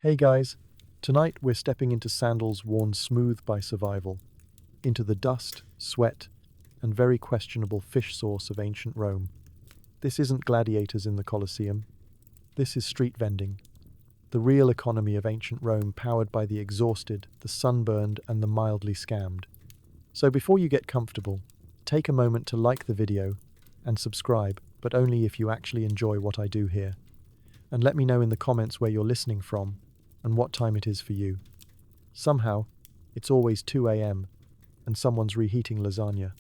Hey guys, tonight we're stepping into sandals worn smooth by survival, into the dust, sweat, and very questionable fish sauce of ancient Rome. This isn't gladiators in the Colosseum. This is street vending, the real economy of ancient Rome powered by the exhausted, the sunburned, and the mildly scammed. So before you get comfortable, take a moment to like the video and subscribe, but only if you actually enjoy what I do here. And let me know in the comments where you're listening from and what time it is for you. Somehow, it's always 2 a.m. and someone's reheating lasagna.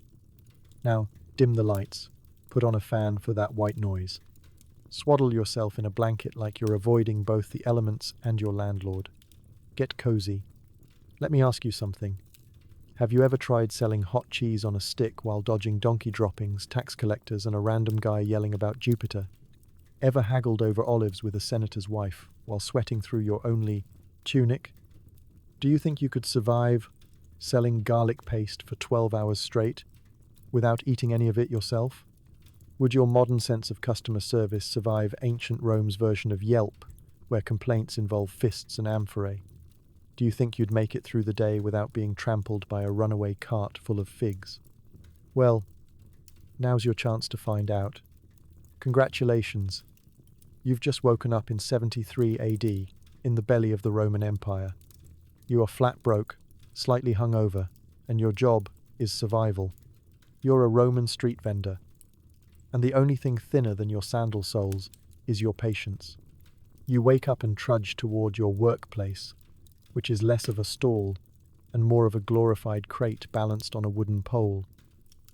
Now, dim the lights, put on a fan for that white noise. Swaddle yourself in a blanket like you're avoiding both the elements and your landlord. Get cozy. Let me ask you something. Have you ever tried selling hot cheese on a stick while dodging donkey droppings, tax collectors, and a random guy yelling about Jupiter? Ever haggled over olives with a senator's wife while sweating through your only tunic? Do you think you could survive selling garlic paste for 12 hours straight without eating any of it yourself? Would your modern sense of customer service survive ancient Rome's version of Yelp, where complaints involve fists and amphorae? Do you think you'd make it through the day without being trampled by a runaway cart full of figs? Well, now's your chance to find out. Congratulations. You've just woken up in 73 AD, in the belly of the Roman Empire. You are flat broke, slightly hungover, and your job is survival. You're a Roman street vendor, and the only thing thinner than your sandal soles is your patience. You wake up and trudge toward your workplace, which is less of a stall and more of a glorified crate balanced on a wooden pole.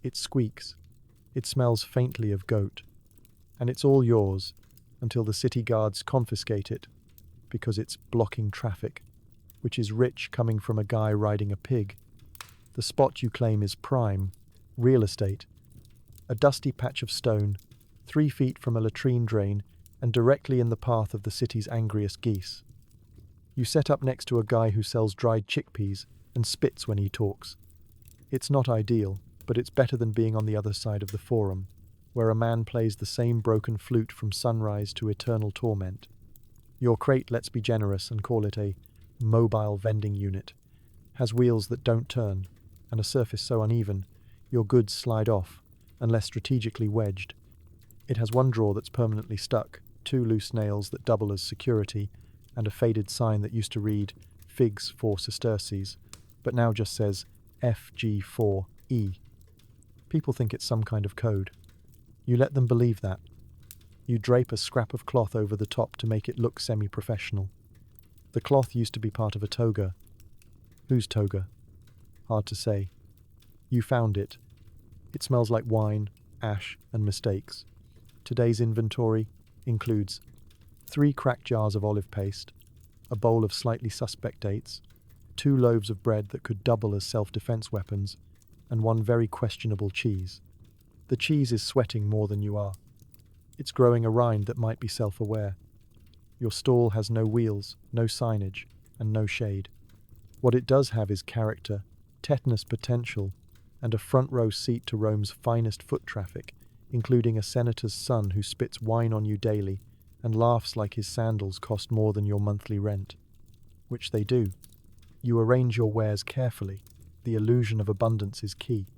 It squeaks. It smells faintly of goat. And it's all yours until the city guards confiscate it because it's blocking traffic, which is rich coming from a guy riding a pig. The spot you claim is prime, real estate, a dusty patch of stone, 3 feet from a latrine drain and directly in the path of the city's angriest geese. You set up next to a guy who sells dried chickpeas and spits when he talks. It's not ideal, but it's better than being on the other side of the forum, where a man plays the same broken flute from sunrise to eternal torment. Your crate, let's be generous and call it a mobile vending unit, has wheels that don't turn, and a surface so uneven, your goods slide off, unless strategically wedged. It has one drawer that's permanently stuck, 2 loose nails that double as security, and a faded sign that used to read Figs 4 Sesterces, but now just says FG4E. People think it's some kind of code. You let them believe that. You drape a scrap of cloth over the top to make it look semi-professional. The cloth used to be part of a toga. Whose toga? Hard to say. You found it. It smells like wine, ash, and mistakes. Today's inventory includes 3 cracked jars of olive paste, a bowl of slightly suspect dates, 2 loaves of bread that could double as self-defense weapons, and 1 very questionable cheese. The cheese is sweating more than you are. It's growing a rind that might be self-aware. Your stall has no wheels, no signage, and no shade. What it does have is character, tetanus potential, and a front row seat to Rome's finest foot traffic, including a senator's son who spits wine on you daily and laughs like his sandals cost more than your monthly rent. Which they do. You arrange your wares carefully. The illusion of abundance is key.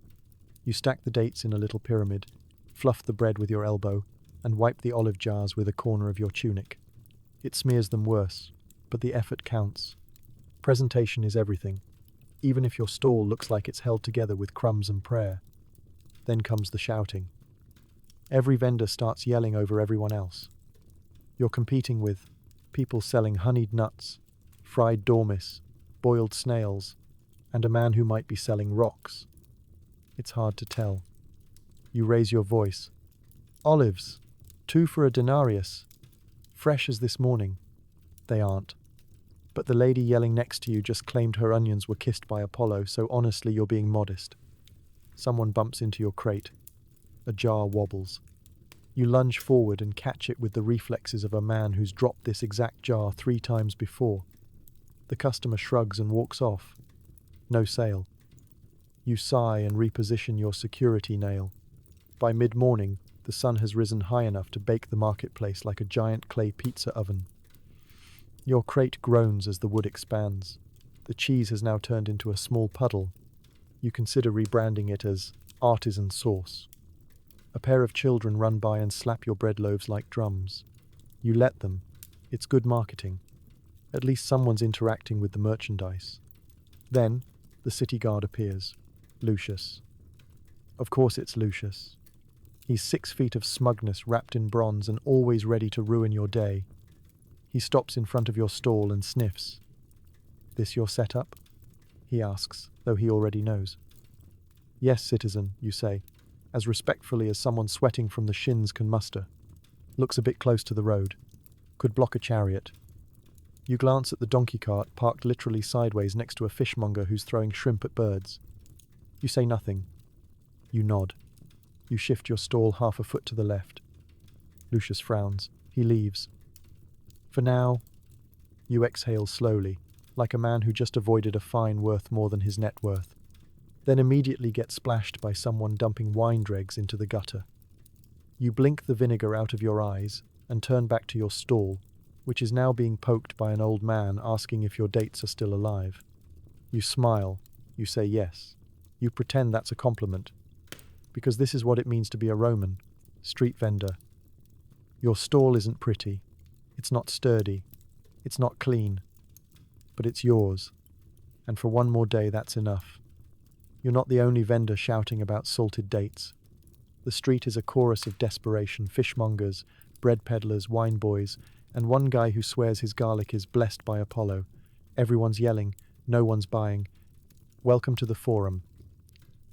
You stack the dates in a little pyramid, fluff the bread with your elbow, and wipe the olive jars with a corner of your tunic. It smears them worse, but the effort counts. Presentation is everything, even if your stall looks like it's held together with crumbs and prayer. Then comes the shouting. Every vendor starts yelling over everyone else. You're competing with people selling honeyed nuts, fried dormice, boiled snails, and a man who might be selling rocks. It's hard to tell. You raise your voice. Olives, 2 for a denarius. Fresh as this morning. They aren't. But the lady yelling next to you just claimed her onions were kissed by Apollo, so honestly you're being modest. Someone bumps into your crate. A jar wobbles. You lunge forward and catch it with the reflexes of a man who's dropped this exact jar 3 times before. The customer shrugs and walks off. No sale. You sigh and reposition your security nail. By mid-morning, the sun has risen high enough to bake the marketplace like a giant clay pizza oven. Your crate groans as the wood expands. The cheese has now turned into a small puddle. You consider rebranding it as artisan sauce. A pair of children run by and slap your bread loaves like drums. You let them. It's good marketing. At least someone's interacting with the merchandise. Then, the city guard appears. Lucius. Of course it's Lucius. He's 6 feet of smugness wrapped in bronze and always ready to ruin your day. He stops in front of your stall and sniffs. "This your setup?" he asks, though he already knows. "Yes, citizen," you say, as respectfully as someone sweating from the shins can muster. Looks a bit close to the road. Could block a chariot. You glance at the donkey cart parked literally sideways next to a fishmonger who's throwing shrimp at birds. You say nothing. You nod. You shift your stall half a foot to the left. Lucius frowns. He leaves. For now, you exhale slowly, like a man who just avoided a fine worth more than his net worth, then immediately get splashed by someone dumping wine dregs into the gutter. You blink the vinegar out of your eyes and turn back to your stall, which is now being poked by an old man asking if your dates are still alive. You smile. You say yes. You pretend that's a compliment, because this is what it means to be a Roman, street vendor. Your stall isn't pretty. It's not sturdy. It's not clean. But it's yours. And for one more day, that's enough. You're not the only vendor shouting about salted dates. The street is a chorus of desperation: fishmongers, bread peddlers, wine boys, and one guy who swears his garlic is blessed by Apollo. Everyone's yelling. No one's buying. Welcome to the Forum.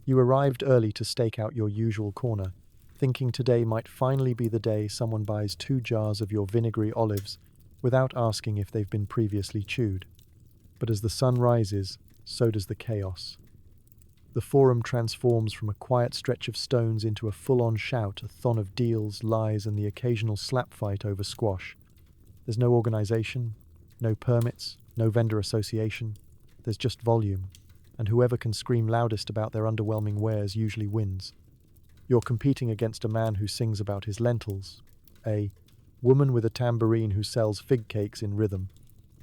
You arrived early to stake out your usual corner, thinking today might finally be the day someone buys 2 jars of your vinegary olives without asking if they've been previously chewed. But as the sun rises, so does the chaos. The Forum transforms from a quiet stretch of stones into a full-on shout, a thon of deals, lies, and the occasional slap fight over squash. There's no organization, no permits, no vendor association. There's just volume, and whoever can scream loudest about their underwhelming wares usually wins. You're competing against a man who sings about his lentils, a woman with a tambourine who sells fig cakes in rhythm,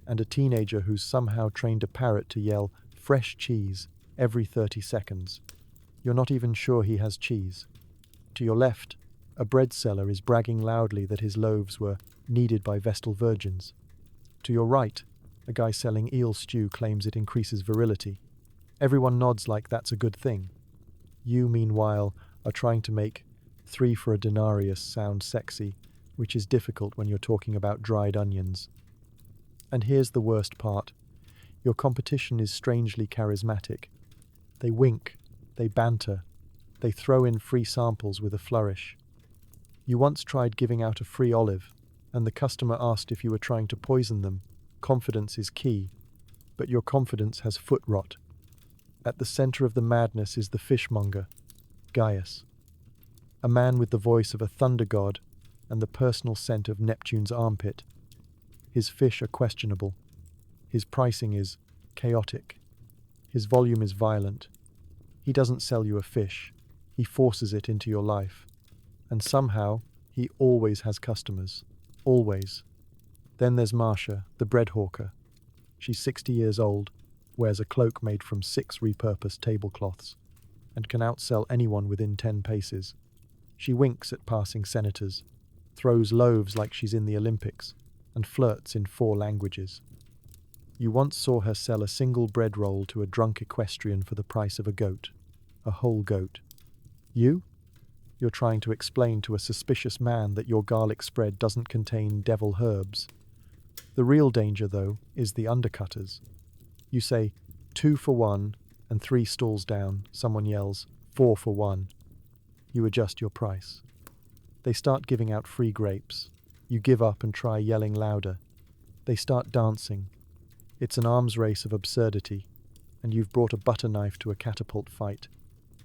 and a teenager who's somehow trained a parrot to yell "fresh cheese" every 30 seconds. You're not even sure he has cheese. To your left, a bread seller is bragging loudly that his loaves were kneaded by Vestal virgins. To your right, a guy selling eel stew claims it increases virility. Everyone nods like that's a good thing. You, meanwhile, are trying to make 3 for a denarius sound sexy, which is difficult when you're talking about dried onions. And here's the worst part. Your competition is strangely charismatic. They wink, they banter, they throw in free samples with a flourish. You once tried giving out a free olive, and the customer asked if you were trying to poison them. Confidence is key, but your confidence has foot rot. At the center of the madness is the fishmonger, Gaius, a man with the voice of a thunder god and the personal scent of Neptune's armpit. His fish are questionable. His pricing is chaotic. His volume is violent. He doesn't sell you a fish. He forces it into your life. And somehow, he always has customers. Always. Then there's Marcia, the bread hawker. She's 60 years old, wears a cloak made from 6 repurposed tablecloths, and can outsell anyone within 10 paces. She winks at passing senators, throws loaves like she's in the Olympics, and flirts in 4 languages. You once saw her sell a single bread roll to a drunk equestrian for the price of a goat. A whole goat. You? You're trying to explain to a suspicious man that your garlic spread doesn't contain devil herbs. The real danger, though, is the undercutters. You say, 2 for 1, and 3 stalls down, someone yells, 4 for 1. You adjust your price. They start giving out free grapes. You give up and try yelling louder. They start dancing. It's an arms race of absurdity, and you've brought a butter knife to a catapult fight,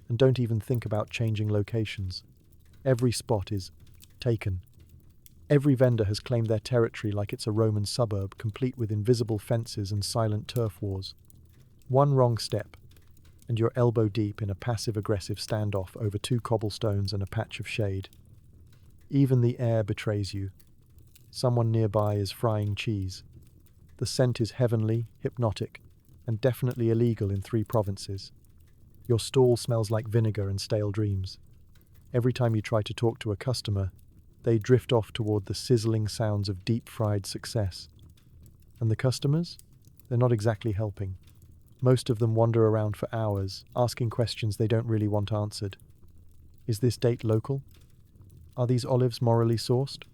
and don't even think about changing locations. Every spot is taken. Every vendor has claimed their territory like it's a Roman suburb, complete with invisible fences and silent turf wars. One wrong step, and you're elbow deep in a passive-aggressive standoff over 2 cobblestones and a patch of shade. Even the air betrays you. Someone nearby is frying cheese. The scent is heavenly, hypnotic, and definitely illegal in 3 provinces. Your stall smells like vinegar and stale dreams. Every time you try to talk to a customer, they drift off toward the sizzling sounds of deep-fried success. And the customers? They're not exactly helping. Most of them wander around for hours, asking questions they don't really want answered. Is this date local? Are these olives morally sourced?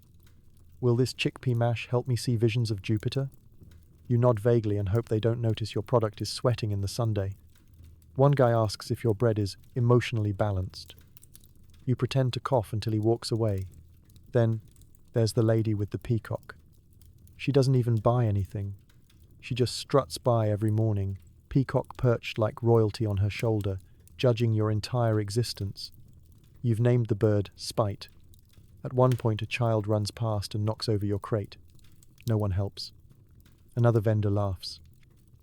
Will this chickpea mash help me see visions of Jupiter? You nod vaguely and hope they don't notice your product is sweating in the sundae. One guy asks if your bread is emotionally balanced. You pretend to cough until he walks away. Then, there's the lady with the peacock. She doesn't even buy anything. She just struts by every morning, peacock perched like royalty on her shoulder, judging your entire existence. You've named the bird Spite. At one point, a child runs past and knocks over your crate. No one helps. Another vendor laughs.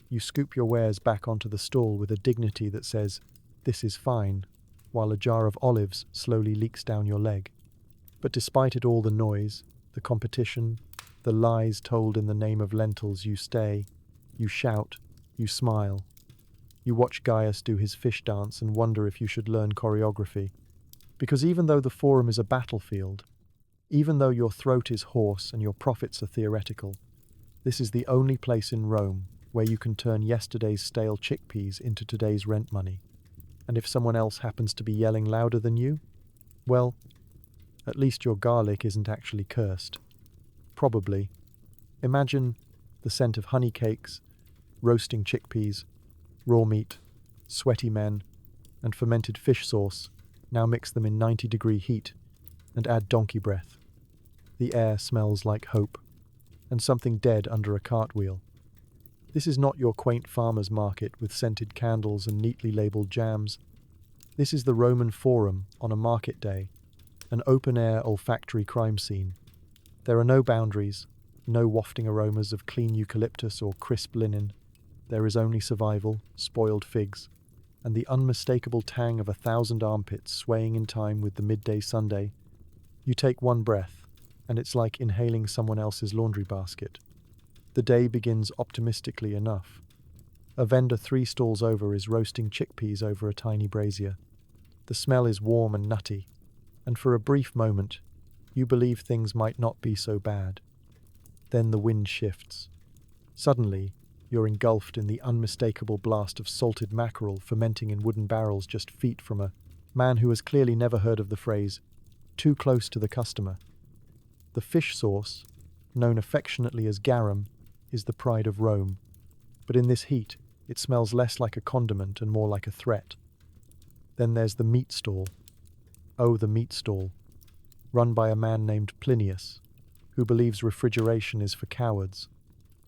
You scoop your wares back onto the stall with a dignity that says, "This is fine," while a jar of olives slowly leaks down your leg. But despite it all, the noise, the competition, the lies told in the name of lentils, you stay, you shout, you smile. You watch Gaius do his fish dance and wonder if you should learn choreography. Because even though the forum is a battlefield, even though your throat is hoarse and your profits are theoretical, this is the only place in Rome where you can turn yesterday's stale chickpeas into today's rent money. And if someone else happens to be yelling louder than you, well, at least your garlic isn't actually cursed. Probably. Imagine the scent of honey cakes, roasting chickpeas, raw meat, sweaty men, and fermented fish sauce. Now mix them in 90-degree heat and add donkey breath. The air smells like hope and something dead under a cartwheel. This is not your quaint farmer's market with scented candles and neatly labeled jams. This is the Roman Forum on a market day, an open-air olfactory crime scene. There are no boundaries, no wafting aromas of clean eucalyptus or crisp linen. There is only survival, spoiled figs, and the unmistakable tang of 1,000 armpits swaying in time with the midday sundae. You take one breath, and it's like inhaling someone else's laundry basket. The day begins optimistically enough. A vendor 3 stalls over is roasting chickpeas over a tiny brazier. The smell is warm and nutty, and for a brief moment, you believe things might not be so bad. Then the wind shifts. Suddenly, you're engulfed in the unmistakable blast of salted mackerel fermenting in wooden barrels just feet from a man who has clearly never heard of the phrase, "too close to the customer." The fish sauce, known affectionately as garum, is the pride of Rome. But in this heat, it smells less like a condiment and more like a threat. Then there's the meat stall. Oh, the meat stall, run by a man named Plinius, who believes refrigeration is for cowards.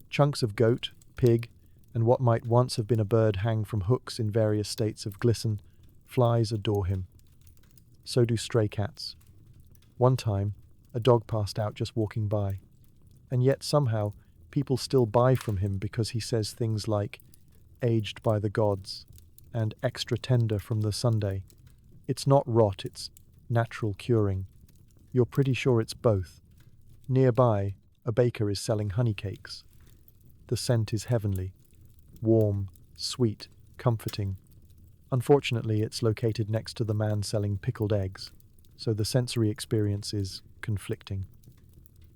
Chunks of goat, pig, and what might once have been a bird hang from hooks in various states of glisten. Flies adore him. So do stray cats. One time, a dog passed out just walking by. And yet somehow, people still buy from him because he says things like, "aged by the gods," and "extra tender from the sundae." It's not rot, it's natural curing. You're pretty sure it's both. Nearby, a baker is selling honey cakes. The scent is heavenly. Warm, sweet, comforting. Unfortunately, it's located next to the man selling pickled eggs, so the sensory experience is conflicting.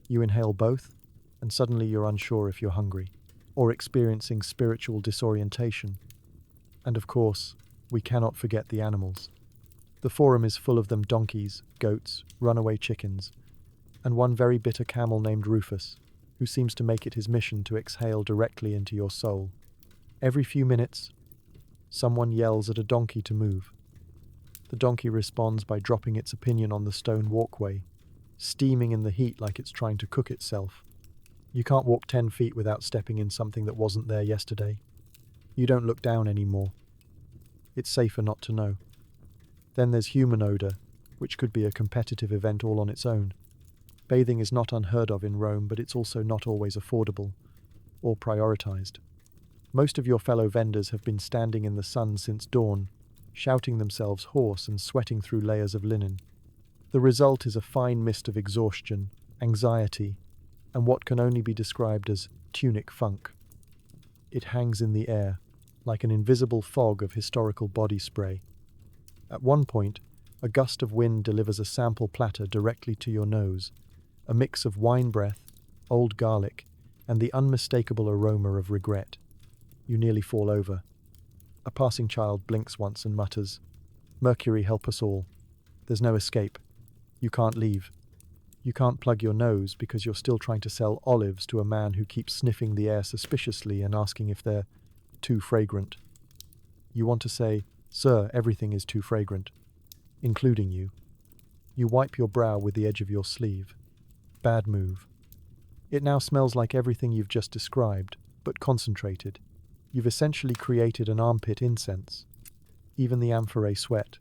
You inhale both, and suddenly you're unsure if you're hungry, or experiencing spiritual disorientation. And of course, we cannot forget the animals. The forum is full of them: donkeys, goats, runaway chickens, and one very bitter camel named Rufus, who seems to make it his mission to exhale directly into your soul. Every few minutes, someone yells at a donkey to move. The donkey responds by dropping its opinion on the stone walkway, steaming in the heat like it's trying to cook itself. You can't walk 10 feet without stepping in something that wasn't there yesterday. You don't look down anymore. It's safer not to know. Then there's human odor, which could be a competitive event all on its own. Bathing is not unheard of in Rome, but it's also not always affordable or prioritized. Most of your fellow vendors have been standing in the sun since dawn, shouting themselves hoarse and sweating through layers of linen. The result is a fine mist of exhaustion, anxiety, and what can only be described as tunic funk. It hangs in the air, like an invisible fog of historical body spray. At one point, a gust of wind delivers a sample platter directly to your nose, a mix of wine breath, old garlic, and the unmistakable aroma of regret. You nearly fall over. A passing child blinks once and mutters, "Mercury help us all." There's no escape. You can't leave. You can't plug your nose because you're still trying to sell olives to a man who keeps sniffing the air suspiciously and asking if they're too fragrant. You want to say, "Sir, everything is too fragrant, including you." You wipe your brow with the edge of your sleeve. Bad move. It now smells like everything you've just described, but concentrated. You've essentially created an armpit incense. Even the amphorae sweat.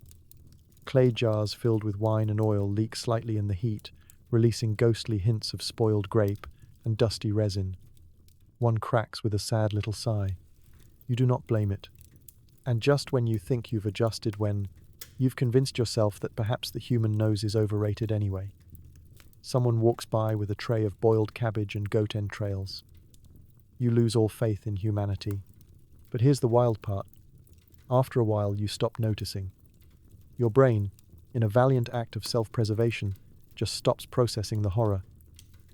Clay jars filled with wine and oil leak slightly in the heat, releasing ghostly hints of spoiled grape and dusty resin. One cracks with a sad little sigh. You do not blame it. And just when you think you've adjusted, when you've convinced yourself that perhaps the human nose is overrated anyway, someone walks by with a tray of boiled cabbage and goat entrails. You lose all faith in humanity. But here's the wild part. After a while, you stop noticing. Your brain, in a valiant act of self-preservation, just stops processing the horror.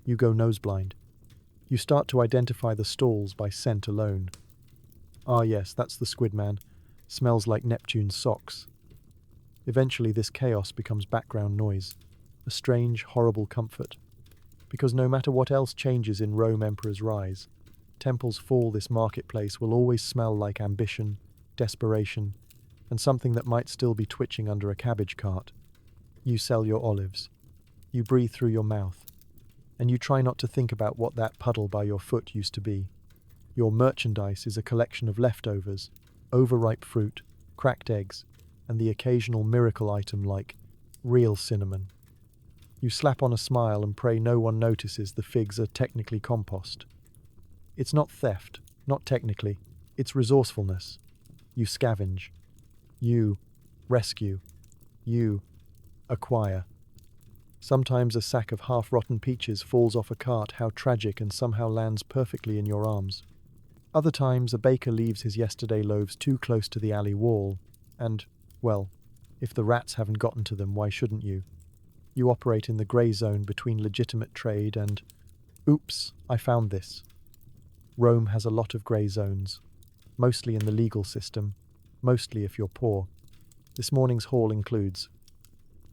You go noseblind. You start to identify the stalls by scent alone. Ah yes, that's the squid man. Smells like Neptune's socks. Eventually this chaos becomes background noise, a strange, horrible comfort. Because no matter what else changes in Rome Emperor's rise, temples fall, this marketplace will always smell like ambition, desperation, and something that might still be twitching under a cabbage cart. You sell your olives. You breathe through your mouth. And you try not to think about what that puddle by your foot used to be. Your merchandise is a collection of leftovers, overripe fruit, cracked eggs, and the occasional miracle item like real cinnamon. You slap on a smile and pray no one notices the figs are technically compost. It's not theft, not technically, it's resourcefulness. You scavenge. You rescue. You acquire. Sometimes a sack of half-rotten peaches falls off a cart, how tragic, and somehow lands perfectly in your arms. Other times a baker leaves his yesterday loaves too close to the alley wall, and, well, if the rats haven't gotten to them, why shouldn't you? You operate in the grey zone between legitimate trade and, oops, I found this. Rome has a lot of grey zones, mostly in the legal system, mostly if you're poor. This morning's haul includes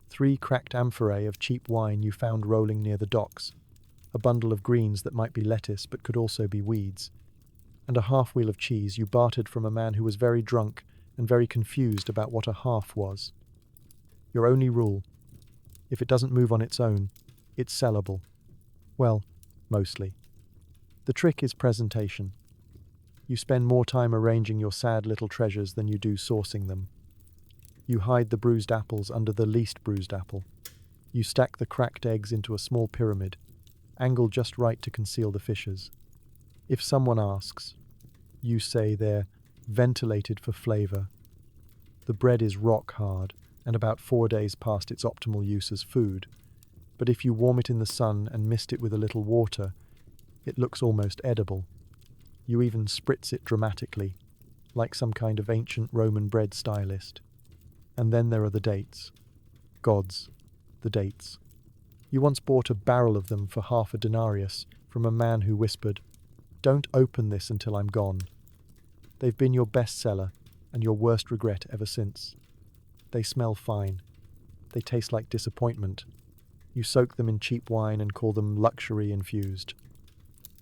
3 cracked amphorae of cheap wine you found rolling near the docks, a bundle of greens that might be lettuce but could also be weeds, and a half-wheel of cheese you bartered from a man who was very drunk and very confused about what a half was. Your only rule: if it doesn't move on its own, it's sellable. Well, mostly. The trick is presentation. You spend more time arranging your sad little treasures than you do sourcing them. You hide the bruised apples under the least bruised apple. You stack the cracked eggs into a small pyramid, angled just right to conceal the fissures. If someone asks, you say they're ventilated for flavor. The bread is rock hard and about 4 days past its optimal use as food, but if you warm it in the sun and mist it with a little water, it looks almost edible. You even spritz it dramatically, like some kind of ancient Roman bread stylist. And then there are the dates. Gods, the dates. You once bought a barrel of them for half a denarius from a man who whispered, "Don't open this until I'm gone." They've been your best seller and your worst regret ever since. They smell fine. They taste like disappointment. You soak them in cheap wine and call them luxury infused.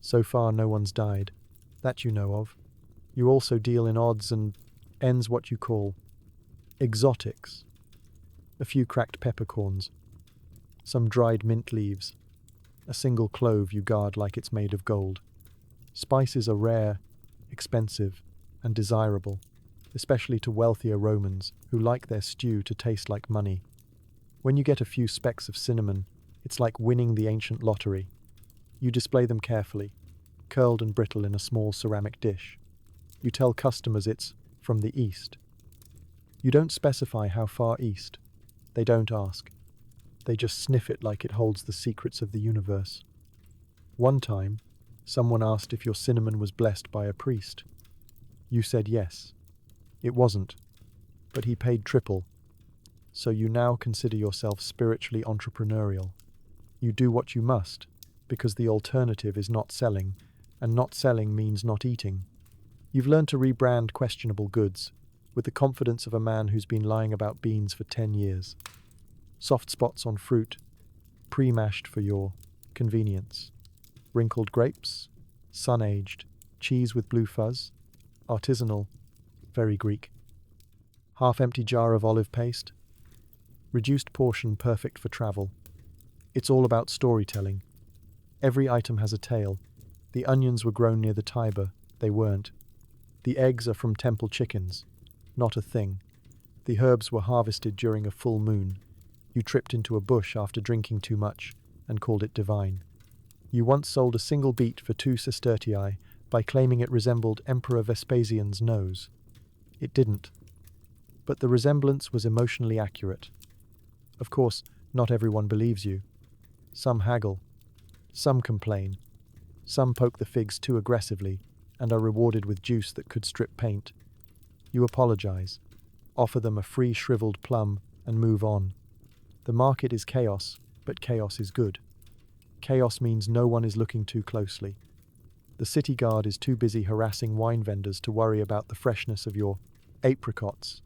So far no one's died, that you know of. You also deal in odds and ends, what you call exotics. A few cracked peppercorns, some dried mint leaves, a single clove you guard like it's made of gold. Spices are rare, expensive, and desirable, especially to wealthier Romans who like their stew to taste like money. When you get a few specks of cinnamon, it's like winning the ancient lottery. You display them carefully, curled and brittle in a small ceramic dish. You tell customers it's from the east. You don't specify how far east. They don't ask. They just sniff it like it holds the secrets of the universe. One time, Someone asked if your cinnamon was blessed by a priest. You said yes. It wasn't, but he paid triple. So you now consider yourself spiritually entrepreneurial. You do what you must, because the alternative is not selling, and not selling means not eating. You've learned to rebrand questionable goods, with the confidence of a man who's been lying about beans for 10 years. Soft spots on fruit, pre-mashed for your convenience. Wrinkled grapes, sun-aged, cheese with blue fuzz, artisanal, very Greek. Half-empty jar of olive paste, reduced portion perfect for travel. It's all about storytelling. Every item has a tale. The onions were grown near the Tiber, they weren't. The eggs are from temple chickens, not a thing. The herbs were harvested during a full moon. You tripped into a bush after drinking too much and called it divine. You once sold a single beet for 2 sestertii by claiming it resembled Emperor Vespasian's nose. It didn't. But the resemblance was emotionally accurate. Of course, not everyone believes you. Some haggle. Some complain. Some poke the figs too aggressively and are rewarded with juice that could strip paint. You apologize, offer them a free shriveled plum, and move on. The market is chaos, but chaos is good. Chaos means no one is looking too closely. The city guard is too busy harassing wine vendors to worry about the freshness of your apricots.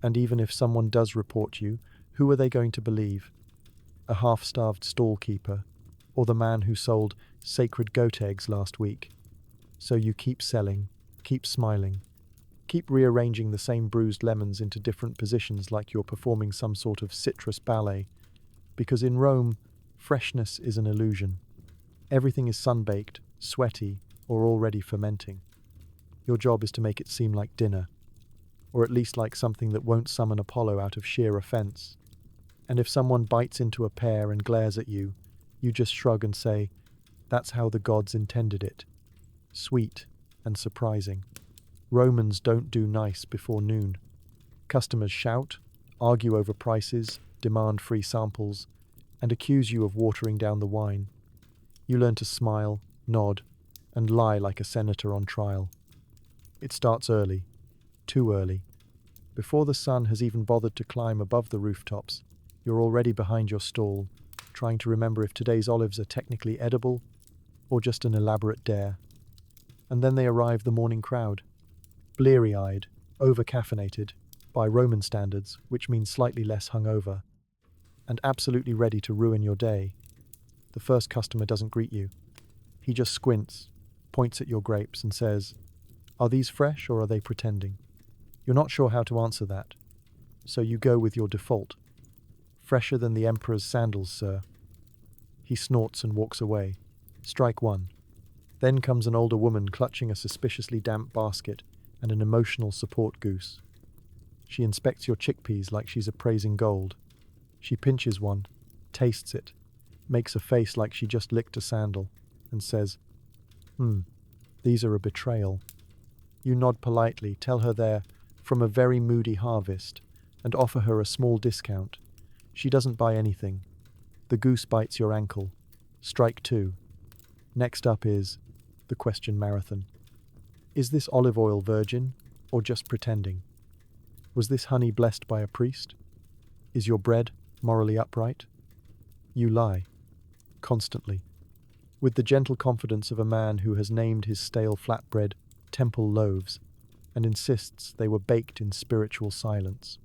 And even if someone does report you, who are they going to believe? A half-starved stall keeper, or the man who sold sacred goat eggs last week? So you keep selling, keep smiling, keep rearranging the same bruised lemons into different positions like you're performing some sort of citrus ballet, because in Rome, freshness is an illusion. Everything is sun-baked, sweaty, or already fermenting. Your job is to make it seem like dinner, or at least like something that won't summon Apollo out of sheer offense. And if someone bites into a pear and glares at you, you just shrug and say, "That's how the gods intended it." Sweet and surprising. Romans don't do nice before noon. Customers shout, argue over prices, demand free samples, and accuse you of watering down the wine. You learn to smile, nod, and lie like a senator on trial. It starts early, too early. Before the sun has even bothered to climb above the rooftops, you're already behind your stall, trying to remember if today's olives are technically edible or just an elaborate dare. And then they arrive, the morning crowd. Bleary-eyed, over-caffeinated, by Roman standards, which means slightly less hungover, and absolutely ready to ruin your day. The first customer doesn't greet you. He just squints, points at your grapes and says, "Are these fresh or are they pretending?" You're not sure how to answer that, so you go with your default. "Fresher than the emperor's sandals, sir." He snorts and walks away. Strike one. Then comes an older woman clutching a suspiciously damp basket and an emotional support goose. She inspects your chickpeas like she's appraising gold. She pinches one, tastes it, makes a face like she just licked a sandal, and says, these are a betrayal." You nod politely, tell her they're from a very moody harvest, and offer her a small discount. She doesn't buy anything. The goose bites your ankle. Strike two. Next up is the question marathon. Is this olive oil virgin, or just pretending? Was this honey blessed by a priest? Is your bread morally upright? You lie. Constantly. With the gentle confidence of a man who has named his stale flatbread temple loaves, and insists they were baked in spiritual silence.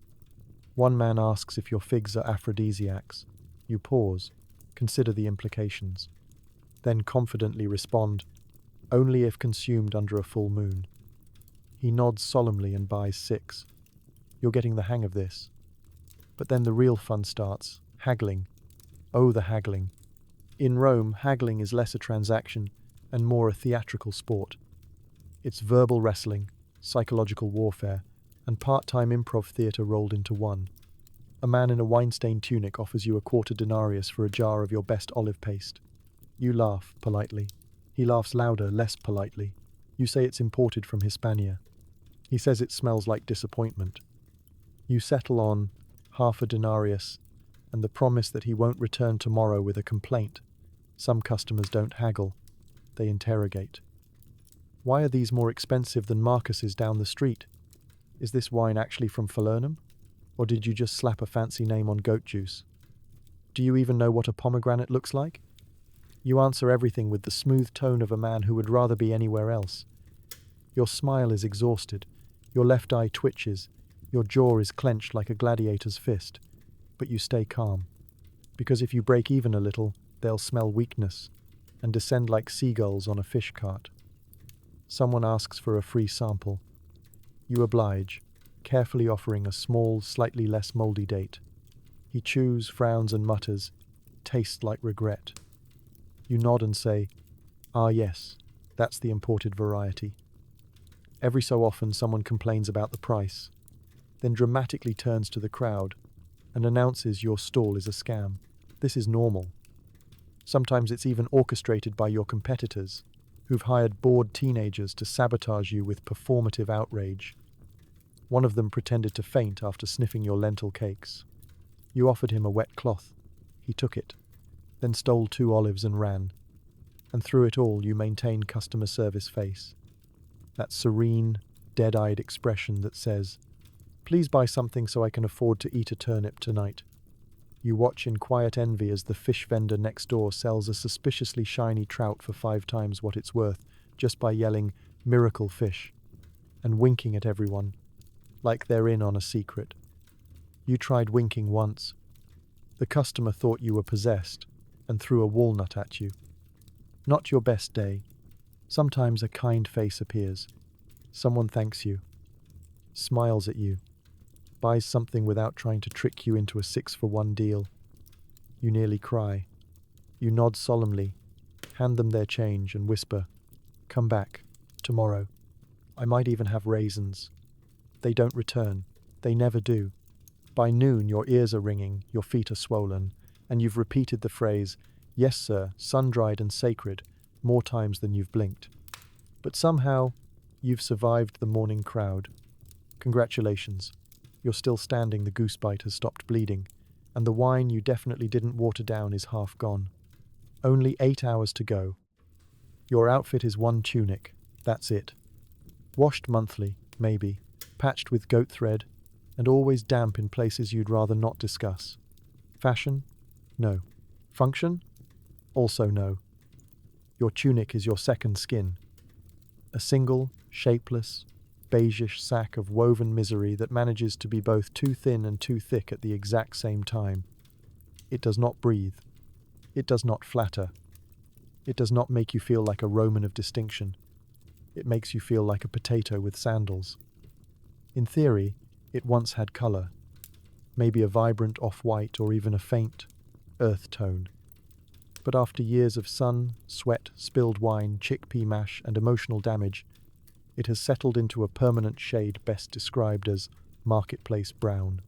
One man asks if your figs are aphrodisiacs. You pause, consider the implications, then confidently respond, "Only if consumed under a full moon." He nods solemnly and buys 6. You're getting the hang of this. But then the real fun starts, haggling. Oh, the haggling. In Rome, haggling is less a transaction and more a theatrical sport. It's verbal wrestling, psychological warfare, and part-time improv theatre rolled into one. A man in a wine-stained tunic offers you a quarter denarius for a jar of your best olive paste. You laugh, politely. He laughs louder, less politely. You say it's imported from Hispania. He says it smells like disappointment. You settle on half a denarius and the promise that he won't return tomorrow with a complaint. Some customers don't haggle. They interrogate. Why are these more expensive than Marcus's down the street? Is this wine actually from Falernum? Or did you just slap a fancy name on goat juice? Do you even know what a pomegranate looks like? You answer everything with the smooth tone of a man who would rather be anywhere else. Your smile is exhausted, your left eye twitches, your jaw is clenched like a gladiator's fist, but you stay calm. Because if you break even a little, they'll smell weakness and descend like seagulls on a fish cart. Someone asks for a free sample. You oblige, carefully offering a small, slightly less moldy date. He chews, frowns and mutters, tastes like regret. You nod and say, "Ah yes, that's the imported variety." Every so often someone complains about the price, then dramatically turns to the crowd and announces your stall is a scam. This is normal. Sometimes it's even orchestrated by your competitors, who've hired bored teenagers to sabotage you with performative outrage. One of them pretended to faint after sniffing your lentil cakes. You offered him a wet cloth. He took it, then stole 2 olives and ran. And through it all you maintained customer service face. That serene, dead-eyed expression that says, "Please buy something so I can afford to eat a turnip tonight." You watch in quiet envy as the fish vendor next door sells a suspiciously shiny trout for 5 times what it's worth just by yelling, "Miracle fish," and winking at everyone, like they're in on a secret. You tried winking once. The customer thought you were possessed and threw a walnut at you. Not your best day. Sometimes a kind face appears. Someone thanks you, smiles at you, buys something without trying to trick you into a 6-for-1 deal. You nearly cry. You nod solemnly, hand them their change and whisper, "Come back, tomorrow. I might even have raisins." They don't return. They never do. By noon your ears are ringing, your feet are swollen, and you've repeated the phrase, "Yes sir, sun-dried and sacred," more times than you've blinked. But somehow, you've survived the morning crowd. Congratulations. You're still standing, the goose bite has stopped bleeding, and the wine you definitely didn't water down is half gone. Only 8 hours to go. Your outfit is 1 tunic, that's it. Washed monthly, maybe, patched with goat thread, and always damp in places you'd rather not discuss. Fashion? No. Function? Also no. Your tunic is your second skin. A single, shapeless, beigeish sack of woven misery that manages to be both too thin and too thick at the exact same time. It does not breathe. It does not flatter. It does not make you feel like a Roman of distinction. It makes you feel like a potato with sandals. In theory, it once had color, maybe a vibrant off-white or even a faint earth tone. But after years of sun, sweat, spilled wine, chickpea mash, and emotional damage, it has settled into a permanent shade best described as marketplace brown.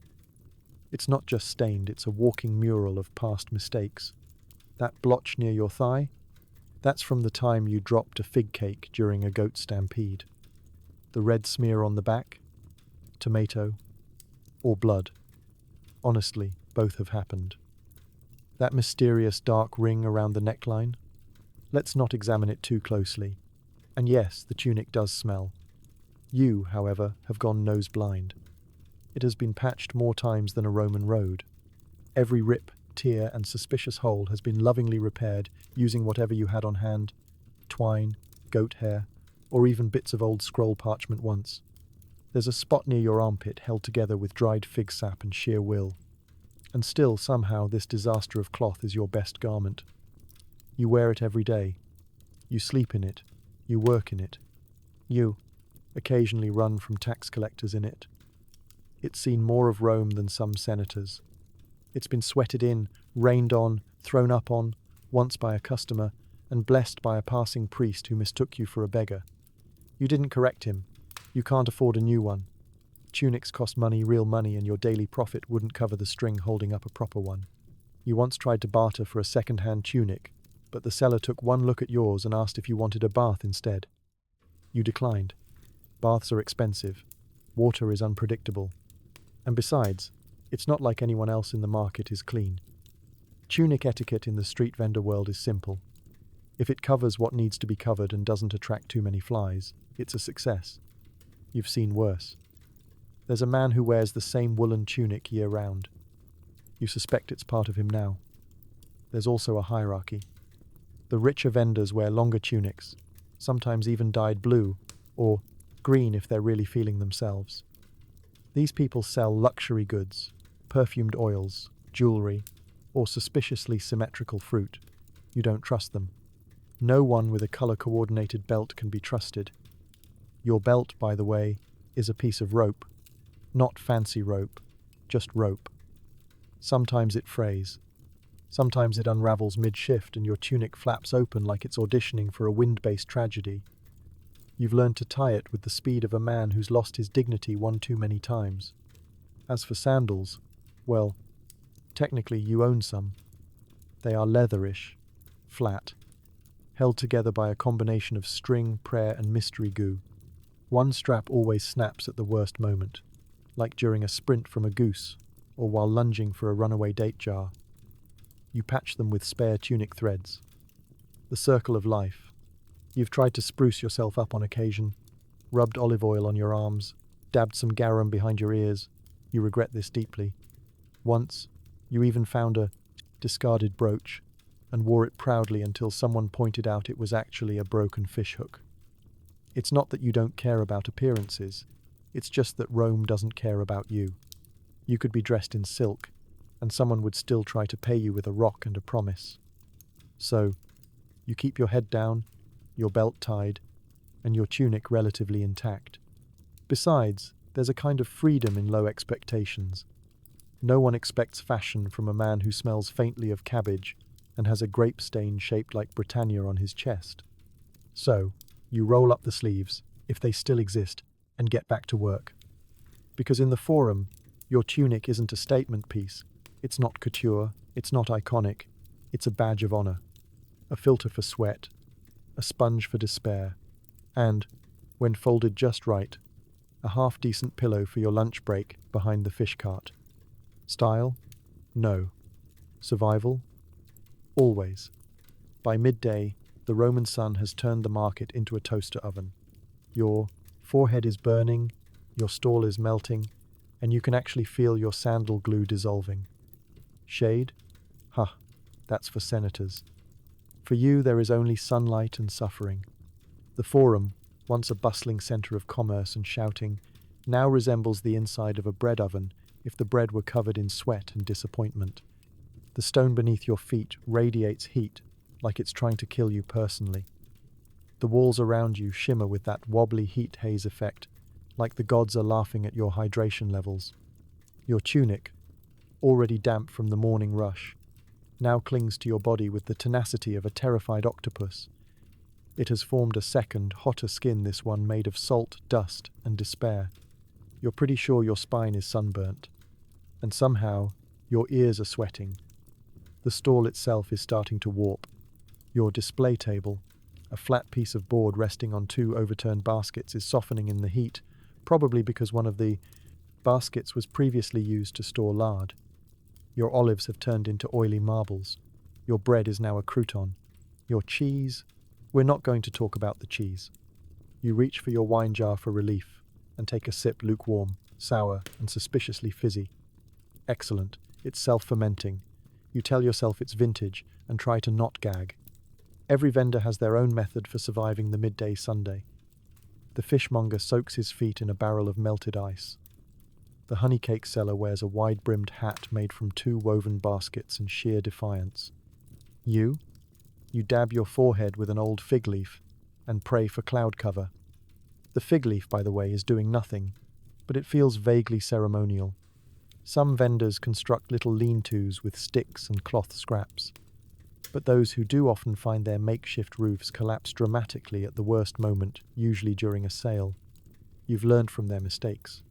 It's not just stained, it's a walking mural of past mistakes. That blotch near your thigh? That's from the time you dropped a fig cake during a goat stampede. The red smear on the back? Tomato? Or blood? Honestly, both have happened. That mysterious dark ring around the neckline? Let's not examine it too closely. And yes, the tunic does smell. You, however, have gone nose blind. It has been patched more times than a Roman road. Every rip, tear, and suspicious hole has been lovingly repaired using whatever you had on hand, twine, goat hair, or even bits of old scroll parchment once. There's a spot near your armpit held together with dried fig sap and sheer will. And still, somehow, this disaster of cloth is your best garment. You wear it every day. You sleep in it. You work in it. You occasionally run from tax collectors in it. It's seen more of Rome than some senators. It's been sweated in, rained on, thrown up on, once by a customer, and blessed by a passing priest who mistook you for a beggar. You didn't correct him. You can't afford a new one. Tunics cost money, real money, and your daily profit wouldn't cover the string holding up a proper one. You once tried to barter for a second-hand tunic, but the seller took one look at yours and asked if you wanted a bath instead. You declined. Baths are expensive. Water is unpredictable. And besides, it's not like anyone else in the market is clean. Tunic etiquette in the street vendor world is simple. If it covers what needs to be covered and doesn't attract too many flies, it's a success. You've seen worse. There's a man who wears the same woolen tunic year-round. You suspect it's part of him now. There's also a hierarchy. The richer vendors wear longer tunics, sometimes even dyed blue, or green if they're really feeling themselves. These people sell luxury goods, perfumed oils, jewelry, or suspiciously symmetrical fruit. You don't trust them. No one with a color-coordinated belt can be trusted. Your belt, by the way, is a piece of rope. Not fancy rope, just rope. Sometimes it frays. Sometimes it unravels mid-shift and your tunic flaps open like it's auditioning for a wind-based tragedy. You've learned to tie it with the speed of a man who's lost his dignity one too many times. As for sandals, well, technically you own some. They are leatherish, flat, held together by a combination of string, prayer, and mystery goo. One strap always snaps at the worst moment, like during a sprint from a goose, or while lunging for a runaway date jar. You patch them with spare tunic threads. The circle of life. You've tried to spruce yourself up on occasion, rubbed olive oil on your arms, dabbed some garum behind your ears. You regret this deeply. Once, you even found a discarded brooch and wore it proudly until someone pointed out it was actually a broken fishhook. It's not that you don't care about appearances, it's just that Rome doesn't care about you. You could be dressed in silk, and someone would still try to pay you with a rock and a promise. So, you keep your head down, your belt tied, and your tunic relatively intact. Besides, there's a kind of freedom in low expectations. No one expects fashion from a man who smells faintly of cabbage and has a grape stain shaped like Britannia on his chest. So, you roll up the sleeves, if they still exist, and get back to work. Because in the Forum, your tunic isn't a statement piece. It's not couture, it's not iconic, it's a badge of honor. A filter for sweat, a sponge for despair, and, when folded just right, a half-decent pillow for your lunch break behind the fish cart. Style? No. Survival? Always. By midday, the Roman sun has turned the market into a toaster oven. Your forehead is burning, your stall is melting, and you can actually feel your sandal glue dissolving. Shade? Ha, that's for senators. For you, there is only sunlight and suffering. The Forum, once a bustling centre of commerce and shouting, now resembles the inside of a bread oven if the bread were covered in sweat and disappointment. The stone beneath your feet radiates heat like it's trying to kill you personally. The walls around you shimmer with that wobbly heat haze effect, like the gods are laughing at your hydration levels. Your tunic, already damp from the morning rush, now clings to your body with the tenacity of a terrified octopus. It has formed a second, hotter skin, this one made of salt, dust, and despair. You're pretty sure your spine is sunburnt. And somehow, your ears are sweating. The stall itself is starting to warp. Your display table, a flat piece of board resting on two overturned baskets, is softening in the heat, probably because one of the baskets was previously used to store lard. Your olives have turned into oily marbles. Your bread is now a crouton. Your cheese? We're not going to talk about the cheese. You reach for your wine jar for relief and take a sip, lukewarm, sour, and suspiciously fizzy. Excellent. It's self-fermenting. You tell yourself it's vintage and try to not gag. Every vendor has their own method for surviving the midday Sunday. The fishmonger soaks his feet in a barrel of melted ice. The honeycake seller wears a wide-brimmed hat made from two woven baskets in sheer defiance. You dab your forehead with an old fig leaf and pray for cloud cover. The fig leaf, by the way, is doing nothing, but it feels vaguely ceremonial. Some vendors construct little lean-tos with sticks and cloth scraps, but those who do often find their makeshift roofs collapse dramatically at the worst moment, usually during a sale. You've learned from their mistakes.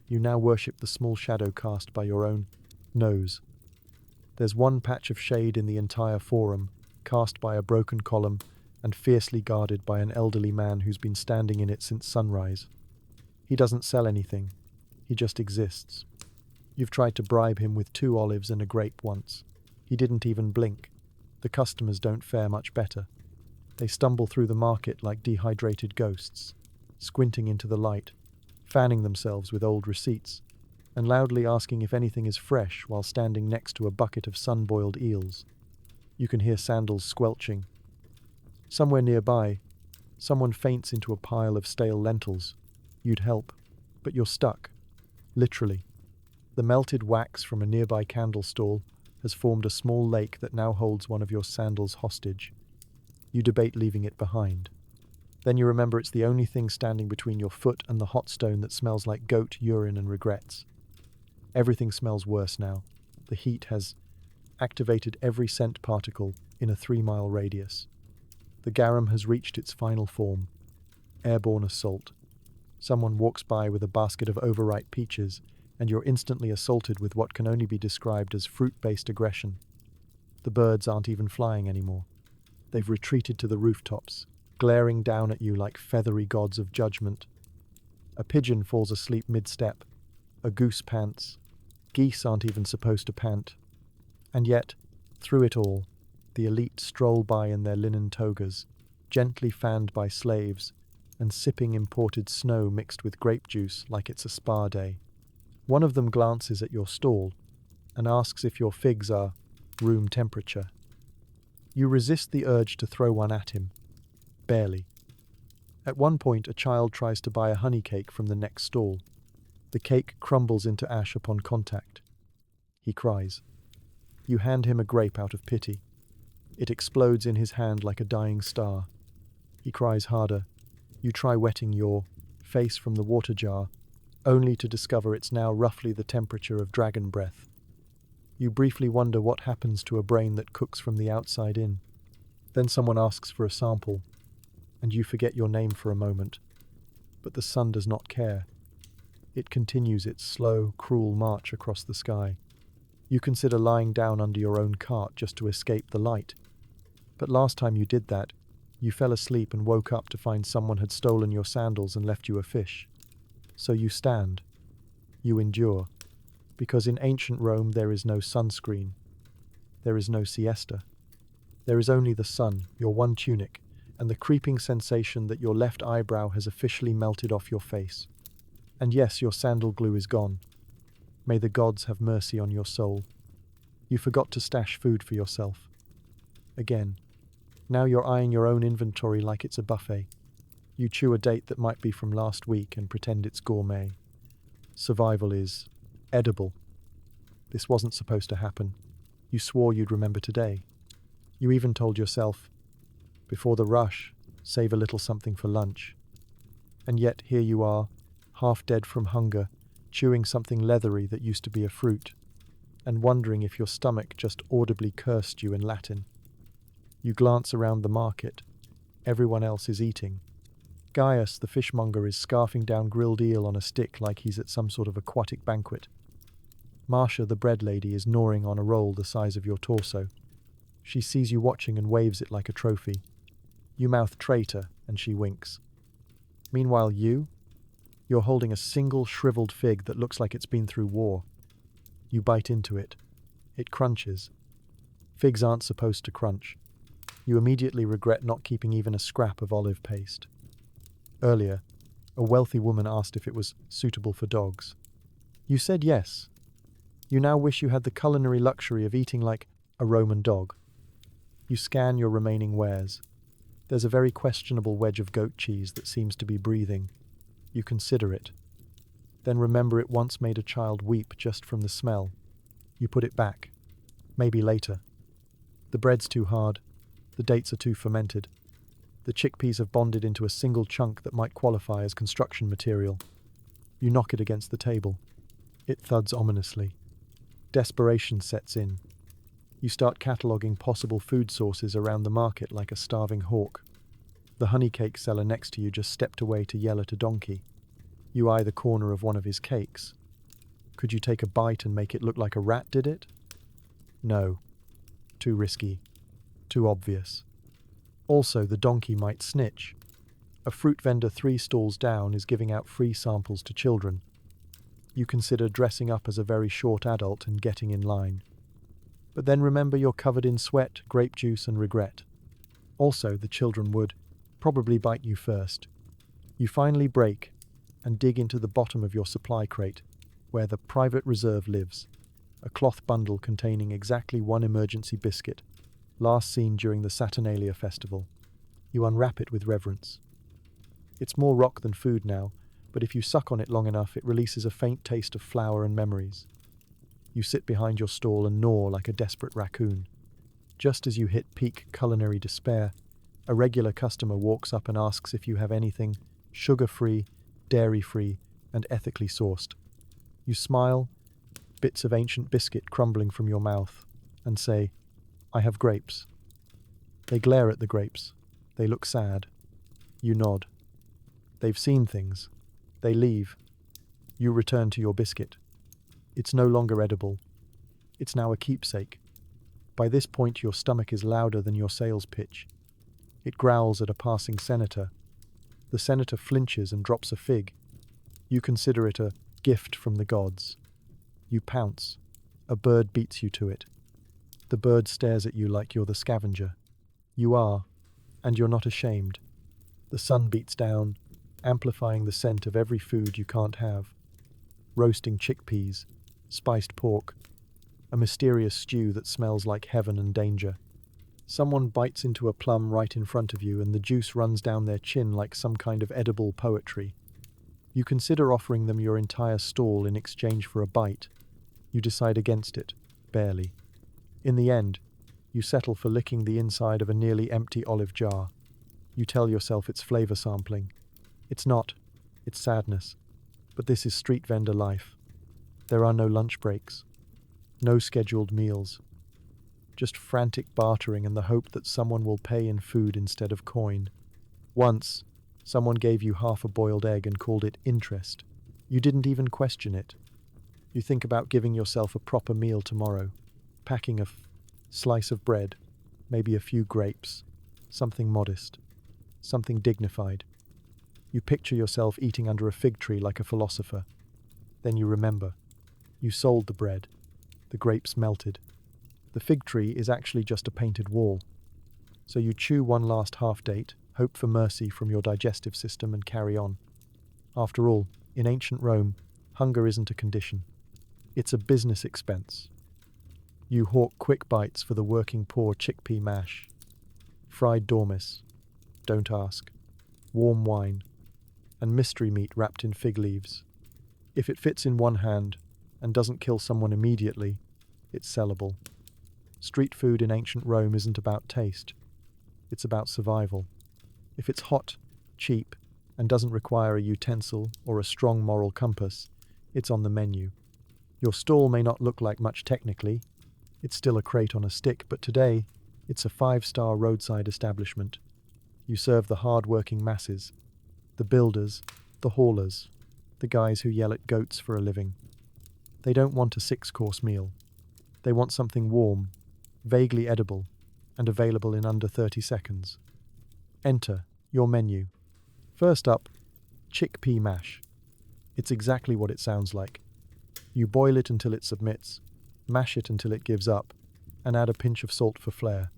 You now worship the small shadow cast by your own nose. There's one patch of shade in the entire Forum, cast by a broken column and fiercely guarded by an elderly man who's been standing in it since sunrise. He doesn't sell anything. He just exists. You've tried to bribe him with 2 olives and a grape once. He didn't even blink. The customers don't fare much better. They stumble through the market like dehydrated ghosts, squinting into the light, fanning themselves with old receipts, and loudly asking if anything is fresh while standing next to a bucket of sun-boiled eels. You can hear sandals squelching. Somewhere nearby, someone faints into a pile of stale lentils. You'd help, but you're stuck. Literally. The melted wax from a nearby candle stall has formed a small lake that now holds one of your sandals hostage. You debate leaving it behind. Then you remember it's the only thing standing between your foot and the hot stone that smells like goat urine and regrets. Everything smells worse now. The heat has activated every scent particle in a 3-mile radius. The garum has reached its final form. Airborne assault. Someone walks by with a basket of overripe peaches, and you're instantly assaulted with what can only be described as fruit-based aggression. The birds aren't even flying anymore. They've retreated to the rooftops, glaring down at you like feathery gods of judgment. A pigeon falls asleep mid-step. A goose pants. Geese aren't even supposed to pant. And yet, through it all, the elite stroll by in their linen togas, gently fanned by slaves, and sipping imported snow mixed with grape juice like it's a spa day. One of them glances at your stall and asks if your figs are room temperature. You resist the urge to throw one at him. Barely. At one point, a child tries to buy a honey cake from the next stall. The cake crumbles into ash upon contact. He cries. You hand him a grape out of pity. It explodes in his hand like a dying star. He cries harder. You try wetting your face from the water jar, only to discover it's now roughly the temperature of dragon breath. You briefly wonder what happens to a brain that cooks from the outside in. Then someone asks for a sample, and you forget your name for a moment. But the sun does not care. It continues its slow, cruel march across the sky. You consider lying down under your own cart just to escape the light. But last time you did that, you fell asleep and woke up to find someone had stolen your sandals and left you a fish. So you stand. You endure. Because in ancient Rome there is no sunscreen. There is no siesta. There is only the sun, your one tunic, and the creeping sensation that your left eyebrow has officially melted off your face. And yes, your sandal glue is gone. May the gods have mercy on your soul. You forgot to stash food for yourself. Again. Now you're eyeing your own inventory like it's a buffet. You chew a date that might be from last week and pretend it's gourmet. Survival is edible. This wasn't supposed to happen. You swore you'd remember today. You even told yourself, before the rush, save a little something for lunch. And yet here you are, half dead from hunger, chewing something leathery that used to be a fruit, and wondering if your stomach just audibly cursed you in Latin. You glance around the market. Everyone else is eating. Gaius, the fishmonger, is scarfing down grilled eel on a stick like he's at some sort of aquatic banquet. Marcia, the bread lady, is gnawing on a roll the size of your torso. She sees you watching and waves it like a trophy. You mouth traitor, and she winks. Meanwhile, you're holding a single shriveled fig that looks like it's been through war. You bite into it. It crunches. Figs aren't supposed to crunch. You immediately regret not keeping even a scrap of olive paste. Earlier, a wealthy woman asked if it was suitable for dogs. You said yes. You now wish you had the culinary luxury of eating like a Roman dog. You scan your remaining wares. There's a very questionable wedge of goat cheese that seems to be breathing. You consider it. Then remember it once made a child weep just from the smell. You put it back. Maybe later. The bread's too hard. The dates are too fermented. The chickpeas have bonded into a single chunk that might qualify as construction material. You knock it against the table. It thuds ominously. Desperation sets in. You start cataloguing possible food sources around the market like a starving hawk. The honey cake seller next to you just stepped away to yell at a donkey. You eye the corner of one of his cakes. Could you take a bite and make it look like a rat did it? No. Too risky. Too obvious. Also, the donkey might snitch. A fruit vendor 3 stalls down is giving out free samples to children. You consider dressing up as a very short adult and getting in line. But then remember you're covered in sweat, grape juice, and regret. Also, the children would probably bite you first. You finally break and dig into the bottom of your supply crate, where the private reserve lives, a cloth bundle containing exactly one emergency biscuit, last seen during the Saturnalia festival. You unwrap it with reverence. It's more rock than food now, but if you suck on it long enough, it releases a faint taste of flour and memories. You sit behind your stall and gnaw like a desperate raccoon. Just as you hit peak culinary despair, a regular customer walks up and asks if you have anything sugar-free, dairy-free, and ethically sourced. You smile, bits of ancient biscuit crumbling from your mouth, and say, "I have grapes." They glare at the grapes. They look sad. You nod. They've seen things. They leave. You return to your biscuit. It's no longer edible. It's now a keepsake. By this point, your stomach is louder than your sales pitch. It growls at a passing senator. The senator flinches and drops a fig. You consider it a gift from the gods. You pounce. A bird beats you to it. The bird stares at you like you're the scavenger. You are, and you're not ashamed. The sun beats down, amplifying the scent of every food you can't have. Roasting chickpeas, spiced pork, a mysterious stew that smells like heaven and danger. Someone bites into a plum right in front of you and the juice runs down their chin like some kind of edible poetry. You consider offering them your entire stall in exchange for a bite. You decide against it, barely. In the end, you settle for licking the inside of a nearly empty olive jar. You tell yourself it's flavor sampling. It's not. It's sadness. But this is street vendor life. There are no lunch breaks. No scheduled meals. Just frantic bartering and the hope that someone will pay in food instead of coin. Once, someone gave you half a boiled egg and called it interest. You didn't even question it. You think about giving yourself a proper meal tomorrow, packing a slice of bread, maybe a few grapes, something modest, something dignified. You picture yourself eating under a fig tree like a philosopher. Then you remember. You sold the bread. The grapes melted. The fig tree is actually just a painted wall. So you chew one last half-date, hope for mercy from your digestive system and carry on. After all, in ancient Rome, hunger isn't a condition. It's a business expense. You hawk quick bites for the working poor chickpea mash. Fried dormice. Don't ask. Warm wine. And mystery meat wrapped in fig leaves. If it fits in one hand and doesn't kill someone immediately, it's sellable. Street food in ancient Rome isn't about taste. It's about survival. If it's hot, cheap, and doesn't require a utensil or a strong moral compass, it's on the menu. Your stall may not look like much technically. It's still a crate on a stick, but today, it's a 5-star roadside establishment. You serve the hard-working masses, the builders, the haulers, the guys who yell at goats for a living. They don't want a 6-course meal. They want something warm, vaguely edible, and available in under 30 seconds. Enter your menu. First up, chickpea mash. It's exactly what it sounds like. You boil it until it submits, mash it until it gives up, and add a pinch of salt for flair.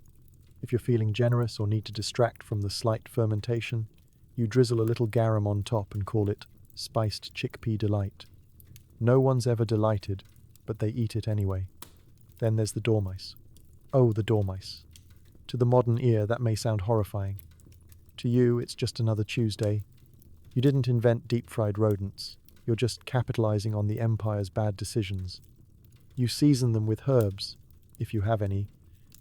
If you're feeling generous or need to distract from the slight fermentation, you drizzle a little garum on top and call it spiced chickpea delight. No one's ever delighted, but they eat it anyway. Then there's the dormice. Oh, the dormice. To the modern ear, that may sound horrifying. To you, it's just another Tuesday. You didn't invent deep-fried rodents. You're just capitalizing on the empire's bad decisions. You season them with herbs, if you have any,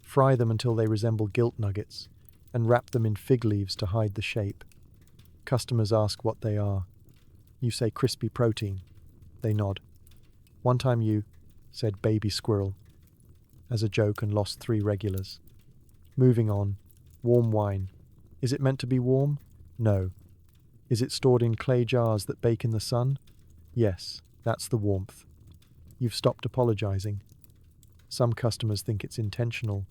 fry them until they resemble gilt nuggets, and wrap them in fig leaves to hide the shape. Customers ask what they are. You say crispy protein. They nod. One time you said baby squirrel as a joke and lost 3 regulars. Moving on. Warm wine. Is it meant to be warm? No. Is it stored in clay jars that bake in the sun? Yes, that's the warmth. You've stopped apologizing. Some customers think it's intentional.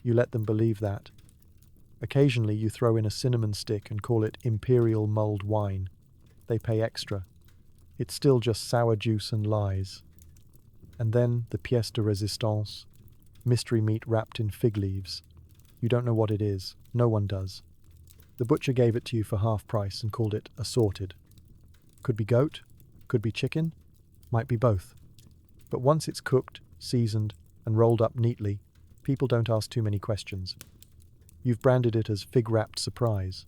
You let them believe that. Occasionally you throw in a cinnamon stick and call it imperial mulled wine. They pay extra. It's still just sour juice and lies. And then the pièce de résistance, mystery meat wrapped in fig leaves. You don't know what it is. No one does. The butcher gave it to you for half price and called it assorted. Could be goat, could be chicken, might be both. But once it's cooked, seasoned, and rolled up neatly, people don't ask too many questions. You've branded it as fig-wrapped surprise.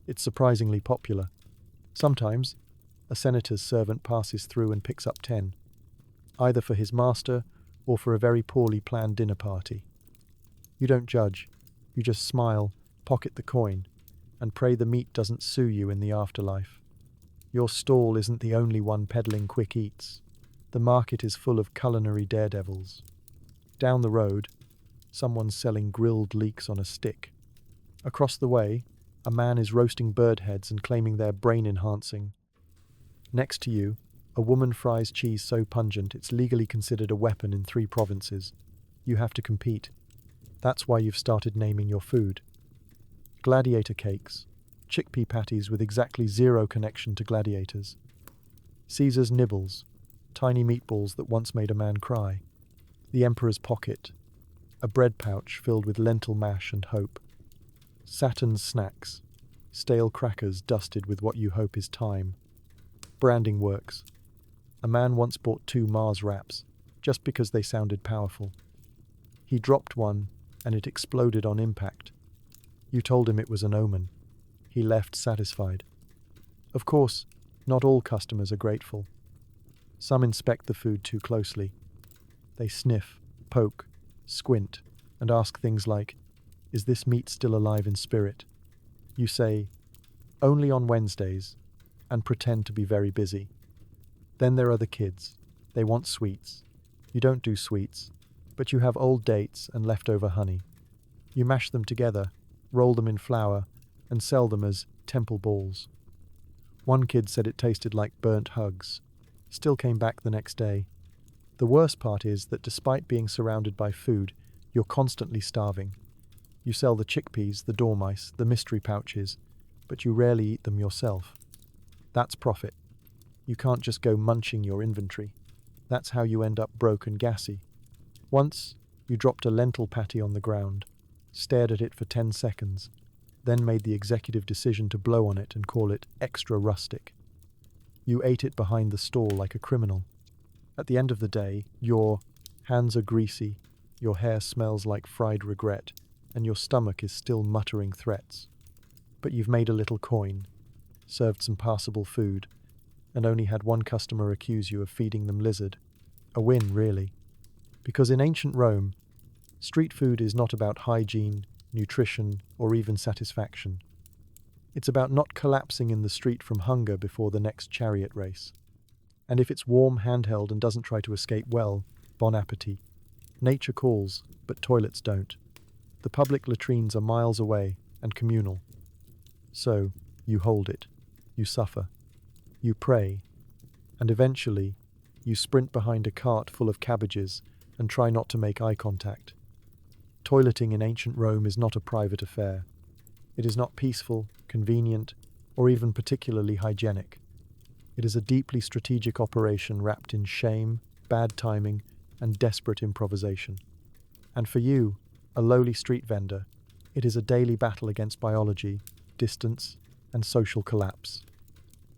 It's surprisingly popular. Sometimes, a senator's servant passes through and picks up 10, either for his master or for a very poorly planned dinner party. You don't judge. You just smile, pocket the coin, and pray the meat doesn't sue you in the afterlife. Your stall isn't the only one peddling quick eats. The market is full of culinary daredevils. Down the road, someone's selling grilled leeks on a stick. Across the way, a man is roasting bird heads and claiming they're brain-enhancing. Next to you, a woman fries cheese so pungent it's legally considered a weapon in 3 provinces. You have to compete. That's why you've started naming your food. Gladiator cakes, chickpea patties with exactly 0 connection to gladiators. Caesar's nibbles, tiny meatballs that once made a man cry. The Emperor's pocket, a bread pouch filled with lentil mash and hope. Saturn's snacks, stale crackers dusted with what you hope is time. Branding works. A man once bought 2 Mars wraps, just because they sounded powerful. He dropped one, and it exploded on impact. You told him it was an omen. He left satisfied. Of course, not all customers are grateful. Some inspect the food too closely. They sniff, poke, squint, and ask things like, "Is this meat still alive in spirit?" You say, "Only on Wednesdays," and pretend to be very busy. Then there are the kids. They want sweets. You don't do sweets, but you have old dates and leftover honey. You mash them together, roll them in flour, and sell them as temple balls. One kid said it tasted like burnt hugs. Still came back the next day. The worst part is that despite being surrounded by food, you're constantly starving. You sell the chickpeas, the dormice, the mystery pouches, but you rarely eat them yourself. That's profit. You can't just go munching your inventory. That's how you end up broke and gassy. Once, you dropped a lentil patty on the ground, stared at it for 10 seconds, then made the executive decision to blow on it and call it extra rustic. You ate it behind the stall like a criminal. At the end of the day, your hands are greasy, your hair smells like fried regret, and your stomach is still muttering threats. But you've made a little coin, served some passable food, and only had one customer accuse you of feeding them lizard. A win, really. Because in ancient Rome, street food is not about hygiene, nutrition, or even satisfaction. It's about not collapsing in the street from hunger before the next chariot race. And if it's warm, handheld, and doesn't try to escape, well, bon appetit. Nature calls, but toilets don't. The public latrines are miles away and communal. So, you hold it. You suffer. You pray. And eventually, you sprint behind a cart full of cabbages and try not to make eye contact. Toileting in ancient Rome is not a private affair. It is not peaceful, convenient, or even particularly hygienic. It is a deeply strategic operation wrapped in shame, bad timing, and desperate improvisation. And for you, a lowly street vendor, it is a daily battle against biology, distance, and social collapse.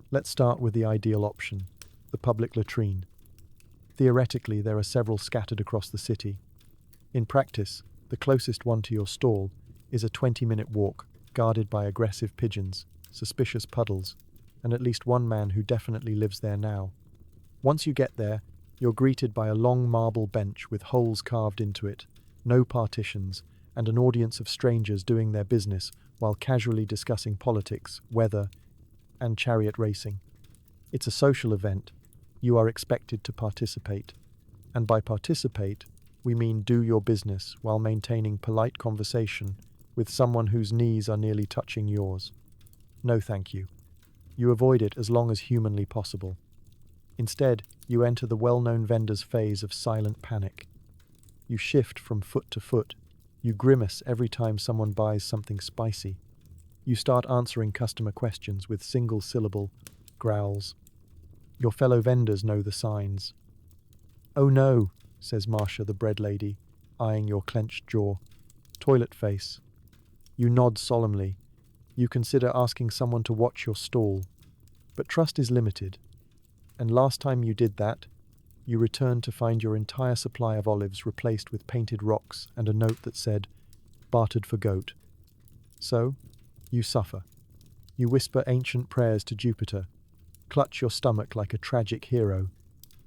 Let's start with the ideal option, the public latrine. Theoretically, there are several scattered across the city. In practice, the closest one to your stall is a 20-minute walk, guarded by aggressive pigeons, suspicious puddles, and at least one man who definitely lives there now. Once you get there, you're greeted by a long marble bench with holes carved into it, no partitions, and an audience of strangers doing their business while casually discussing politics, weather, and chariot racing. It's a social event. You are expected to participate. And by participate, we mean do your business while maintaining polite conversation with someone whose knees are nearly touching yours. No thank you. You avoid it as long as humanly possible. Instead, you enter the well-known vendor's phase of silent panic. You shift from foot to foot. You grimace every time someone buys something spicy. You start answering customer questions with single-syllable growls. Your fellow vendors know the signs. "Oh no," says Marcia the bread lady, eyeing your clenched jaw. Toilet face. You nod solemnly. You consider asking someone to watch your stall. But trust is limited. And last time you did that, you returned to find your entire supply of olives replaced with painted rocks and a note that said, "Bartered for goat." So, you suffer. You whisper ancient prayers to Jupiter, clutch your stomach like a tragic hero,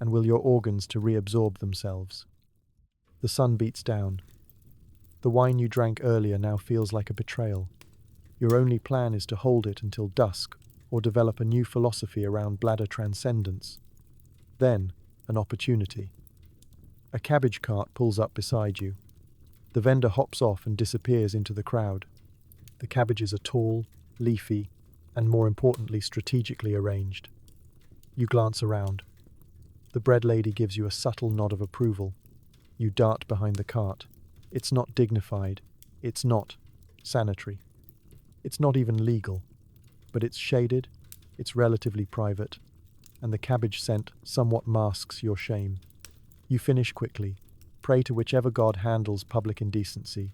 and will your organs to reabsorb themselves. The sun beats down. The wine you drank earlier now feels like a betrayal. Your only plan is to hold it until dusk, or develop a new philosophy around bladder transcendence. Then, an opportunity. A cabbage cart pulls up beside you. The vendor hops off and disappears into the crowd. The cabbages are tall, leafy, and more importantly, strategically arranged. You glance around. The bread lady gives you a subtle nod of approval. You dart behind the cart. It's not dignified. It's not sanitary. It's not even legal. But it's shaded, it's relatively private, and the cabbage scent somewhat masks your shame. You finish quickly, pray to whichever god handles public indecency,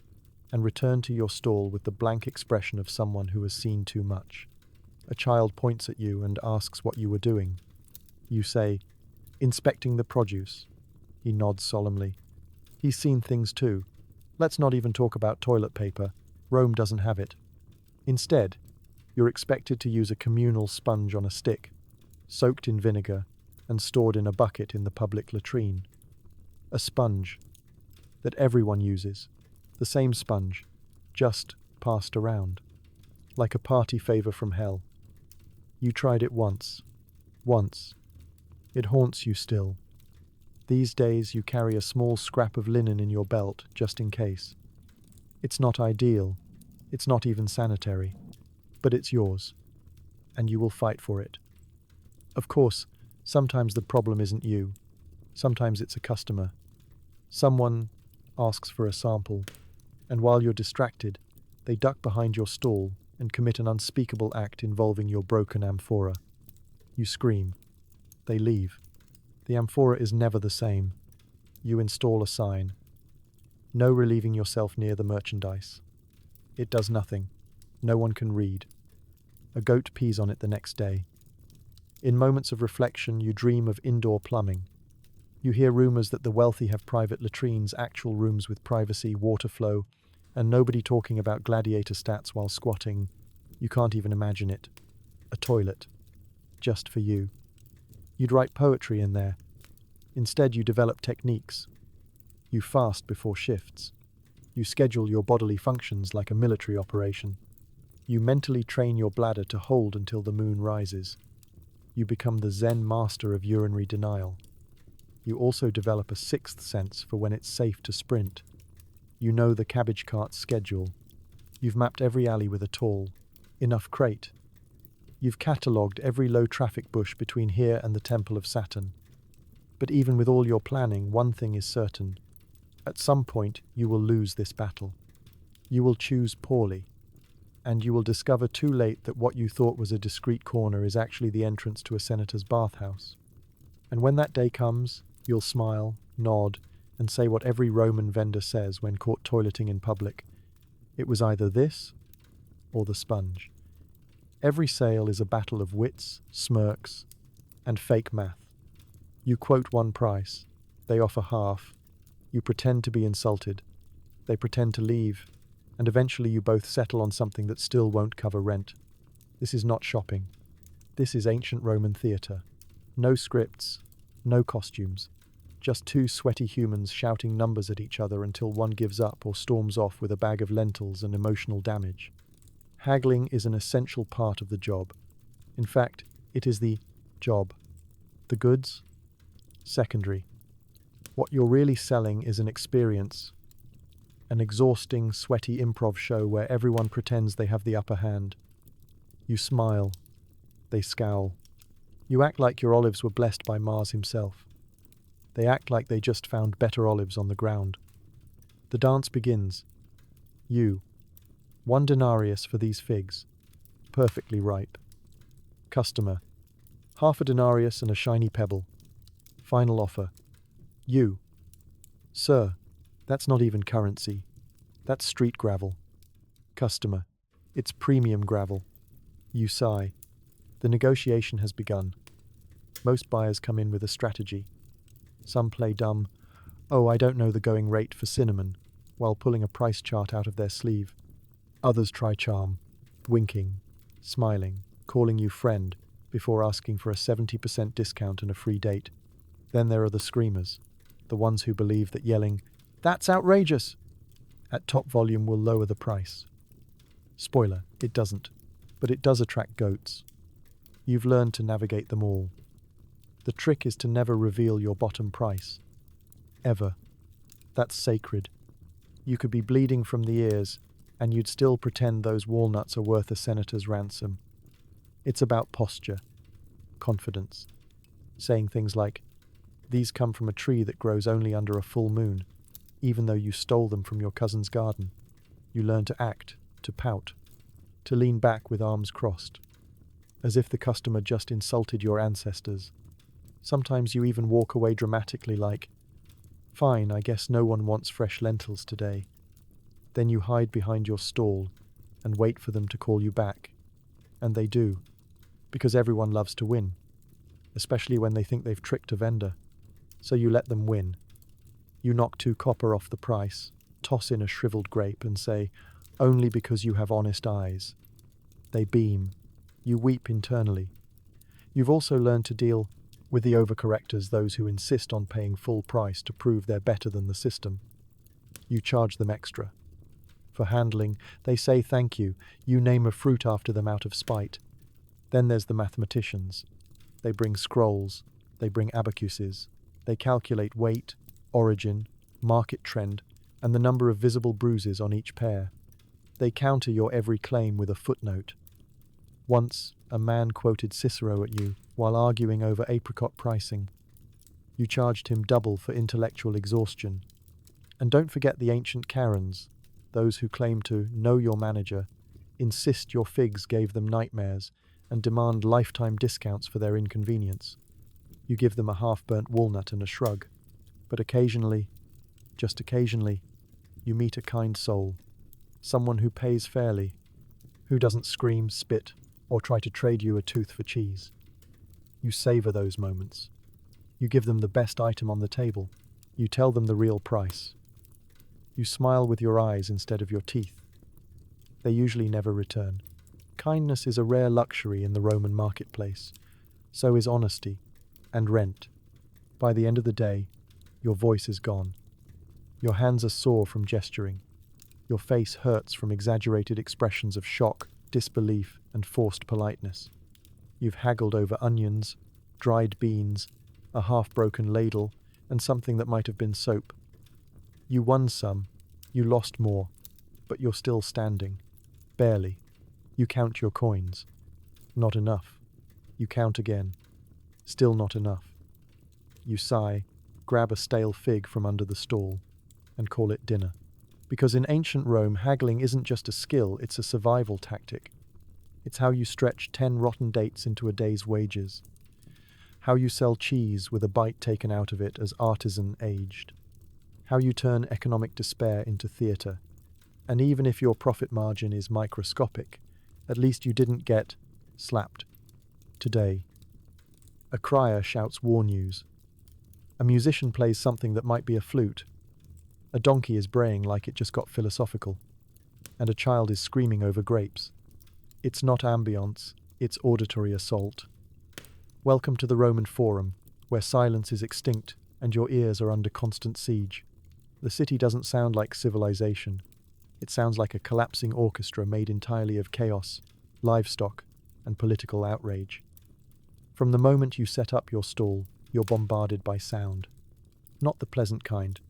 and return to your stall with the blank expression of someone who has seen too much. A child points at you and asks what you were doing. You say, "Inspecting the produce." He nods solemnly. He's seen things too. Let's not even talk about toilet paper. Rome doesn't have it. Instead, you're expected to use a communal sponge on a stick, soaked in vinegar and stored in a bucket in the public latrine. A sponge that everyone uses, the same sponge, just passed around, like a party favor from hell. You tried it once. It haunts you still. These days you carry a small scrap of linen in your belt just in case. It's not ideal. It's not even sanitary. But it's yours, and you will fight for it. Of course, sometimes the problem isn't you. Sometimes it's a customer. Someone asks for a sample, and while you're distracted, they duck behind your stall and commit an unspeakable act involving your broken amphora. You scream. They leave. The amphora is never the same. You install a sign. No relieving yourself near the merchandise. It does nothing. No one can read. A goat pees on it the next day. In moments of reflection, you dream of indoor plumbing. You hear rumors that the wealthy have private latrines, actual rooms with privacy, water flow, and nobody talking about gladiator stats while squatting. You can't even imagine it. A toilet. Just for you. You'd write poetry in there. Instead, you develop techniques. You fast before shifts. You schedule your bodily functions like a military operation. You mentally train your bladder to hold until the moon rises. You become the Zen master of urinary denial. You also develop a sixth sense for when it's safe to sprint. You know the cabbage cart's schedule. You've mapped every alley with a tall, enough crate. You've catalogued every low-traffic bush between here and the Temple of Saturn. But even with all your planning, one thing is certain. At some point, you will lose this battle. You will choose poorly. And you will discover too late that what you thought was a discreet corner is actually the entrance to a senator's bathhouse. And when that day comes, you'll smile, nod, and say what every Roman vendor says when caught toileting in public. It was either this or the sponge. Every sale is a battle of wits, smirks, and fake math. You quote one price, they offer half. You pretend to be insulted. They pretend to leave. And eventually you both settle on something that still won't cover rent. This is not shopping. This is ancient Roman theatre. No scripts, no costumes. Just two sweaty humans shouting numbers at each other until one gives up or storms off with a bag of lentils and emotional damage. Haggling is an essential part of the job. In fact, it is the job. The goods? Secondary. What you're really selling is an experience. An exhausting, sweaty improv show where everyone pretends they have the upper hand. You smile. They scowl. You act like your olives were blessed by Mars himself. They act like they just found better olives on the ground. The dance begins. You. 1 denarius for these figs. Perfectly ripe. Customer. Half a denarius and a shiny pebble. Final offer. You. Sir, that's not even currency. That's street gravel. Customer, it's premium gravel. You sigh. The negotiation has begun. Most buyers come in with a strategy. Some play dumb, "Oh, I don't know the going rate for cinnamon," while pulling a price chart out of their sleeve. Others try charm, winking, smiling, calling you friend, before asking for a 70% discount and a free date. Then there are the screamers, the ones who believe that yelling, "That's outrageous!" at top volume will lower the price. Spoiler, it doesn't, but it does attract goats. You've learned to navigate them all. The trick is to never reveal your bottom price. Ever. That's sacred. You could be bleeding from the ears, and you'd still pretend those walnuts are worth a senator's ransom. It's about posture, confidence. Saying things like, "These come from a tree that grows only under a full moon," even though you stole them from your cousin's garden. You learn to act, to pout, to lean back with arms crossed, as if the customer just insulted your ancestors. Sometimes you even walk away dramatically like, "Fine, I guess no one wants fresh lentils today." Then you hide behind your stall and wait for them to call you back. And they do, because everyone loves to win, especially when they think they've tricked a vendor. So you let them win. You knock 2 copper off the price, toss in a shriveled grape and say, "Only because you have honest eyes." They beam. You weep internally. You've also learned to deal with the overcorrectors, those who insist on paying full price to prove they're better than the system. You charge them extra. For handling, they say thank you. You name a fruit after them out of spite. Then there's the mathematicians. They bring scrolls. They bring abacuses. They calculate weight, origin, market trend, and the number of visible bruises on each pair. They counter your every claim with a footnote. Once, a man quoted Cicero at you while arguing over apricot pricing. You charged him double for intellectual exhaustion. And don't forget the ancient Karens, those who claim to know your manager, insist your figs gave them nightmares, and demand lifetime discounts for their inconvenience. You give them a half-burnt walnut and a shrug. But occasionally, just occasionally, you meet a kind soul, someone who pays fairly, who doesn't scream, spit, or try to trade you a tooth for cheese. You savor those moments. You give them the best item on the table. You tell them the real price. You smile with your eyes instead of your teeth. They usually never return. Kindness is a rare luxury in the Roman marketplace. So is honesty and rent. By the end of the day, your voice is gone. Your hands are sore from gesturing. Your face hurts from exaggerated expressions of shock, disbelief, and forced politeness. You've haggled over onions, dried beans, a half-broken ladle, and something that might have been soap. You won some, you lost more, but you're still standing. Barely. You count your coins. Not enough. You count again. Still not enough. You sigh, grab a stale fig from under the stall, and call it dinner. Because in ancient Rome, haggling isn't just a skill, it's a survival tactic. It's how you stretch 10 rotten dates into a day's wages. How you sell cheese with a bite taken out of it as artisan aged. How you turn economic despair into theatre. And even if your profit margin is microscopic, at least you didn't get slapped. Today, a crier shouts war news. A musician plays something that might be a flute. A donkey is braying like it just got philosophical. And a child is screaming over grapes. It's not ambience, it's auditory assault. Welcome to the Roman Forum, where silence is extinct and your ears are under constant siege. The city doesn't sound like civilization. It sounds like a collapsing orchestra made entirely of chaos, livestock, and political outrage. From the moment you set up your stall, you're bombarded by sound. Not the pleasant kind.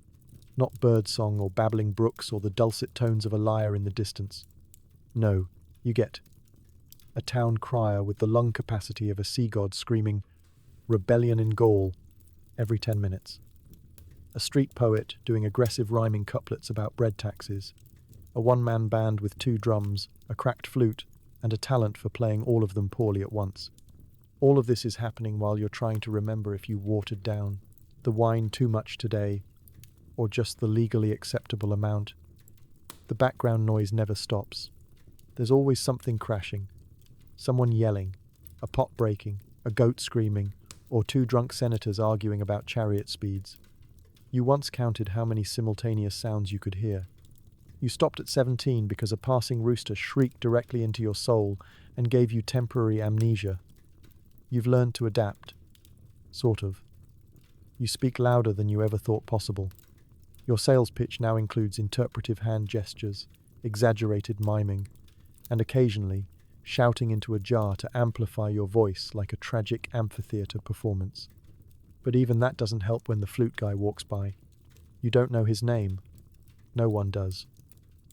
Not birdsong or babbling brooks or the dulcet tones of a lyre in the distance. No, you get a town crier with the lung capacity of a sea god screaming, "Rebellion in Gaul," every 10 minutes. A street poet doing aggressive rhyming couplets about bread taxes. A one-man band with 2 drums, a cracked flute, and a talent for playing all of them poorly at once. All of this is happening while you're trying to remember if you watered down the wine too much today, or just the legally acceptable amount. The background noise never stops. There's always something crashing. Someone yelling, a pot breaking, a goat screaming, or two drunk senators arguing about chariot speeds. You once counted how many simultaneous sounds you could hear. You stopped at 17 because a passing rooster shrieked directly into your soul and gave you temporary amnesia. You've learned to adapt. Sort of. You speak louder than you ever thought possible. Your sales pitch now includes interpretive hand gestures, exaggerated miming, and occasionally shouting into a jar to amplify your voice like a tragic amphitheater performance. But even that doesn't help when the flute guy walks by. You don't know his name. No one does.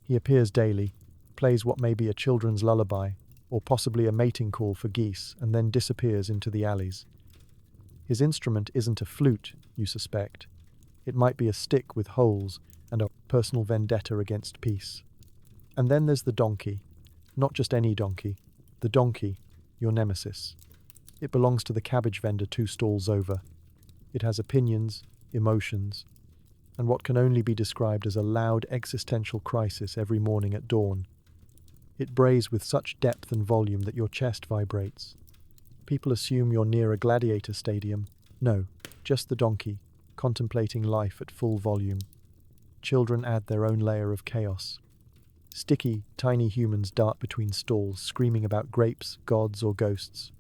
He appears daily, plays what may be a children's lullaby, or possibly a mating call for geese, and then disappears into the alleys. His instrument isn't a flute, you suspect. It might be a stick with holes and a personal vendetta against peace. And then there's the donkey. Not just any donkey. The donkey, your nemesis. It belongs to the cabbage vendor 2 stalls over. It has opinions, emotions, and what can only be described as a loud existential crisis every morning at dawn. It brays with such depth and volume that your chest vibrates. People assume you're near a gladiator stadium. No, just the donkey, contemplating life at full volume. Children add their own layer of chaos. Sticky, tiny humans dart between stalls, screaming about grapes, gods, or ghosts.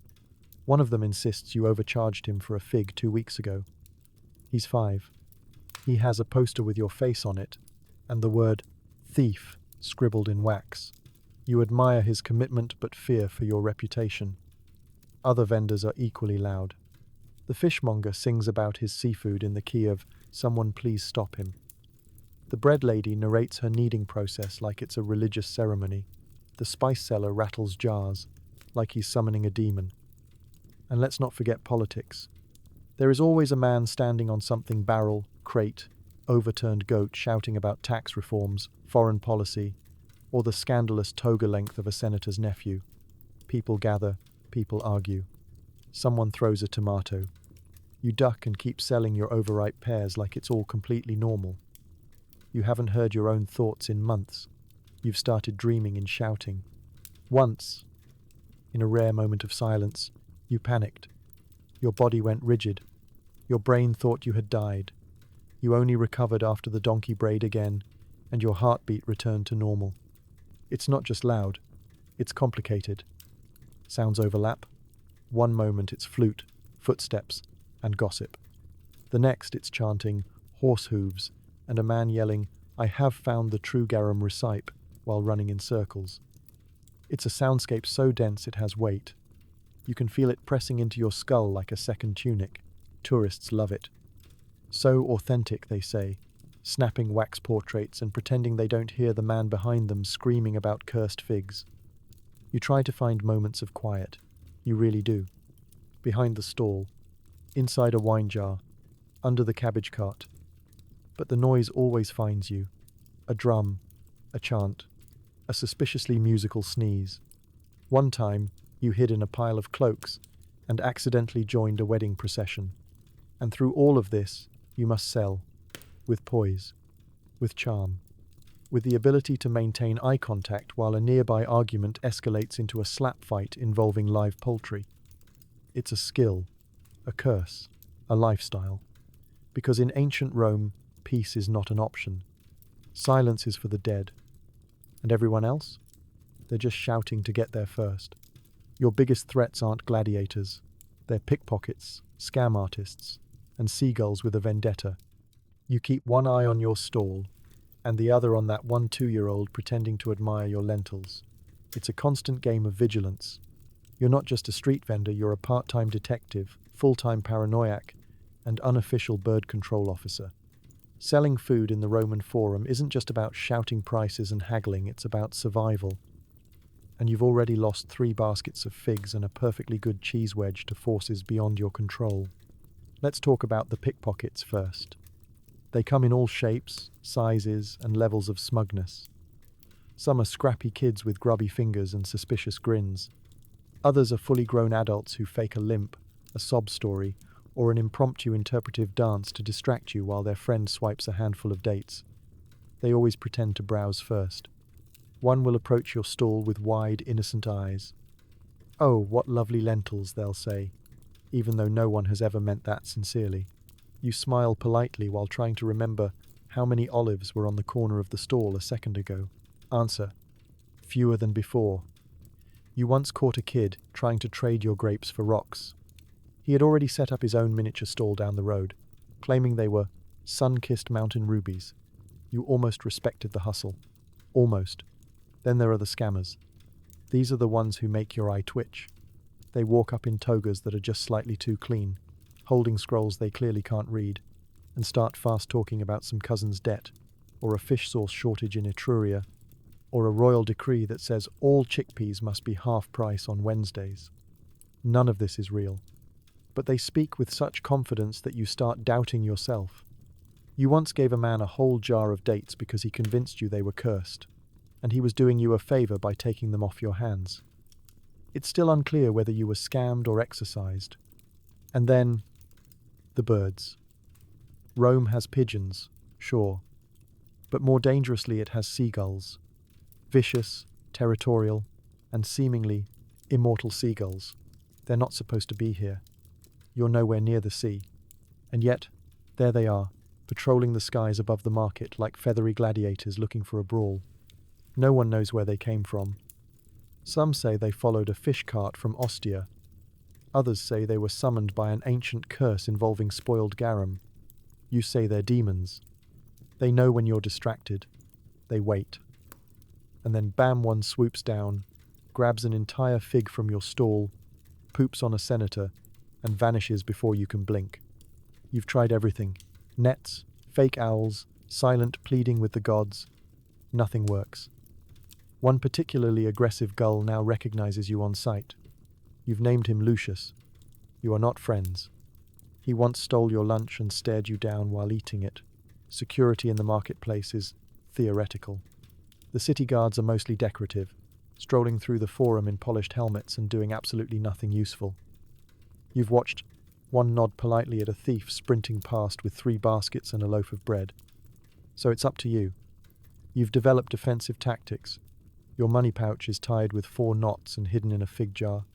One of them insists you overcharged him for a fig 2 weeks ago. He's 5. He has a poster with your face on it, and the word thief scribbled in wax. You admire his commitment but fear for your reputation. Other vendors are equally loud. The fishmonger sings about his seafood in the key of "Someone please stop him." The bread lady narrates her kneading process like it's a religious ceremony. The spice seller rattles jars, like he's summoning a demon. And let's not forget politics. There is always a man standing on something barrel, crate, overturned goat shouting about tax reforms, foreign policy, or the scandalous toga length of a senator's nephew. People gather, people argue. Someone throws a tomato. You duck and keep selling your overripe pears like it's all completely normal. You haven't heard your own thoughts in months. You've started dreaming and shouting. Once, in a rare moment of silence, you panicked. Your body went rigid. Your brain thought you had died. You only recovered after the donkey brayed again, and your heartbeat returned to normal. It's not just loud. It's complicated. Sounds overlap. One moment it's flute, footsteps, and gossip. The next it's chanting, horse hooves, and a man yelling, "I have found the true garum recipe," while running in circles. It's a soundscape so dense it has weight. You can feel it pressing into your skull like a second tunic. Tourists love it. So authentic, they say, snapping wax portraits and pretending they don't hear the man behind them screaming about cursed figs. You try to find moments of quiet. You really do. Behind the stall, inside a wine jar, under the cabbage cart. But the noise always finds you. A drum, a chant, a suspiciously musical sneeze. One time, you hid in a pile of cloaks and accidentally joined a wedding procession. And through all of this, you must sell, with poise, with charm, with the ability to maintain eye contact while a nearby argument escalates into a slap fight involving live poultry. It's a skill, a curse, a lifestyle. Because in ancient Rome, peace is not an option. Silence is for the dead. And everyone else? They're just shouting to get there first. Your biggest threats aren't gladiators. They're pickpockets, scam artists, and seagulls with a vendetta. You keep one eye on your stall, and the other on that 1 2-year-old pretending to admire your lentils. It's a constant game of vigilance. You're not just a street vendor, you're a part-time detective, full-time paranoiac, and unofficial bird control officer. Selling food in the Roman Forum isn't just about shouting prices and haggling, it's about survival. And you've already lost 3 baskets of figs and a perfectly good cheese wedge to forces beyond your control. Let's talk about the pickpockets first. They come in all shapes, sizes, and levels of smugness. Some are scrappy kids with grubby fingers and suspicious grins. Others are fully grown adults who fake a limp, a sob story, or an impromptu interpretive dance to distract you while their friend swipes a handful of dates. They always pretend to browse first. One will approach your stall with wide, innocent eyes. "Oh, what lovely lentils," they'll say, even though no one has ever meant that sincerely. You smile politely while trying to remember how many olives were on the corner of the stall a second ago. Answer: fewer than before. You once caught a kid trying to trade your grapes for rocks. He had already set up his own miniature stall down the road, claiming they were sun-kissed mountain rubies. You almost respected the hustle. Almost. Then there are the scammers. These are the ones who make your eye twitch. They walk up in togas that are just slightly too clean, holding scrolls they clearly can't read, and start fast talking about some cousin's debt, or a fish sauce shortage in Etruria, or a royal decree that says all chickpeas must be half price on Wednesdays. None of this is real. But they speak with such confidence that you start doubting yourself. You once gave a man a whole jar of dates because he convinced you they were cursed, and he was doing you a favor by taking them off your hands. It's still unclear whether you were scammed or exercised. And then, the birds. Rome has pigeons, sure, but more dangerously it has seagulls. Vicious, territorial, and seemingly immortal seagulls. They're not supposed to be here. You're nowhere near the sea. And yet, there they are, patrolling the skies above the market like feathery gladiators looking for a brawl. No one knows where they came from. Some say they followed a fish cart from Ostia. Others say they were summoned by an ancient curse involving spoiled garum. You say they're demons. They know when you're distracted. They wait. And then bam, one swoops down, grabs an entire fig from your stall, poops on a senator, and vanishes before you can blink. You've tried everything. Nets, fake owls, silent pleading with the gods. Nothing works. One particularly aggressive gull now recognizes you on sight. You've named him Lucius. You are not friends. He once stole your lunch and stared you down while eating it. Security in the marketplace is theoretical. The city guards are mostly decorative, strolling through the forum in polished helmets and doing absolutely nothing useful. You've watched one nod politely at a thief sprinting past with 3 baskets and a loaf of bread. So it's up to you. You've developed defensive tactics. Your money pouch is tied with 4 knots and hidden in a fig jar.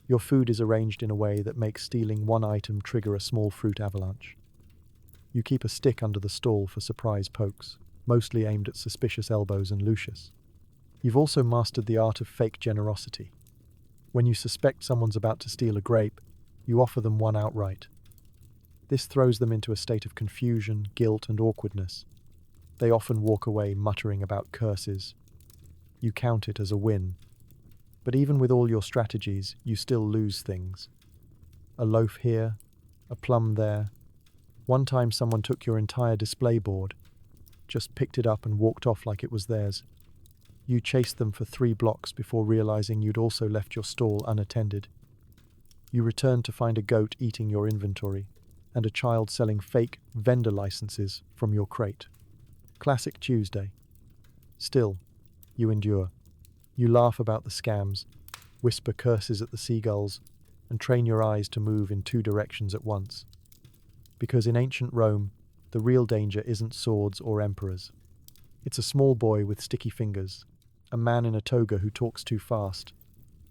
Your food is arranged in a way that makes stealing one item trigger a small fruit avalanche. You keep a stick under the stall for surprise pokes, mostly aimed at suspicious elbows and Lucius. You've also mastered the art of fake generosity. When you suspect someone's about to steal a grape, you offer them one outright. This throws them into a state of confusion, guilt, and awkwardness. They often walk away muttering about curses. You count it as a win. But even with all your strategies, you still lose things. A loaf here, a plum there. One time someone took your entire display board, just picked it up and walked off like it was theirs. You chased them for 3 blocks before realizing you'd also left your stall unattended. You returned to find a goat eating your inventory, and a child selling fake vendor licenses from your crate. Classic Tuesday. Still, you endure. You laugh about the scams, whisper curses at the seagulls, and train your eyes to move in 2 directions at once. Because in ancient Rome, the real danger isn't swords or emperors. It's a small boy with sticky fingers, a man in a toga who talks too fast,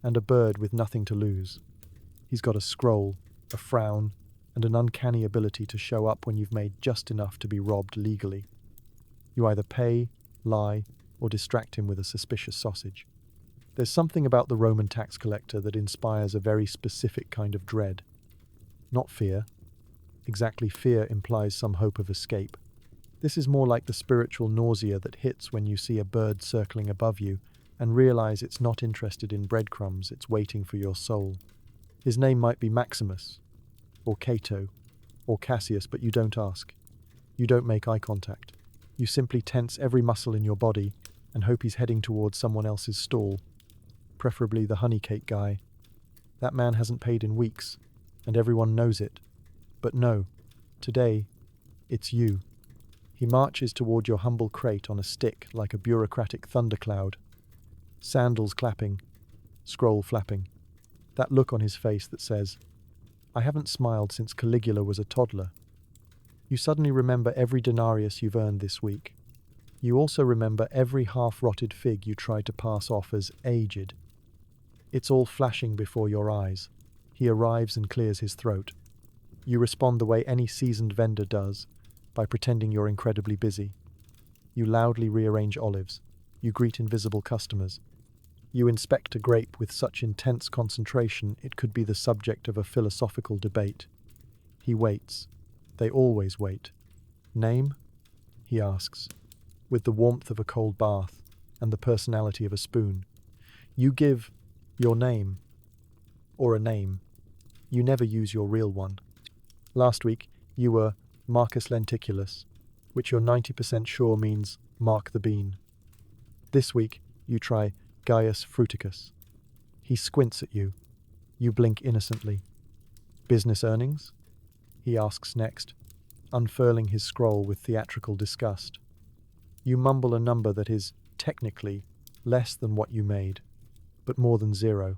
and a bird with nothing to lose. He's got a scroll, a frown, and an uncanny ability to show up when you've made just enough to be robbed legally. You either pay, lie, or distract him with a suspicious sausage. There's something about the Roman tax collector that inspires a very specific kind of dread. Not fear. Exactly, fear implies some hope of escape. This is more like the spiritual nausea that hits when you see a bird circling above you and realize it's not interested in breadcrumbs, it's waiting for your soul. His name might be Maximus, or Cato, or Cassius, but you don't ask. You don't make eye contact. You simply tense every muscle in your body and hope he's heading towards someone else's stall, preferably the honey cake guy. That man hasn't paid in weeks, and everyone knows it. But no, today, it's you. He marches toward your humble crate on a stick like a bureaucratic thundercloud. Sandals clapping, scroll flapping. That look on his face that says, "I haven't smiled since Caligula was a toddler." You suddenly remember every denarius you've earned this week. You also remember every half-rotted fig you tried to pass off as aged. It's all flashing before your eyes. He arrives and clears his throat. You respond the way any seasoned vendor does, by pretending you're incredibly busy. You loudly rearrange olives. You greet invisible customers. You inspect a grape with such intense concentration it could be the subject of a philosophical debate. He waits. They always wait. Name? He asks, with the warmth of a cold bath and the personality of a spoon. You give your name, or a name. You never use your real one. Last week, you were Marcus Lenticulus, which you're 90% sure means Mark the Bean. This week, you try Gaius Fruticus. He squints at you. You blink innocently. Business earnings? He asks next, unfurling his scroll with theatrical disgust. You mumble a number that is, technically, less than what you made, but more than zero.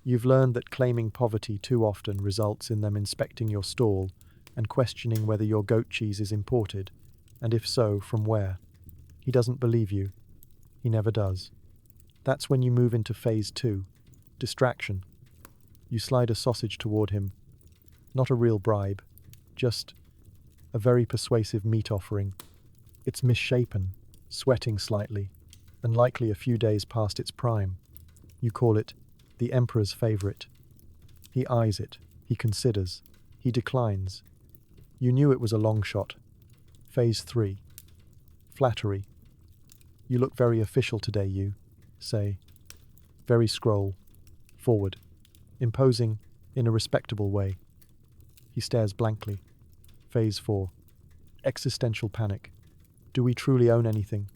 You've learned that claiming poverty too often results in them inspecting your stall and questioning whether your goat cheese is imported, and if so, from where. He doesn't believe you. He never does. That's when you move into phase 2, distraction. You slide a sausage toward him. Not a real bribe, just a very persuasive meat offering. It's misshapen, sweating slightly, and likely a few days past its prime. You call it the Emperor's favorite. He eyes it, he considers, he declines. You knew it was a long shot. Phase 3. Flattery. You look very official today, you say. Very scroll. Forward. Imposing in a respectable way. He stares blankly. Phase 4. Existential panic. Do we truly own anything?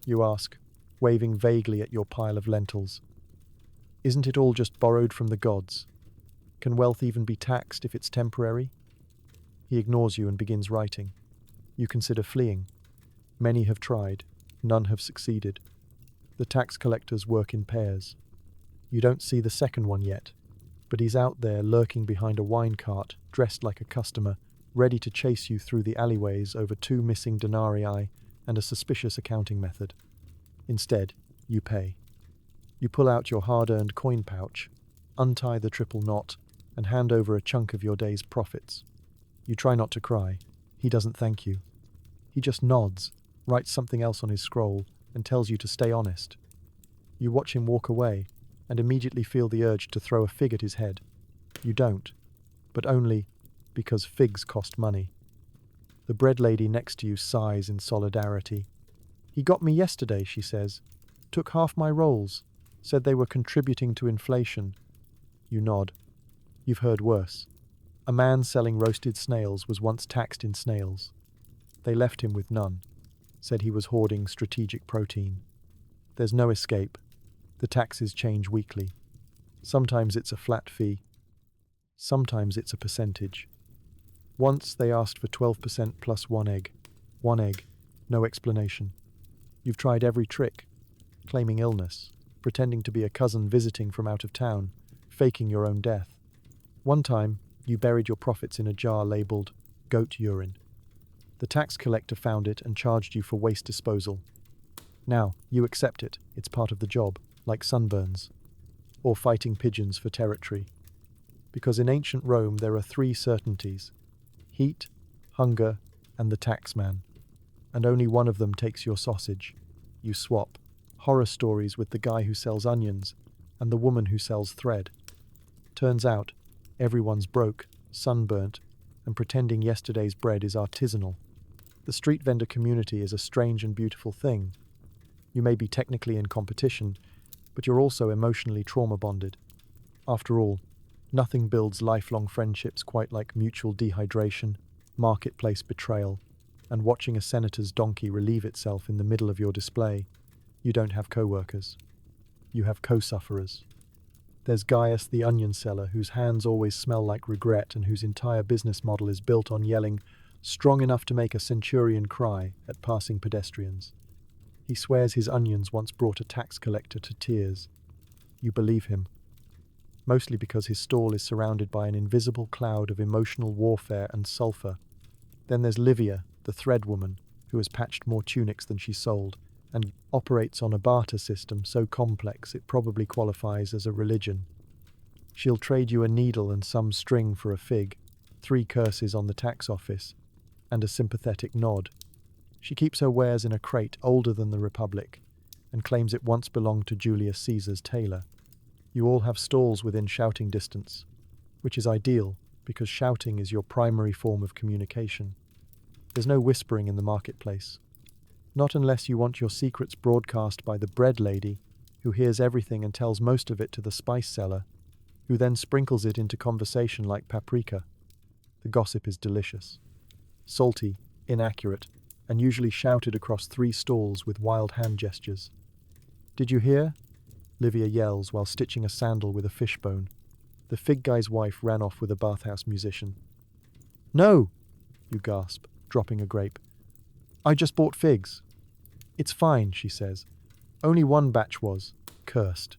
You ask, waving vaguely at your pile of lentils. Isn't it all just borrowed from the gods? Can wealth even be taxed if it's temporary? He ignores you and begins writing. You consider fleeing. Many have tried. None have succeeded. The tax collectors work in pairs. You don't see the second one yet, but he's out there lurking behind a wine cart, dressed like a customer, ready to chase you through the alleyways over 2 missing denarii and a suspicious accounting method. Instead, you pay. You pull out your hard-earned coin pouch, untie the triple knot, and hand over a chunk of your day's profits. You try not to cry. He doesn't thank you. He just nods, writes something else on his scroll, and tells you to stay honest. You watch him walk away, and immediately feel the urge to throw a fig at his head. You don't, but only because figs cost money. The bread lady next to you sighs in solidarity. He got me yesterday, she says. Took half my rolls. Said they were contributing to inflation. You nod. You've heard worse. A man selling roasted snails was once taxed in snails. They left him with none. Said he was hoarding strategic protein. There's no escape. The taxes change weekly. Sometimes it's a flat fee. Sometimes it's a percentage. Once they asked for 12% plus 1 egg. 1 egg. No explanation. You've tried every trick. Claiming illness. Pretending to be a cousin visiting from out of town. Faking your own death. One time, you buried your profits in a jar labeled goat urine. The tax collector found it and charged you for waste disposal. Now, you accept it. It's part of the job, like sunburns. Or fighting pigeons for territory. Because in ancient Rome there are 3 certainties. Heat, hunger, and the taxman. And only one of them takes your sausage. You swap. Horror stories with the guy who sells onions and the woman who sells thread. Turns out, everyone's broke, sunburnt, and pretending yesterday's bread is artisanal. The street vendor community is a strange and beautiful thing. You may be technically in competition, but you're also emotionally trauma-bonded. After all, nothing builds lifelong friendships quite like mutual dehydration, marketplace betrayal, and watching a senator's donkey relieve itself in the middle of your display. You don't have co-workers. You have co-sufferers. There's Gaius the onion seller, whose hands always smell like regret and whose entire business model is built on yelling, strong enough to make a centurion cry, at passing pedestrians. He swears his onions once brought a tax collector to tears. You believe him. Mostly because his stall is surrounded by an invisible cloud of emotional warfare and sulfur. Then there's Livia, the thread woman, who has patched more tunics than she sold, and operates on a barter system so complex it probably qualifies as a religion. She'll trade you a needle and some string for a fig, 3 curses on the tax office, and a sympathetic nod. She keeps her wares in a crate older than the Republic, and claims it once belonged to Julius Caesar's tailor. You all have stalls within shouting distance, which is ideal because shouting is your primary form of communication. There's no whispering in the marketplace. Not unless you want your secrets broadcast by the bread lady, who hears everything and tells most of it to the spice seller, who then sprinkles it into conversation like paprika. The gossip is delicious, salty, inaccurate, and usually shouted across 3 stalls with wild hand gestures. "Did you hear?" Livia yells while stitching a sandal with a fishbone. The fig guy's wife ran off with a bathhouse musician. "No!" you gasp, dropping a grape. "I just bought figs." "It's fine," she says. "Only 1 batch was cursed."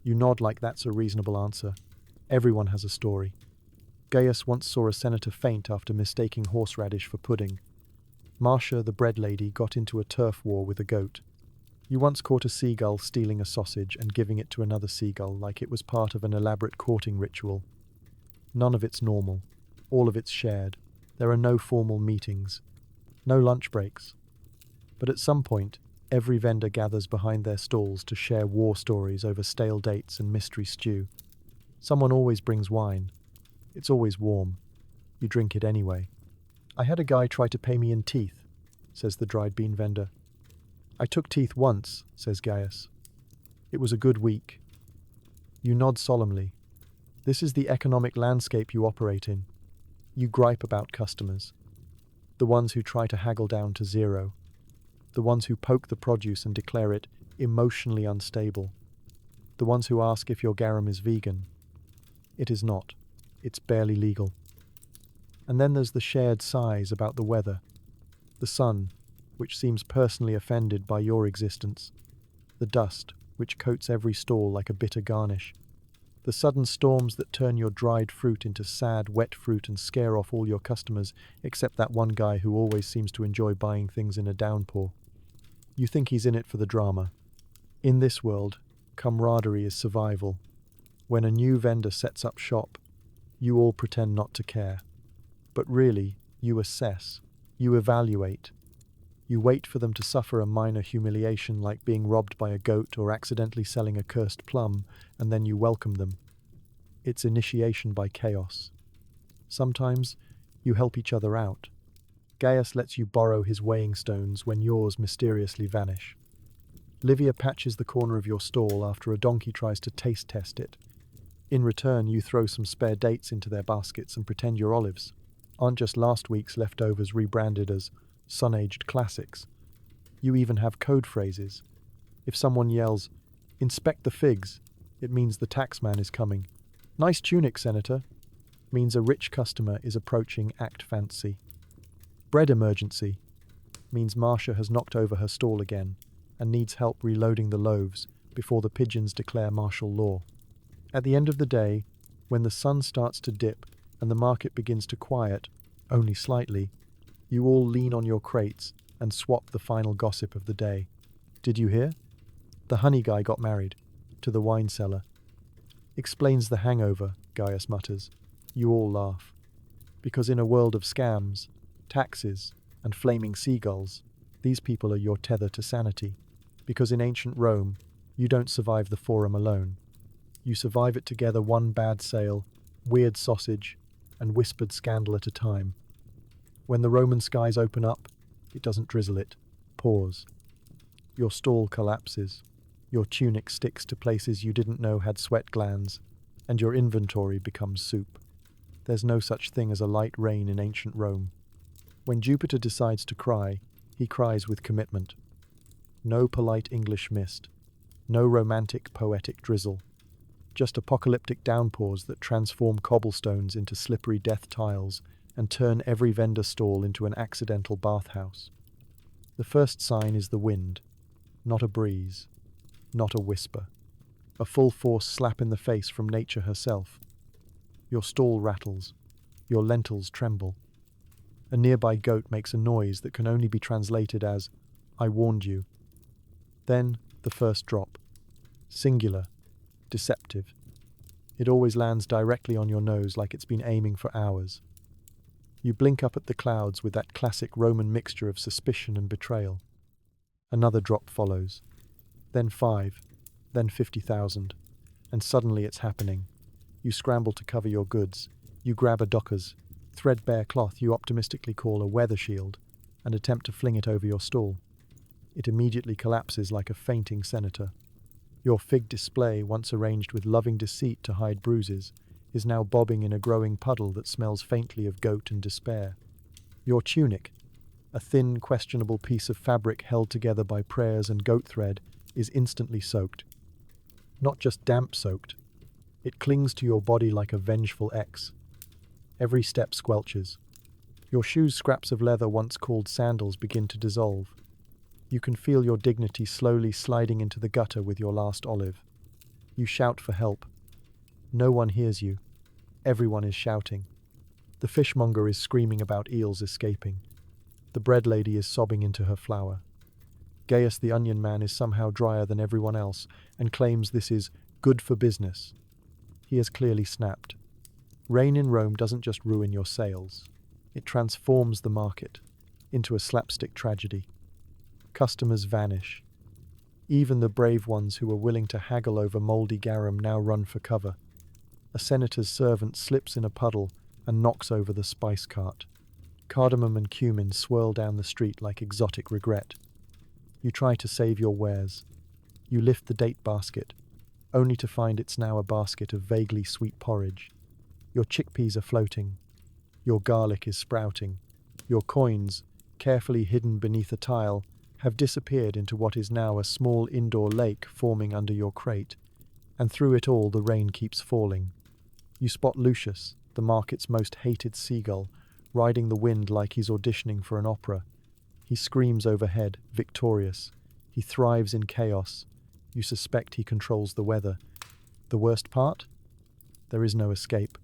You nod like that's a reasonable answer. Everyone has a story. Gaius once saw a senator faint after mistaking horseradish for pudding. Marcia, the bread lady, got into a turf war with a goat. You once caught a seagull stealing a sausage and giving it to another seagull like it was part of an elaborate courting ritual. None of it's normal. All of it's shared. There are no formal meetings. No lunch breaks. But at some point, every vendor gathers behind their stalls to share war stories over stale dates and mystery stew. Someone always brings wine. It's always warm. You drink it anyway. "I had a guy try to pay me in teeth," says the dried bean vendor. "I took teeth once," says Gaius. "It was a good week." You nod solemnly. This is the economic landscape you operate in. You gripe about customers. The ones who try to haggle down to 0. The ones who poke the produce and declare it emotionally unstable. The ones who ask if your garum is vegan. It is not. It's barely legal. And then there's the shared sighs about the weather. The sun, which seems personally offended by your existence. The dust, which coats every stall like a bitter garnish. The sudden storms that turn your dried fruit into sad, wet fruit and scare off all your customers, except that one guy who always seems to enjoy buying things in a downpour. You think he's in it for the drama. In this world, camaraderie is survival. When a new vendor sets up shop, you all pretend not to care. But really, you assess. You evaluate. You wait for them to suffer a minor humiliation like being robbed by a goat or accidentally selling a cursed plum, and then you welcome them. It's initiation by chaos. Sometimes you help each other out. Gaius lets you borrow his weighing stones when yours mysteriously vanish. Livia patches the corner of your stall after a donkey tries to taste test it. In return, you throw some spare dates into their baskets and pretend your olives aren't just last week's leftovers rebranded as sun-aged classics. You even have code phrases. If someone yells, "Inspect the figs," it means the taxman is coming. "Nice tunic, Senator," means a rich customer is approaching act fancy. "Bread emergency," means Marcia has knocked over her stall again and needs help reloading the loaves before the pigeons declare martial law. At the end of the day, when the sun starts to dip and the market begins to quiet, only slightly, you all lean on your crates and swap the final gossip of the day. "Did you hear? The honey guy got married," to the wine seller. "Explains the hangover," Gaius mutters. You all laugh. Because in a world of scams, taxes, and flaming seagulls, these people are your tether to sanity. Because in ancient Rome, you don't survive the forum alone. You survive it together, one bad sale, weird sausage, and whispered scandal at a time. When the Roman skies open up, it doesn't drizzle, it pours. Your stall collapses. Your tunic sticks to places you didn't know had sweat glands, and your inventory becomes soup. There's no such thing as a light rain in ancient Rome. When Jupiter decides to cry, he cries with commitment. No polite English mist. No romantic, poetic drizzle. Just apocalyptic downpours that transform cobblestones into slippery death tiles and turn every vendor stall into an accidental bathhouse. The first sign is the wind, not a breeze, not a whisper. A full-force slap in the face from nature herself. Your stall rattles. Your lentils tremble. A nearby goat makes a noise that can only be translated as, "I warned you." Then, the first drop. Singular. Deceptive. It always lands directly on your nose like it's been aiming for hours. You blink up at the clouds with that classic Roman mixture of suspicion and betrayal. Another drop follows. Then 5. Then 50,000. And suddenly it's happening. You scramble to cover your goods. You grab a docker's threadbare cloth you optimistically call a weather shield and attempt to fling it over your stall. It immediately collapses like a fainting senator. Your fig display, once arranged with loving deceit to hide bruises, is now bobbing in a growing puddle that smells faintly of goat and despair. Your tunic, a thin, questionable piece of fabric held together by prayers and goat thread, is instantly soaked. Not just damp-soaked. It clings to your body like a vengeful ex. Every step squelches. Your shoes' scraps of leather once called sandals begin to dissolve. You can feel your dignity slowly sliding into the gutter with your last olive. You shout for help. No one hears you. Everyone is shouting. The fishmonger is screaming about eels escaping. The bread lady is sobbing into her flour. Gaius the onion man is somehow drier than everyone else and claims this is good for business. He has clearly snapped. Rain in Rome doesn't just ruin your sales. It transforms the market into a slapstick tragedy. Customers vanish. Even the brave ones who were willing to haggle over mouldy garum now run for cover. A senator's servant slips in a puddle and knocks over the spice cart. Cardamom and cumin swirl down the street like exotic regret. You try to save your wares. You lift the date basket, only to find it's now a basket of vaguely sweet porridge. Your chickpeas are floating. Your garlic is sprouting. Your coins, carefully hidden beneath a tile, have disappeared into what is now a small indoor lake forming under your crate, and through it all the rain keeps falling. You spot Lucius, the market's most hated seagull, riding the wind like he's auditioning for an opera. He screams overhead, victorious. He thrives in chaos. You suspect he controls the weather. The worst part? There is no escape.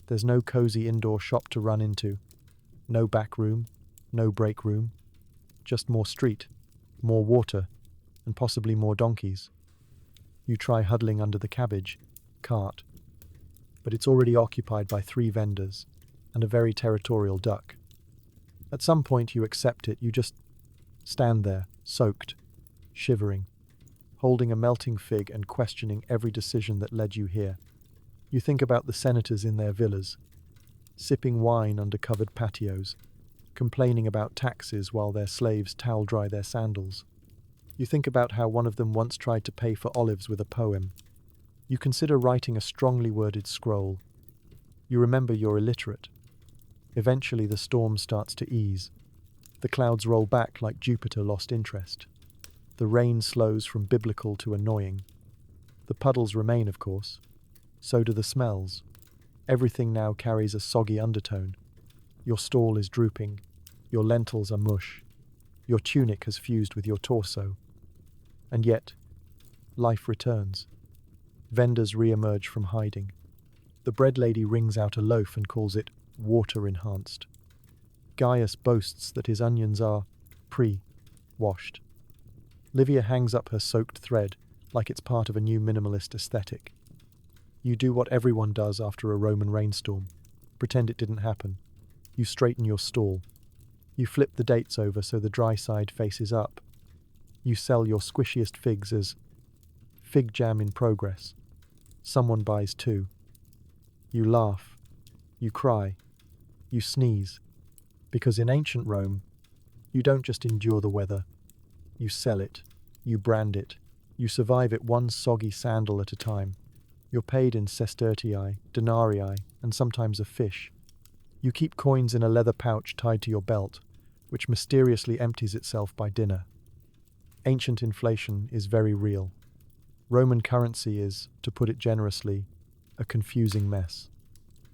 There's no cozy indoor shop to run into. No back room, no break room. Just more street, more water, and possibly more donkeys. You try huddling under the cabbage cart, but it's already occupied by 3 vendors and a very territorial duck. At some point you accept it, you just stand there, soaked, shivering, holding a melting fig and questioning every decision that led you here. You think about the senators in their villas, sipping wine under covered patios, complaining about taxes while their slaves towel dry their sandals. You think about how one of them once tried to pay for olives with a poem. You consider writing a strongly worded scroll. You remember you're illiterate. Eventually the storm starts to ease. The clouds roll back like Jupiter lost interest. The rain slows from biblical to annoying. The puddles remain, of course. So do the smells. Everything now carries a soggy undertone. Your stall is drooping. Your lentils are mush. Your tunic has fused with your torso. And yet, life returns. Vendors re-emerge from hiding. The bread lady wrings out a loaf and calls it water-enhanced. Gaius boasts that his onions are pre-washed. Livia hangs up her soaked thread like it's part of a new minimalist aesthetic. You do what everyone does after a Roman rainstorm. Pretend it didn't happen. You straighten your stall. You flip the dates over so the dry side faces up. You sell your squishiest figs as fig jam in progress. Someone buys 2. You laugh. You cry. You sneeze. Because in ancient Rome, you don't just endure the weather. You sell it. You brand it. You survive it one soggy sandal at a time. You're paid in sestertii, denarii, and sometimes a fish. You keep coins in a leather pouch tied to your belt, which mysteriously empties itself by dinner. Ancient inflation is very real. Roman currency is, to put it generously, a confusing mess.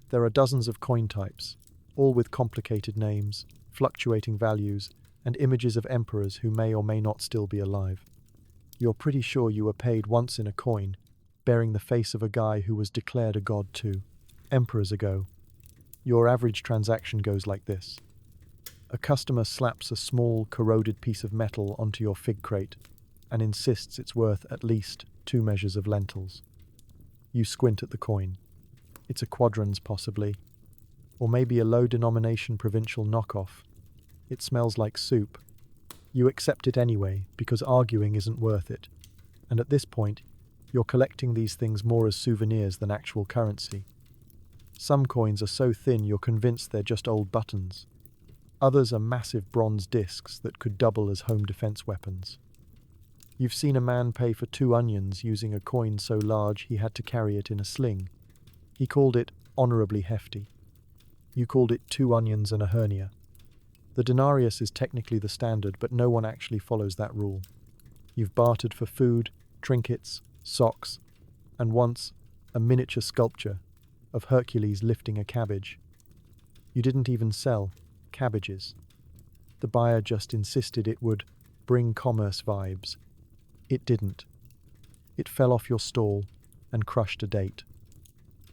There are dozens of coin types, all with complicated names, fluctuating values, and images of emperors who may or may not still be alive. You're pretty sure you were paid once in a coin, bearing the face of a guy who was declared a god 2 emperors ago. Your average transaction goes like this. A customer slaps a small, corroded piece of metal onto your fig crate and insists it's worth at least 2 measures of lentils. You squint at the coin. It's a quadrans, possibly, or maybe a low-denomination provincial knockoff. It smells like soup. You accept it anyway, because arguing isn't worth it. And at this point, you're collecting these things more as souvenirs than actual currency. Some coins are so thin you're convinced they're just old buttons. Others are massive bronze discs that could double as home defense weapons. You've seen a man pay for 2 onions using a coin so large he had to carry it in a sling. He called it honorably hefty. You called it 2 onions and a hernia. The denarius is technically the standard, but no one actually follows that rule. You've bartered for food, trinkets, socks, and once a miniature sculpture of Hercules lifting a cabbage. You didn't even sell cabbages. The buyer just insisted it would bring commerce vibes. It didn't. It fell off your stall and crushed a date.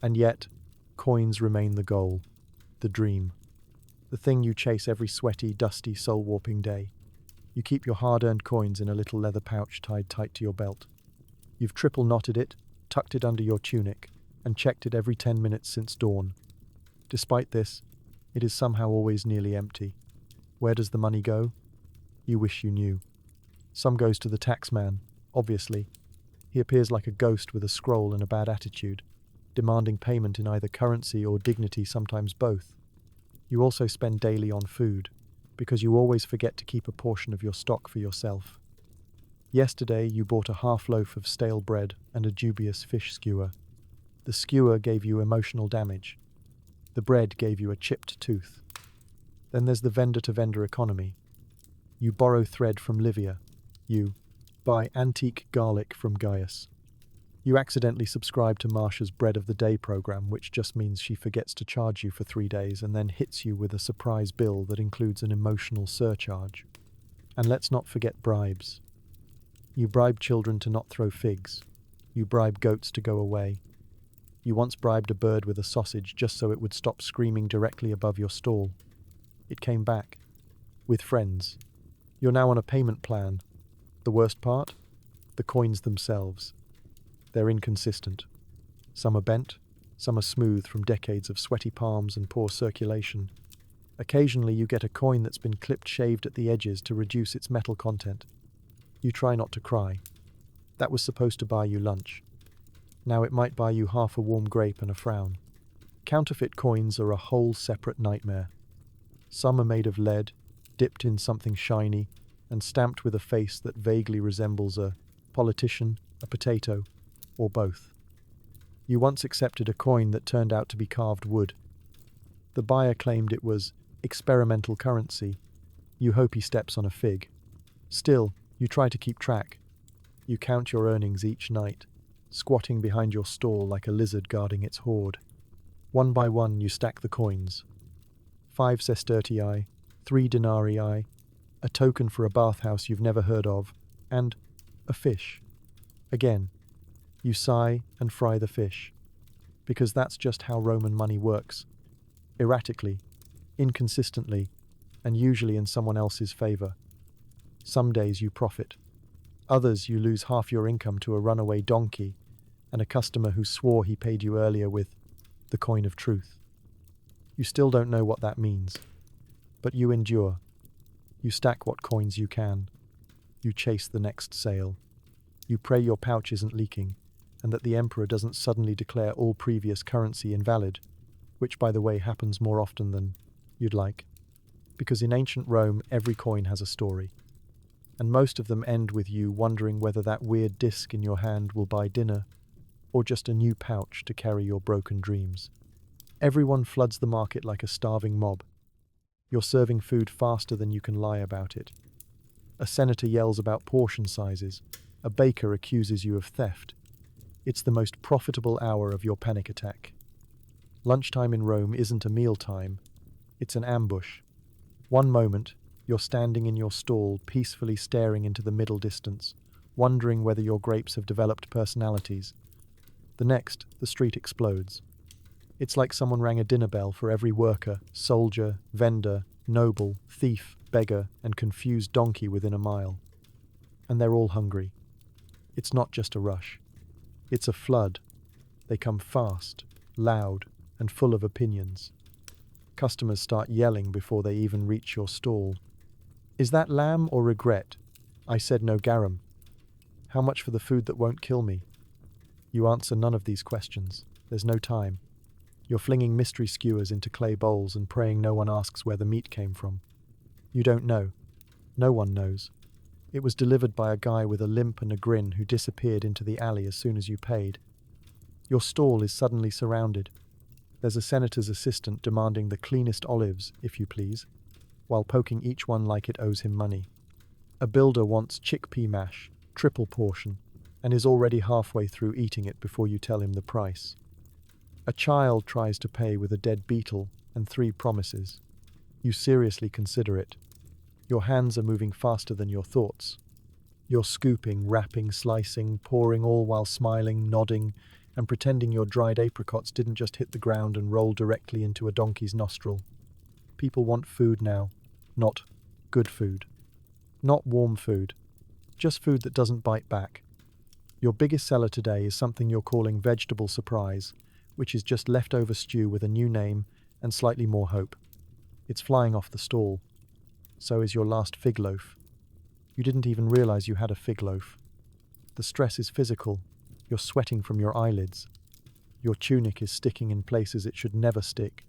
And yet, coins remain the goal, the dream, the thing you chase every sweaty, dusty, soul-warping day. You keep your hard-earned coins in a little leather pouch tied tight to your belt. You've triple-knotted it, tucked it under your tunic, and checked it every 10 minutes since dawn. Despite this, it is somehow always nearly empty. Where does the money go? You wish you knew. Some goes to the taxman, obviously. He appears like a ghost with a scroll and a bad attitude, demanding payment in either currency or dignity, sometimes both. You also spend daily on food, because you always forget to keep a portion of your stock for yourself. Yesterday you bought a half loaf of stale bread and a dubious fish skewer. The skewer gave you emotional damage. The bread gave you a chipped tooth. Then there's the vendor-to-vendor economy. You borrow thread from Livia. You buy antique garlic from Gaius. You accidentally subscribe to Marsha's Bread of the Day program, which just means she forgets to charge you for 3 days and then hits you with a surprise bill that includes an emotional surcharge. And let's not forget bribes. You bribe children to not throw figs. You bribe goats to go away. You once bribed a bird with a sausage just so it would stop screaming directly above your stall. It came back. With friends. You're now on a payment plan. The worst part? The coins themselves. They're inconsistent. Some are bent, some are smooth from decades of sweaty palms and poor circulation. Occasionally you get a coin that's been clipped-shaved at the edges to reduce its metal content. You try not to cry. That was supposed to buy you lunch. Now it might buy you half a warm grape and a frown. Counterfeit coins are a whole separate nightmare. Some are made of lead, dipped in something shiny, and stamped with a face that vaguely resembles a politician, a potato, or both. You once accepted a coin that turned out to be carved wood. The buyer claimed it was experimental currency. You hope he steps on a fig. Still, you try to keep track. You count your earnings each night, squatting behind your stall like a lizard guarding its hoard. One by one you stack the coins. 5 sestertii, 3 denarii, a token for a bathhouse you've never heard of, and a fish. Again, you sigh and fry the fish, because that's just how Roman money works. Erratically, inconsistently, and usually in someone else's favor. Some days you profit. Others you lose half your income to a runaway donkey and a customer who swore he paid you earlier with the coin of truth. You still don't know what that means, but you endure. You stack what coins you can. You chase the next sale. You pray your pouch isn't leaking, and that the emperor doesn't suddenly declare all previous currency invalid, which, by the way, happens more often than you'd like. Because in ancient Rome, every coin has a story, and most of them end with you wondering whether that weird disc in your hand will buy dinner, or just a new pouch to carry your broken dreams. Everyone floods the market like a starving mob. You're serving food faster than you can lie about it. A senator yells about portion sizes. A baker accuses you of theft. It's the most profitable hour of your panic attack. Lunchtime in Rome isn't a mealtime. It's an ambush. One moment, you're standing in your stall, peacefully staring into the middle distance, wondering whether your grapes have developed personalities. The next, the street explodes. It's like someone rang a dinner bell for every worker, soldier, vendor, noble, thief, beggar, and confused donkey within a mile. And they're all hungry. It's not just a rush. It's a flood. They come fast, loud, and full of opinions. Customers start yelling before they even reach your stall. "Is that lamb or regret?" "I said no garum." "How much for the food that won't kill me?" You answer none of these questions. There's no time. You're flinging mystery skewers into clay bowls and praying no one asks where the meat came from. You don't know. No one knows. It was delivered by a guy with a limp and a grin who disappeared into the alley as soon as you paid. Your stall is suddenly surrounded. There's a senator's assistant demanding the cleanest olives, if you please, while poking each one like it owes him money. A builder wants chickpea mash, triple portion, and is already halfway through eating it before you tell him the price. A child tries to pay with a dead beetle and 3 promises. You seriously consider it. Your hands are moving faster than your thoughts. You're scooping, wrapping, slicing, pouring, all while smiling, nodding, and pretending your dried apricots didn't just hit the ground and roll directly into a donkey's nostril. People want food now, not good food. Not warm food, just food that doesn't bite back. Your biggest seller today is something you're calling vegetable surprise, which is just leftover stew with a new name and slightly more hope. It's flying off the stall. So is your last fig loaf. You didn't even realize you had a fig loaf. The stress is physical. You're sweating from your eyelids. Your tunic is sticking in places it should never stick.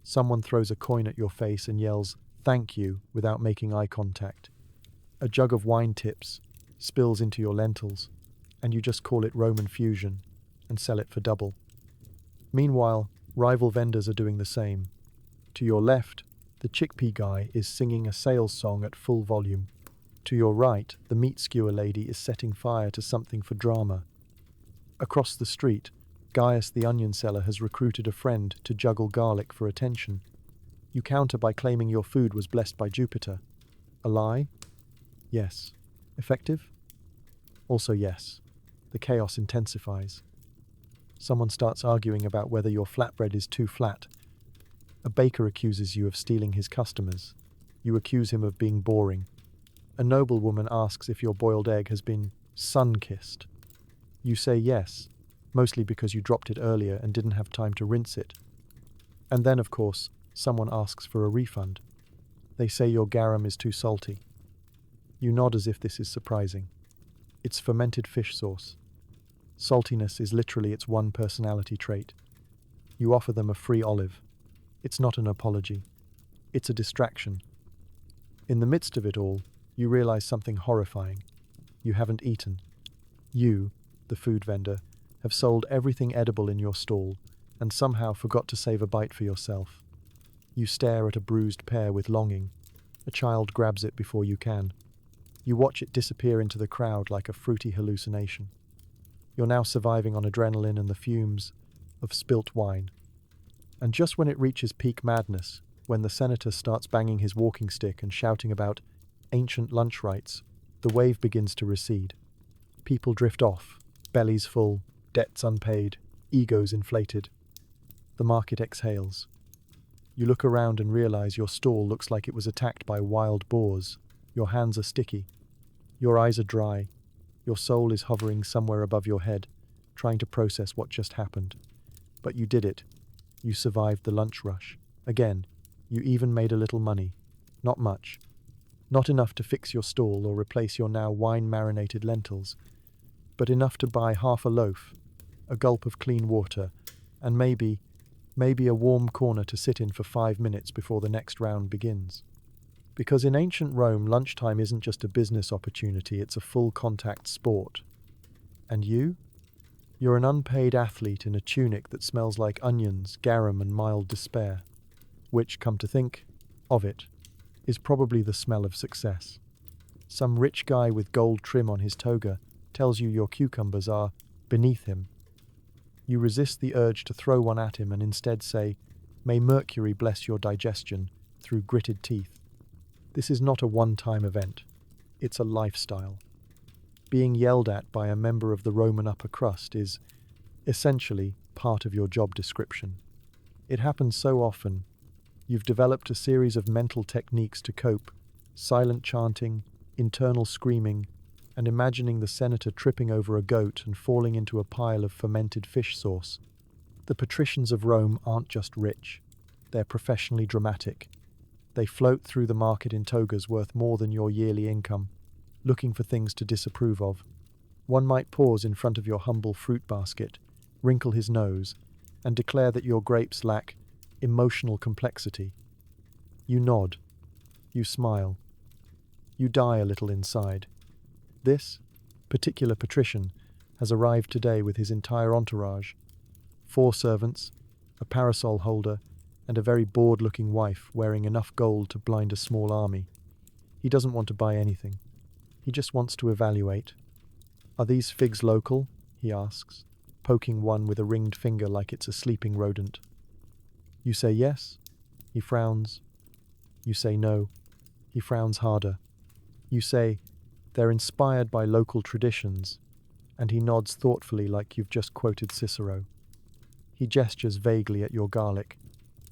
Someone throws a coin at your face and yells, "Thank you," without making eye contact. A jug of wine tips, spills into your lentils, and you just call it Roman fusion and sell it for double. Meanwhile, rival vendors are doing the same. To your left, the chickpea guy is singing a sales song at full volume. To your right, the meat skewer lady is setting fire to something for drama. Across the street, Gaius the onion seller has recruited a friend to juggle garlic for attention. You counter by claiming your food was blessed by Jupiter. A lie? Yes. Effective? Also yes. The chaos intensifies. Someone starts arguing about whether your flatbread is too flat. A baker accuses you of stealing his customers. You accuse him of being boring. A noblewoman asks if your boiled egg has been sun-kissed. You say yes, mostly because you dropped it earlier and didn't have time to rinse it. And then, of course, someone asks for a refund. They say your garum is too salty. You nod as if this is surprising. It's fermented fish sauce. Saltiness is literally its one personality trait. You offer them a free olive. It's not an apology. It's a distraction. In the midst of it all, you realize something horrifying. You haven't eaten. You, the food vendor, have sold everything edible in your stall and somehow forgot to save a bite for yourself. You stare at a bruised pear with longing. A child grabs it before you can. You watch it disappear into the crowd like a fruity hallucination. You're now surviving on adrenaline and the fumes of spilt wine. And just when it reaches peak madness, when the senator starts banging his walking stick and shouting about ancient lunch rites, the wave begins to recede. People drift off, bellies full, debts unpaid, egos inflated. The market exhales. You look around and realize your stall looks like it was attacked by wild boars. Your hands are sticky. Your eyes are dry. Your soul is hovering somewhere above your head, trying to process what just happened. But you did it. You survived the lunch rush. Again, you even made a little money. Not much. Not enough to fix your stall or replace your now wine-marinated lentils, but enough to buy half a loaf, a gulp of clean water, and maybe a warm corner to sit in for 5 minutes before the next round begins. Because in ancient Rome, lunchtime isn't just a business opportunity, it's a full-contact sport. And you? You're an unpaid athlete in a tunic that smells like onions, garum, and mild despair, which, come to think of it, is probably the smell of success. Some rich guy with gold trim on his toga tells you your cucumbers are beneath him. You resist the urge to throw one at him and instead say, "May Mercury bless your digestion," through gritted teeth. This is not a one-time event. It's a lifestyle. Being yelled at by a member of the Roman upper crust is essentially part of your job description. It happens so often, You've developed a series of mental techniques to cope: silent chanting, internal screaming, and imagining the senator tripping over a goat and falling into a pile of fermented fish sauce. The patricians of Rome aren't just rich, they're professionally dramatic. They float through the market in togas worth more than your yearly income, looking for things to disapprove of. One might pause in front of your humble fruit basket, wrinkle his nose, and declare that your grapes lack emotional complexity. You nod. You smile. You die a little inside. This particular patrician has arrived today with his entire entourage: 4 servants, a parasol holder, and a very bored-looking wife wearing enough gold to blind a small army. He doesn't want to buy anything. He just wants to evaluate. "Are these figs local?" he asks, poking one with a ringed finger like it's a sleeping rodent. You say yes. He frowns. You say no. He frowns harder. You say, "They're inspired by local traditions," and he nods thoughtfully like you've just quoted Cicero. He gestures vaguely at your garlic.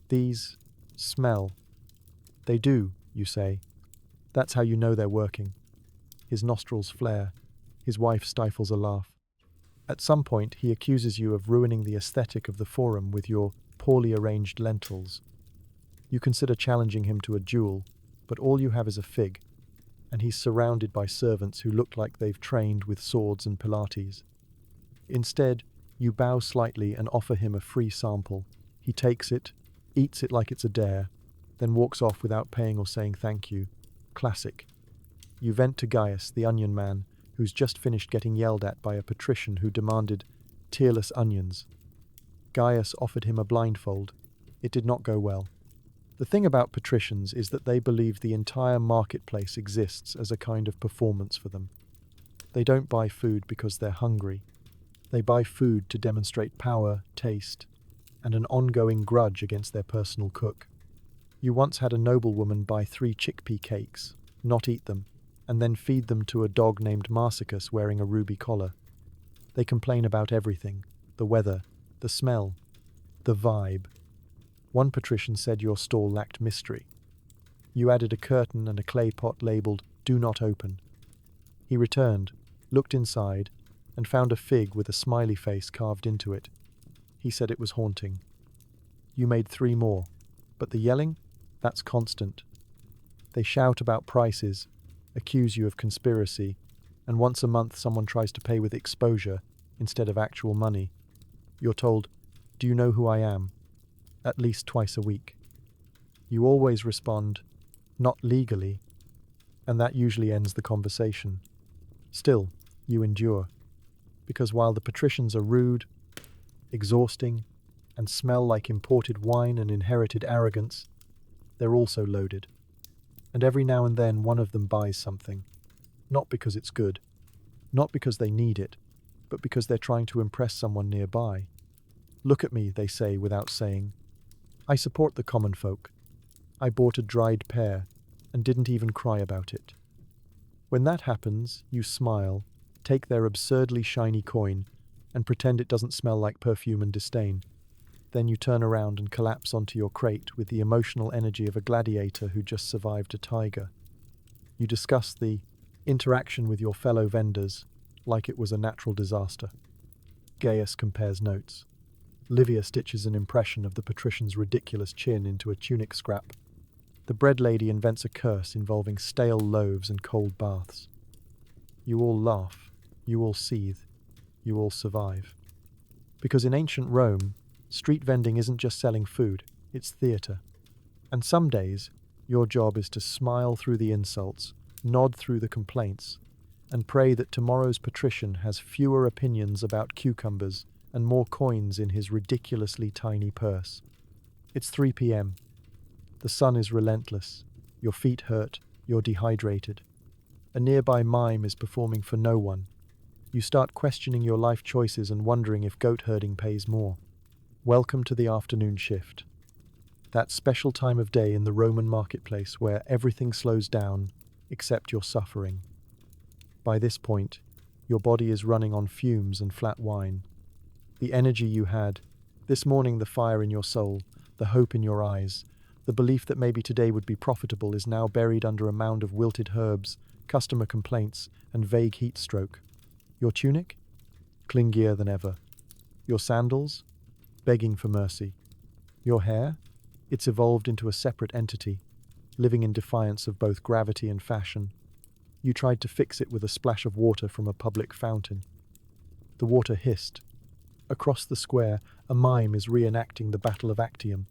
"These smell." "They do," you say. That's how you know they're working. His nostrils flare. His wife stifles a laugh. At some point, he accuses you of ruining the aesthetic of the forum with your poorly arranged lentils. You consider challenging him to a duel, but all you have is a fig, and he's surrounded by servants who look like they've trained with swords and Pilates. Instead, you bow slightly and offer him a free sample. He takes it, eats it like it's a dare, then walks off without paying or saying thank you. Classic. You vent to Gaius, the onion man, who's just finished getting yelled at by a patrician who demanded tearless onions. Gaius offered him a blindfold. It did not go well. The thing about patricians is that they believe the entire marketplace exists as a kind of performance for them. They don't buy food because they're hungry. They buy food to demonstrate power, taste, and an ongoing grudge against their personal cook. You once had a noblewoman buy 3 chickpea cakes, not eat them, and then feed them to a dog named Marsicus wearing a ruby collar. They complain about everything: the weather, the smell, the vibe. One patrician said your stall lacked mystery. You added a curtain and a clay pot labeled "Do Not Open." He returned, looked inside, and found a fig with a smiley face carved into it. He said it was haunting. You made 3 more, but the yelling? That's constant. They shout about prices, accuse you of conspiracy, and once a month someone tries to pay with exposure instead of actual money. You're told, "Do you know who I am?" at least twice a week. You always respond, "Not legally," and that usually ends the conversation. Still, you endure, because while the patricians are rude, exhausting, and smell like imported wine and inherited arrogance, they're also loaded. And every now and then one of them buys something, not because it's good, not because they need it, but because they're trying to impress someone nearby. "Look at me," they say without saying. "I support the common folk. I bought a dried pear and didn't even cry about it." When that happens, you smile, take their absurdly shiny coin, and pretend it doesn't smell like perfume and disdain. Then you turn around and collapse onto your crate with the emotional energy of a gladiator who just survived a tiger. You discuss the interaction with your fellow vendors like it was a natural disaster. Gaius compares notes. Livia stitches an impression of the patrician's ridiculous chin into a tunic scrap. The bread lady invents a curse involving stale loaves and cold baths. You all laugh, you all seethe, you all survive. Because in ancient Rome, street vending isn't just selling food, it's theatre. And some days, your job is to smile through the insults, nod through the complaints, and pray that tomorrow's patrician has fewer opinions about cucumbers and more coins in his ridiculously tiny purse. It's 3 p.m. The sun is relentless. Your feet hurt. You're dehydrated. A nearby mime is performing for no one. You start questioning your life choices and wondering if goat herding pays more. Welcome to the afternoon shift. That special time of day in the Roman marketplace where everything slows down except your suffering. By this point, your body is running on fumes and flat wine. The energy you had, this morning, the fire in your soul, the hope in your eyes, The belief that maybe today would be profitable is now buried under a mound of wilted herbs, customer complaints, and vague heat stroke. Your tunic? Clingier than ever. Your sandals? Begging for mercy. Your hair? It's evolved into a separate entity, living in defiance of both gravity and fashion. You tried to fix it with a splash of water from a public fountain. The water hissed. Across the square, a mime is reenacting the Battle of Actium.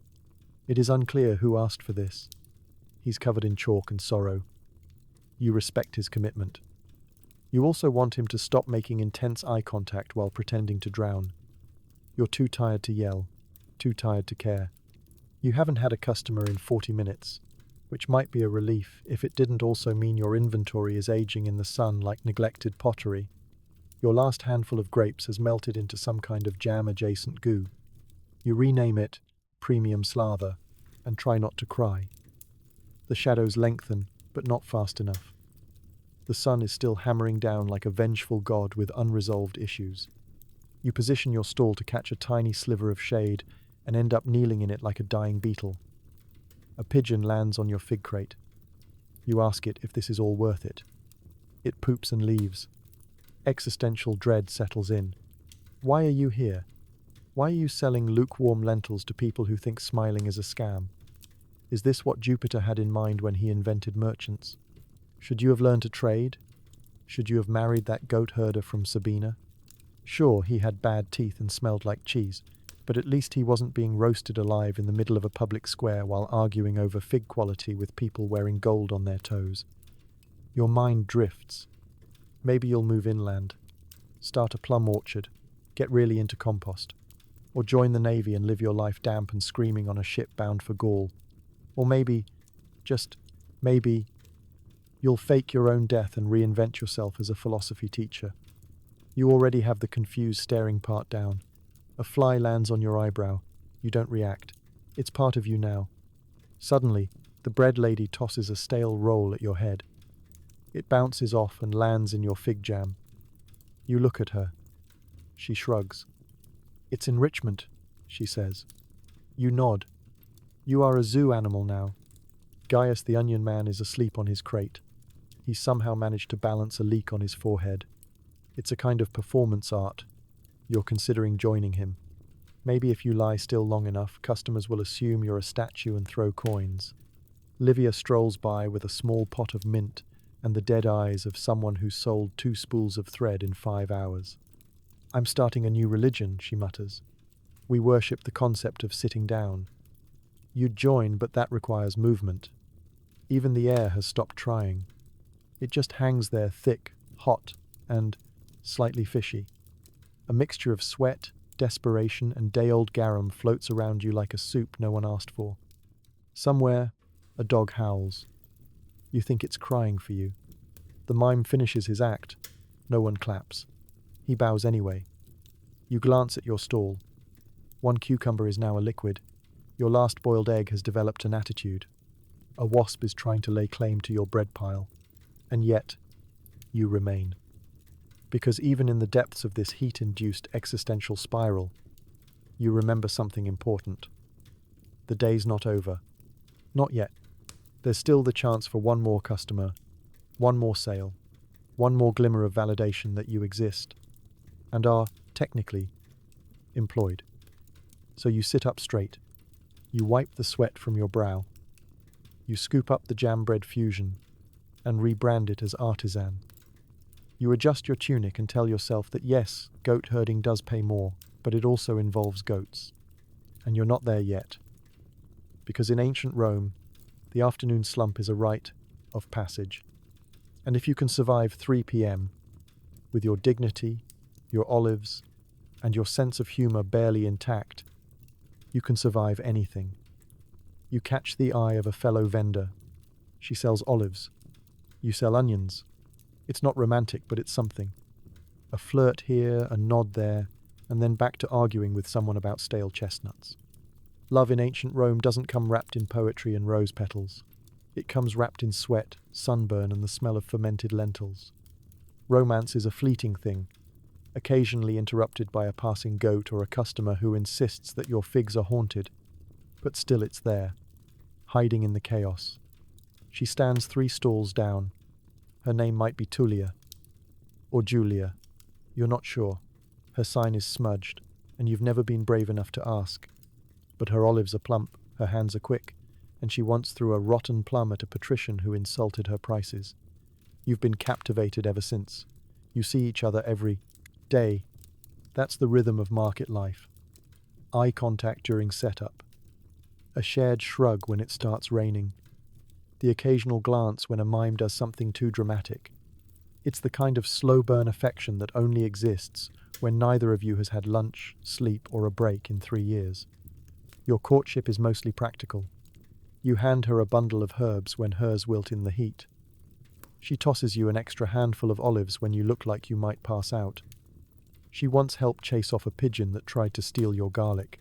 It is unclear who asked for this. He's covered in chalk and sorrow. You respect his commitment. You also want him to stop making intense eye contact while pretending to drown. You're too tired to yell, too tired to care. You haven't had a customer in 40 minutes, which might be a relief if it didn't also mean your inventory is aging in the sun like neglected pottery. Your last handful of grapes has melted into some kind of jam-adjacent goo. You rename it Premium Slather and try not to cry. The shadows lengthen, but not fast enough. The sun is still hammering down like a vengeful god with unresolved issues. You position your stall to catch a tiny sliver of shade and end up kneeling in it like a dying beetle. A pigeon lands on your fig crate. You ask it if this is all worth it. It poops and leaves. Existential dread settles in. Why are you here? Why are you selling lukewarm lentils to people who think smiling is a scam? Is this what Jupiter had in mind when he invented merchants? Should you have learned to trade? Should you have married that goat herder from Sabina? Sure, he had bad teeth and smelled like cheese, but at least he wasn't being roasted alive in the middle of a public square while arguing over fig quality with people wearing gold on their toes. Your mind drifts. Maybe you'll move inland, start a plum orchard, get really into compost, or join the Navy and live your life damp and screaming on a ship bound for Gaul. Or maybe, just maybe, you'll fake your own death and reinvent yourself as a philosophy teacher. You already have the confused staring part down. A fly lands on your eyebrow. You don't react. It's part of you now. Suddenly, the bread lady tosses a stale roll at your head. It bounces off and lands in your fig jam. You look at her. She shrugs. It's enrichment, she says. You nod. You are a zoo animal now. Gaius the Onion Man is asleep on his crate. He's somehow managed to balance a leak on his forehead. It's a kind of performance art. You're considering joining him. Maybe if you lie still long enough, customers will assume you're a statue and throw coins. Livia strolls by with a small pot of mint and the dead eyes of someone who sold 2 spools of thread in 5 hours. I'm starting a new religion, she mutters. We worship the concept of sitting down. You'd join, but that requires movement. Even the air has stopped trying. It just hangs there thick, hot, and slightly fishy. A mixture of sweat, desperation, and day-old garum floats around you like a soup no one asked for. Somewhere, a dog howls. You think it's crying for you. The mime finishes his act. No one claps. He bows anyway. You glance at your stall. 1 cucumber is now a liquid. Your last boiled egg has developed an attitude. A wasp is trying to lay claim to your bread pile. And yet, you remain. Because even in the depths of this heat-induced existential spiral, you remember something important. The day's not over. Not yet. There's still the chance for one more customer, one more sale, one more glimmer of validation that you exist, and are, technically, employed. So you sit up straight. You wipe the sweat from your brow. You scoop up the jam bread fusion and rebrand it as artisan. You adjust your tunic and tell yourself that yes, goat herding does pay more, but it also involves goats. And you're not there yet. Because in ancient Rome, the afternoon slump is a rite of passage. And if you can survive 3 p.m., with your dignity, your olives, and your sense of humor barely intact, you can survive anything. You catch the eye of a fellow vendor. She sells olives. You sell onions. It's not romantic, but it's something. A flirt here, a nod there, and then back to arguing with someone about stale chestnuts. Love in ancient Rome doesn't come wrapped in poetry and rose petals. It comes wrapped in sweat, sunburn, and the smell of fermented lentils. Romance is a fleeting thing, occasionally interrupted by a passing goat or a customer who insists that your figs are haunted. But still it's there, hiding in the chaos. She stands 3 stalls down. Her name might be Tulia or Julia. You're not sure. Her sign is smudged, and you've never been brave enough to ask. But her olives are plump, her hands are quick, and she once threw a rotten plum at a patrician who insulted her prices. You've been captivated ever since. You see each other every day. That's the rhythm of market life. Eye contact during setup. A shared shrug when it starts raining. The occasional glance when a mime does something too dramatic. It's the kind of slow-burn affection that only exists when neither of you has had lunch, sleep, or a break in 3 years. Your courtship is mostly practical. You hand her a bundle of herbs when hers wilt in the heat. She tosses you an extra handful of olives when you look like you might pass out. She once helped chase off a pigeon that tried to steal your garlic.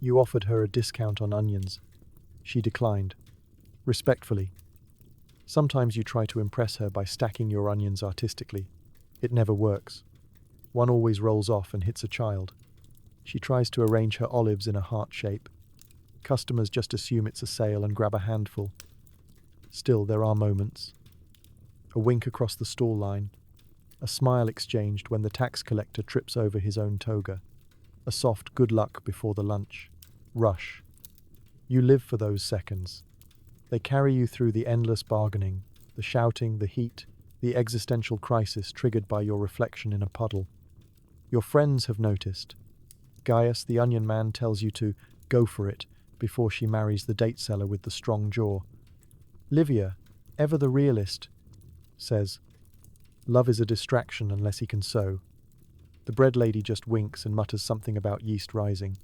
You offered her a discount on onions. She declined. Respectfully. Sometimes you try to impress her by stacking your onions artistically. It never works. One always rolls off and hits a child. She tries to arrange her olives in a heart shape. Customers just assume it's a sale and grab a handful. Still, there are moments. A wink across the stall line. A smile exchanged when the tax collector trips over his own toga. A soft good luck before the lunch. Rush. You live for those seconds. They carry you through the endless bargaining, the shouting, the heat, the existential crisis triggered by your reflection in a puddle. Your friends have noticed. Gaius, the onion man, tells you to go for it before she marries the date seller with the strong jaw. Livia, ever the realist, says, love is a distraction unless he can sew. The bread lady just winks and mutters something about yeast rising.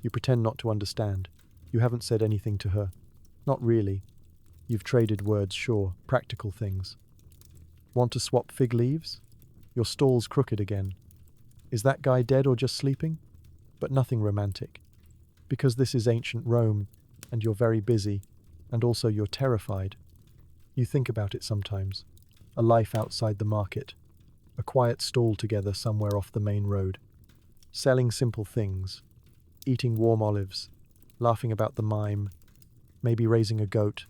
You pretend not to understand. You haven't said anything to her. Not really. You've traded words, sure, practical things. Want to swap fig leaves? Your stall's crooked again. Is that guy dead or just sleeping? But nothing romantic. Because this is ancient Rome, and you're very busy, and also you're terrified. You think about it sometimes. A life outside the market. A quiet stall together somewhere off the main road. Selling simple things. Eating warm olives. Laughing about the mime. Maybe raising a goat.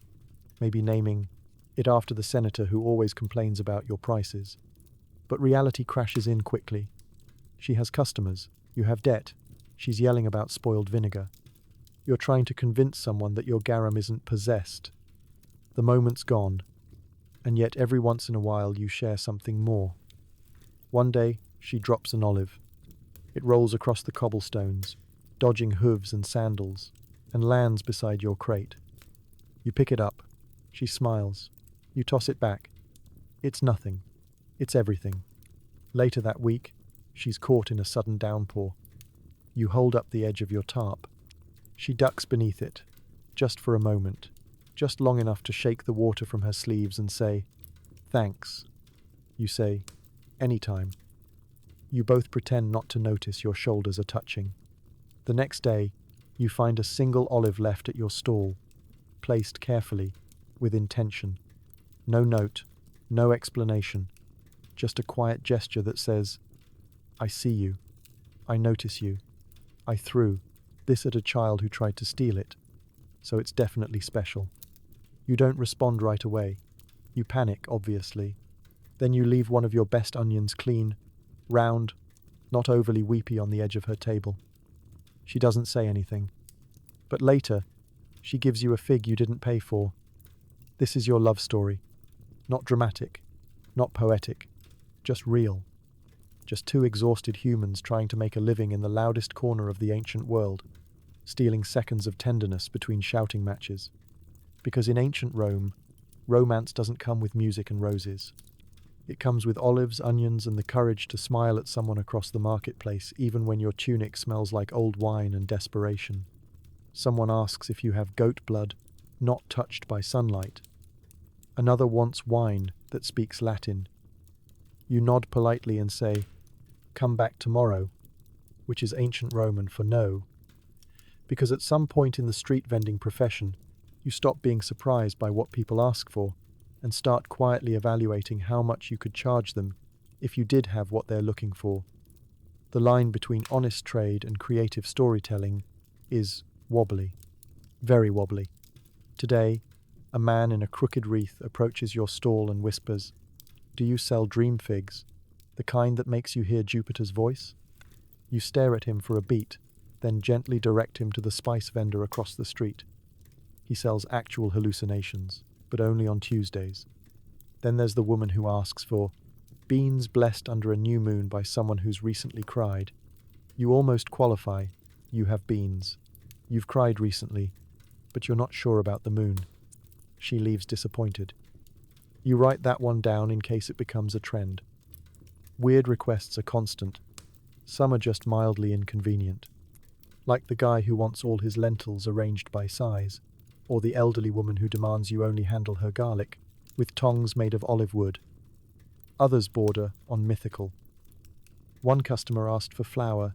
Maybe naming it after the senator who always complains about your prices. But reality crashes in quickly. She has customers. You have debt. She's yelling about spoiled vinegar. You're trying to convince someone that your garum isn't possessed. The moment's gone. And yet every once in a while you share something more. One day, she drops an olive. It rolls across the cobblestones, dodging hooves and sandals, and lands beside your crate. You pick it up. She smiles. You toss it back. It's nothing. It's everything. Later that week, she's caught in a sudden downpour. You hold up the edge of your tarp. She ducks beneath it, just for a moment, just long enough to shake the water from her sleeves and say, thanks. You say, anytime. You both pretend not to notice your shoulders are touching. The next day, you find a single olive left at your stall, placed carefully, with intention. No note, no explanation, just a quiet gesture that says, I see you. I notice you. I threw this at a child who tried to steal it, so it's definitely special. You don't respond right away. You panic, obviously. Then you leave one of your best onions clean, round, not overly weepy on the edge of her table. She doesn't say anything. But later, she gives you a fig you didn't pay for. This is your love story. Not dramatic, not poetic, just real. Just 2 exhausted humans trying to make a living in the loudest corner of the ancient world, stealing seconds of tenderness between shouting matches. Because in ancient Rome, romance doesn't come with music and roses. It comes with olives, onions, and the courage to smile at someone across the marketplace, even when your tunic smells like old wine and desperation. Someone asks if you have goat blood, not touched by sunlight. Another wants wine that speaks Latin. You nod politely and say, come back tomorrow, which is ancient Roman for no. Because at some point in the street vending profession, you stop being surprised by what people ask for and start quietly evaluating how much you could charge them if you did have what they're looking for. The line between honest trade and creative storytelling is wobbly, very wobbly. Today, a man in a crooked wreath approaches your stall and whispers, "Do you sell dream figs, the kind that makes you hear Jupiter's voice?" You stare at him for a beat, then gently direct him to the spice vendor across the street. He sells actual hallucinations, but only on Tuesdays. Then there's the woman who asks for beans blessed under a new moon by someone who's recently cried. You almost qualify. You have beans. You've cried recently, but you're not sure about the moon. She leaves disappointed. You write that one down in case it becomes a trend. Weird requests are constant. Some are just mildly inconvenient. Like the guy who wants all his lentils arranged by size, or the elderly woman who demands you only handle her garlic with tongs made of olive wood. Others border on mythical. One customer asked for flour,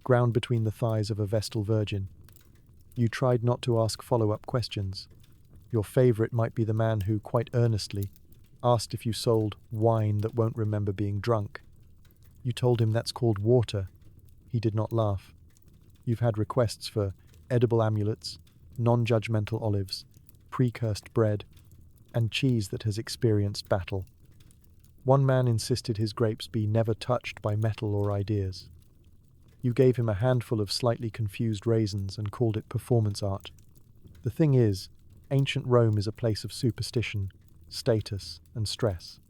ground between the thighs of a Vestal virgin. You tried not to ask follow-up questions. Your favorite might be the man who, quite earnestly, asked if you sold wine that won't remember being drunk. You told him that's called water. He did not laugh. You've had requests for edible amulets, non-judgmental olives, pre-cursed bread, and cheese that has experienced battle. One man insisted his grapes be never touched by metal or ideas. You gave him a handful of slightly confused raisins and called it performance art. The thing is, ancient Rome is a place of superstition, status, and stress.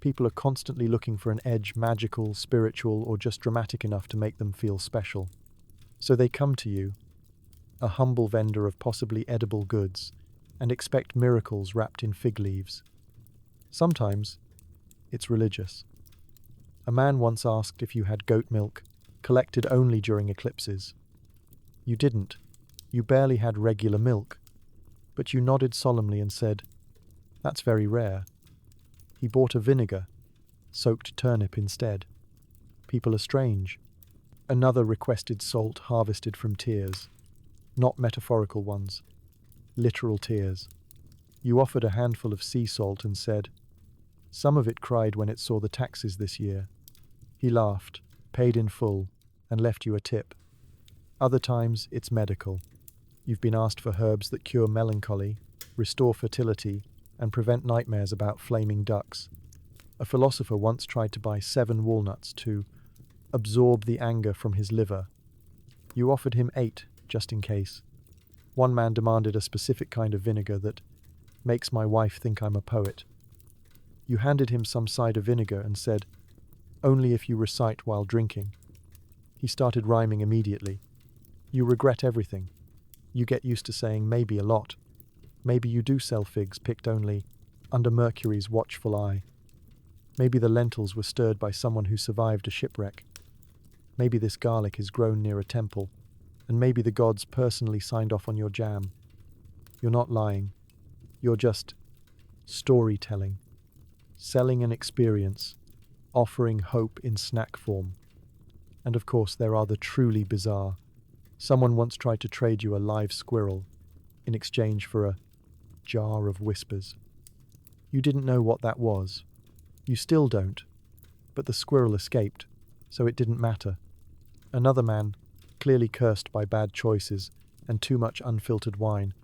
People are constantly looking for an edge, magical, spiritual, or just dramatic enough to make them feel special. So they come to you, a humble vendor of possibly edible goods, and expect miracles wrapped in fig leaves. Sometimes, it's religious. A man once asked if you had goat milk, collected only during eclipses. You didn't. You barely had regular milk. But you nodded solemnly and said, "That's very rare." He bought a vinegar, soaked turnip instead. People are strange. Another requested salt harvested from tears. Not metaphorical ones. Literal tears. You offered a handful of sea salt and said, "Some of it cried when it saw the taxes this year." He laughed, paid in full, and left you a tip. Other times, it's medical. You've been asked for herbs that cure melancholy, restore fertility, and prevent nightmares about flaming ducks. A philosopher once tried to buy 7 walnuts to absorb the anger from his liver. You offered him 8, just in case. One man demanded a specific kind of vinegar that makes my wife think I'm a poet. You handed him some cider vinegar and said, "Only if you recite while drinking." He started rhyming immediately. You regret everything. You get used to saying maybe a lot. Maybe you do sell figs picked only under Mercury's watchful eye. Maybe the lentils were stirred by someone who survived a shipwreck. Maybe this garlic is grown near a temple, and maybe the gods personally signed off on your jam. You're not lying. You're just storytelling, selling an experience, offering hope in snack form. And of course, there are the truly bizarre. Someone once tried to trade you a live squirrel in exchange for a jar of whispers. You didn't know what that was. You still don't. But the squirrel escaped, so it didn't matter. Another man, clearly cursed by bad choices and too much unfiltered wine,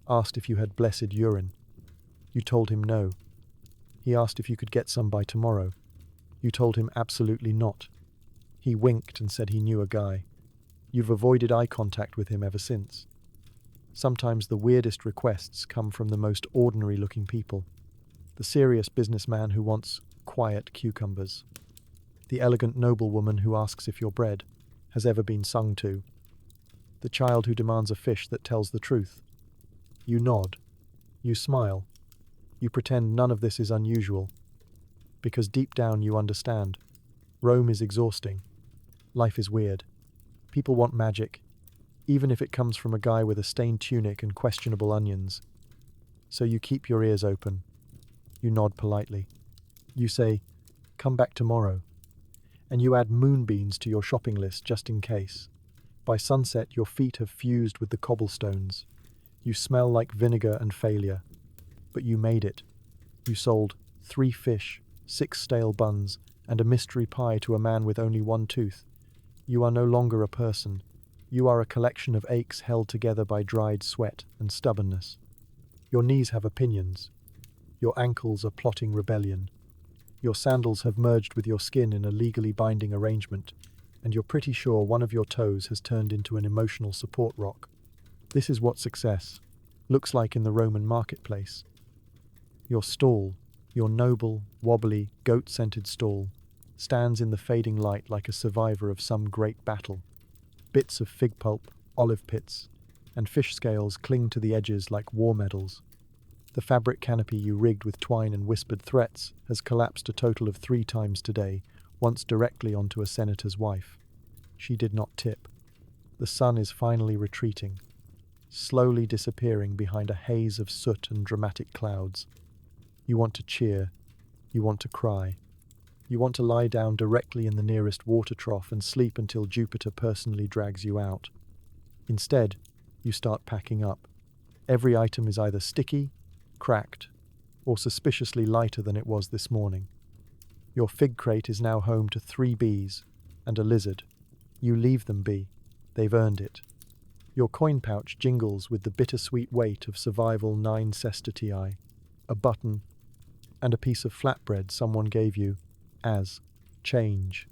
asked if you had blessed urine. You told him no. He asked if you could get some by tomorrow. You told him absolutely not. He winked and said he knew a guy. You've avoided eye contact with him ever since. Sometimes the weirdest requests come from the most ordinary-looking people. The serious businessman who wants quiet cucumbers. The elegant noblewoman who asks if your bread has ever been sung to. The child who demands a fish that tells the truth. You nod. You smile. You pretend none of this is unusual. Because deep down you understand. Rome is exhausting. Life is weird. People want magic, even if it comes from a guy with a stained tunic and questionable onions. So you keep your ears open. You nod politely. You say, "Come back tomorrow." And you add moonbeams to your shopping list just in case. By sunset, your feet have fused with the cobblestones. You smell like vinegar and failure. But you made it. You sold 3 fish, 6 stale buns, and a mystery pie to a man with only 1 tooth. You are no longer a person. You are a collection of aches held together by dried sweat and stubbornness. Your knees have opinions. Your ankles are plotting rebellion. Your sandals have merged with your skin in a legally binding arrangement, and you're pretty sure one of your toes has turned into an emotional support rock. This is what success looks like in the Roman marketplace. Your stall, your noble, wobbly, goat-scented stall, stands in the fading light like a survivor of some great battle. Bits of fig pulp, olive pits, and fish scales cling to the edges like war medals. The fabric canopy you rigged with twine and whispered threats has collapsed a total of 3 times today, once directly onto a senator's wife. She did not tip. The sun is finally retreating, slowly disappearing behind a haze of soot and dramatic clouds. You want to cheer. You want to cry. You want to lie down directly in the nearest water trough and sleep until Jupiter personally drags you out. Instead, you start packing up. Every item is either sticky, cracked, or suspiciously lighter than it was this morning. Your fig crate is now home to 3 bees and a lizard. You leave them be. They've earned it. Your coin pouch jingles with the bittersweet weight of survival 9 sestertii, a button, and a piece of flatbread someone gave you as change.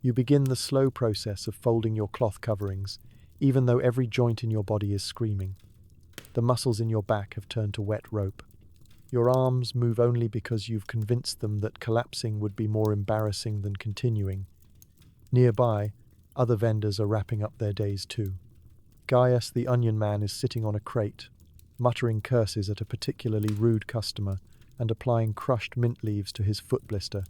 You begin the slow process of folding your cloth coverings, even though every joint in your body is screaming. The muscles in your back have turned to wet rope. Your arms move only because you've convinced them that collapsing would be more embarrassing than continuing. Nearby, other vendors are wrapping up their days too. Gaius the Onion Man is sitting on a crate, muttering curses at a particularly rude customer and applying crushed mint leaves to his foot blister.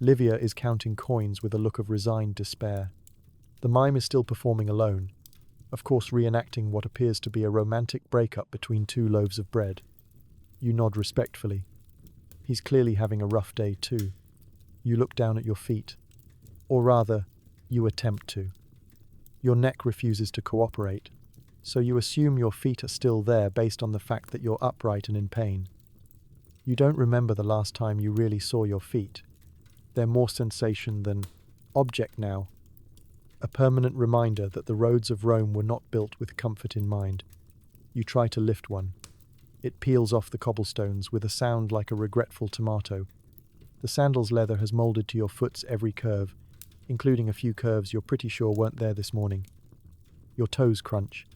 Livia is counting coins with a look of resigned despair. The mime is still performing alone, of course reenacting what appears to be a romantic breakup between 2 loaves of bread. You nod respectfully. He's clearly having a rough day too. You look down at your feet. Or rather, you attempt to. Your neck refuses to cooperate, so you assume your feet are still there based on the fact that you're upright and in pain. You don't remember the last time you really saw your feet. They're more sensation than object now. A permanent reminder that the roads of Rome were not built with comfort in mind. You try to lift one. It peels off the cobblestones with a sound like a regretful tomato. The sandal's leather has molded to your foot's every curve, including a few curves you're pretty sure weren't there this morning. Your toes crunch.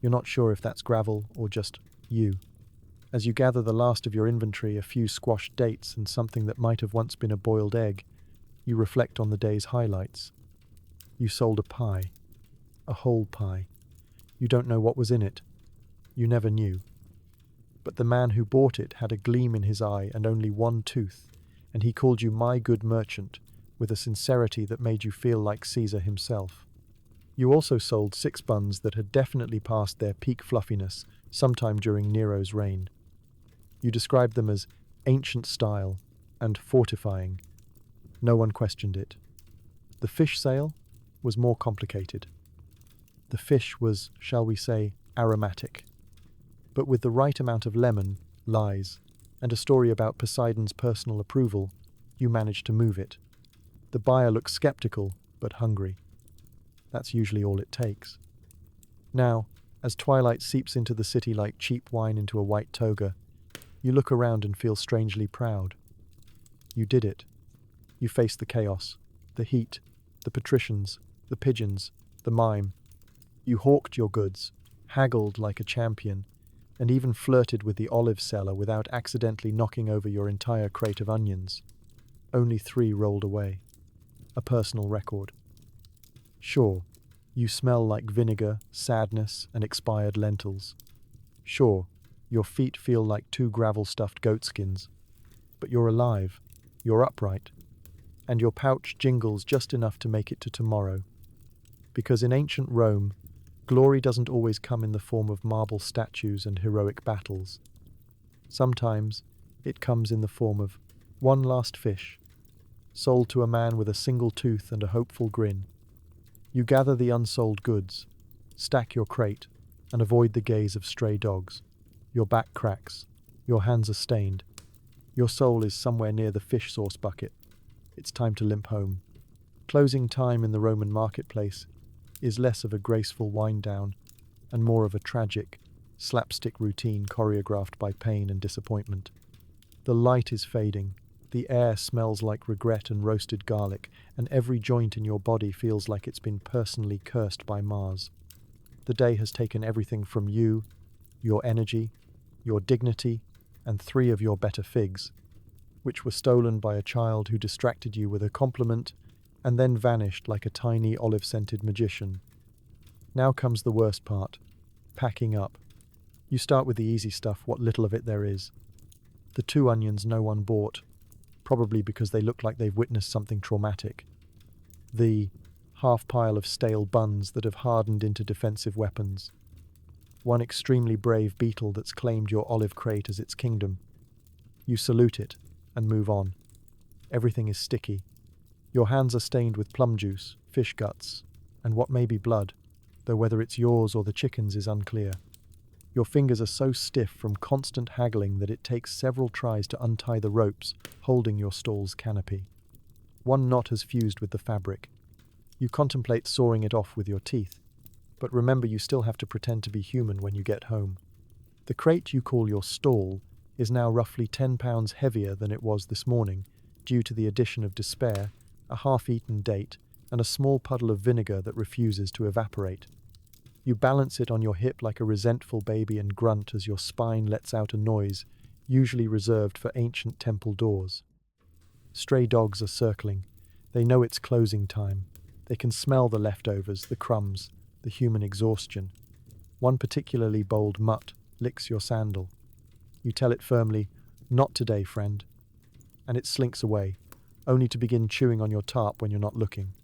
You're not sure if that's gravel or just you. As you gather the last of your inventory, a few squashed dates and something that might have once been a boiled egg, you reflect on the day's highlights. You sold a pie. A whole pie. You don't know what was in it. You never knew. But the man who bought it had a gleam in his eye and only 1 tooth, and he called you my good merchant, with a sincerity that made you feel like Caesar himself. You also sold 6 buns that had definitely passed their peak fluffiness sometime during Nero's reign. You described them as ancient style and fortifying. No one questioned it. The fish sale was more complicated. The fish was, shall we say, aromatic. But with the right amount of lemon, lies, and a story about Poseidon's personal approval, you managed to move it. The buyer looks skeptical, but hungry. That's usually all it takes. Now, as twilight seeps into the city like cheap wine into a white toga, you look around and feel strangely proud. You did it. You faced the chaos, the heat, the patricians, the pigeons, the mime. You hawked your goods, haggled like a champion, and even flirted with the olive seller without accidentally knocking over your entire crate of onions. Only 3 rolled away. A personal record. Sure, you smell like vinegar, sadness, and expired lentils. Sure, your feet feel like 2 gravel-stuffed goatskins. But you're alive, you're upright, and your pouch jingles just enough to make it to tomorrow. Because in ancient Rome, glory doesn't always come in the form of marble statues and heroic battles. Sometimes it comes in the form of 1 last fish, sold to a man with a single tooth and a hopeful grin. You gather the unsold goods, stack your crate, and avoid the gaze of stray dogs. Your back cracks, your hands are stained. Your soul is somewhere near the fish sauce bucket. It's time to limp home. Closing time in the Roman marketplace is less of a graceful wind down and more of a tragic, slapstick routine choreographed by pain and disappointment. The light is fading, the air smells like regret and roasted garlic, and every joint in your body feels like it's been personally cursed by Mars. The day has taken everything from you, your energy, your dignity, and 3 of your better figs, which were stolen by a child who distracted you with a compliment and then vanished like a tiny olive-scented magician. Now comes the worst part, packing up. You start with the easy stuff, what little of it there is. The 2 onions no one bought, probably because they look like they've witnessed something traumatic. The half pile of stale buns that have hardened into defensive weapons. 1 extremely brave beetle that's claimed your olive crate as its kingdom. You salute it and move on. Everything is sticky. Your hands are stained with plum juice, fish guts, and what may be blood, though whether it's yours or the chicken's is unclear. Your fingers are so stiff from constant haggling that it takes several tries to untie the ropes holding your stall's canopy. 1 knot has fused with the fabric. You contemplate sawing it off with your teeth, but remember you still have to pretend to be human when you get home. The crate you call your stall is now roughly 10 pounds heavier than it was this morning, due to the addition of despair, a half-eaten date, and a small puddle of vinegar that refuses to evaporate. You balance it on your hip like a resentful baby and grunt as your spine lets out a noise, usually reserved for ancient temple doors. Stray dogs are circling. They know it's closing time. They can smell the leftovers, the crumbs, the human exhaustion. 1 particularly bold mutt licks your sandal. You tell it firmly, "Not today, friend," and it slinks away, only to begin chewing on your tarp when you're not looking.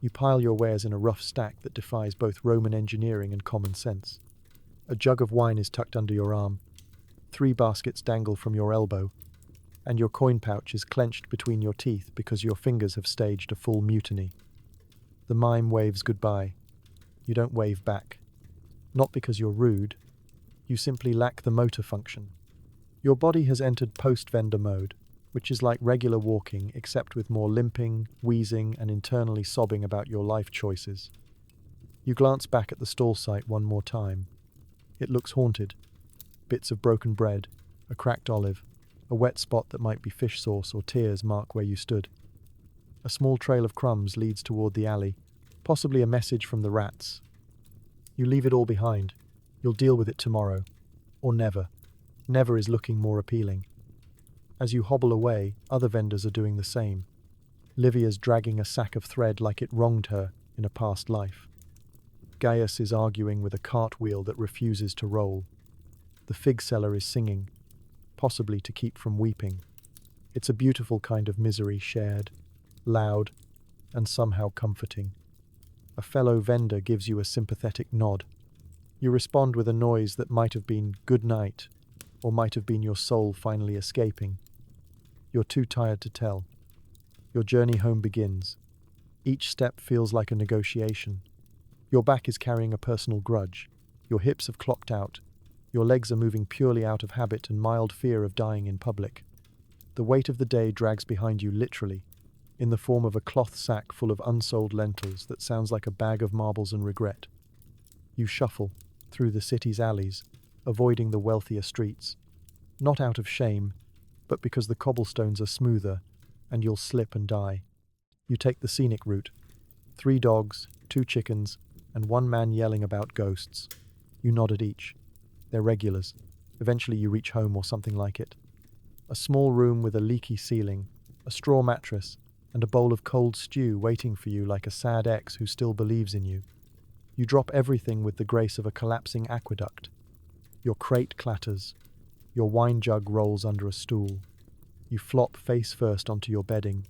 You pile your wares in a rough stack that defies both Roman engineering and common sense. A jug of wine is tucked under your arm, 3 baskets dangle from your elbow, and your coin pouch is clenched between your teeth because your fingers have staged a full mutiny. The mime waves goodbye. You don't wave back. Not because you're rude. You simply lack the motor function. Your body has entered post-vendor mode, which is like regular walking except with more limping, wheezing, and internally sobbing about your life choices. You glance back at the stall site 1 more time. It looks haunted. Bits of broken bread, a cracked olive, a wet spot that might be fish sauce or tears mark where you stood. A small trail of crumbs leads toward the alley, possibly a message from the rats. You leave it all behind. You'll deal with it tomorrow. Or never. Never is looking more appealing. As you hobble away, other vendors are doing the same. Livia's dragging a sack of thread like it wronged her in a past life. Gaius is arguing with a cartwheel that refuses to roll. The fig seller is singing, possibly to keep from weeping. It's a beautiful kind of misery shared, loud, and somehow comforting. A fellow vendor gives you a sympathetic nod. You respond with a noise that might have been good night, or might have been your soul finally escaping. You're too tired to tell. Your journey home begins. Each step feels like a negotiation. Your back is carrying a personal grudge. Your hips have clocked out. Your legs are moving purely out of habit and mild fear of dying in public. The weight of the day drags behind you literally, in the form of a cloth sack full of unsold lentils that sounds like a bag of marbles and regret. You shuffle through the city's alleys, avoiding the wealthier streets, not out of shame, but because the cobblestones are smoother and you'll slip and die. You take the scenic route. 3 dogs, 2 chickens, and 1 man yelling about ghosts. You nod at each. They're regulars. Eventually you reach home or something like it. A small room with a leaky ceiling, a straw mattress, and a bowl of cold stew waiting for you like a sad ex who still believes in you. You drop everything with the grace of a collapsing aqueduct. Your crate clatters. Your wine jug rolls under a stool. You flop face first onto your bedding.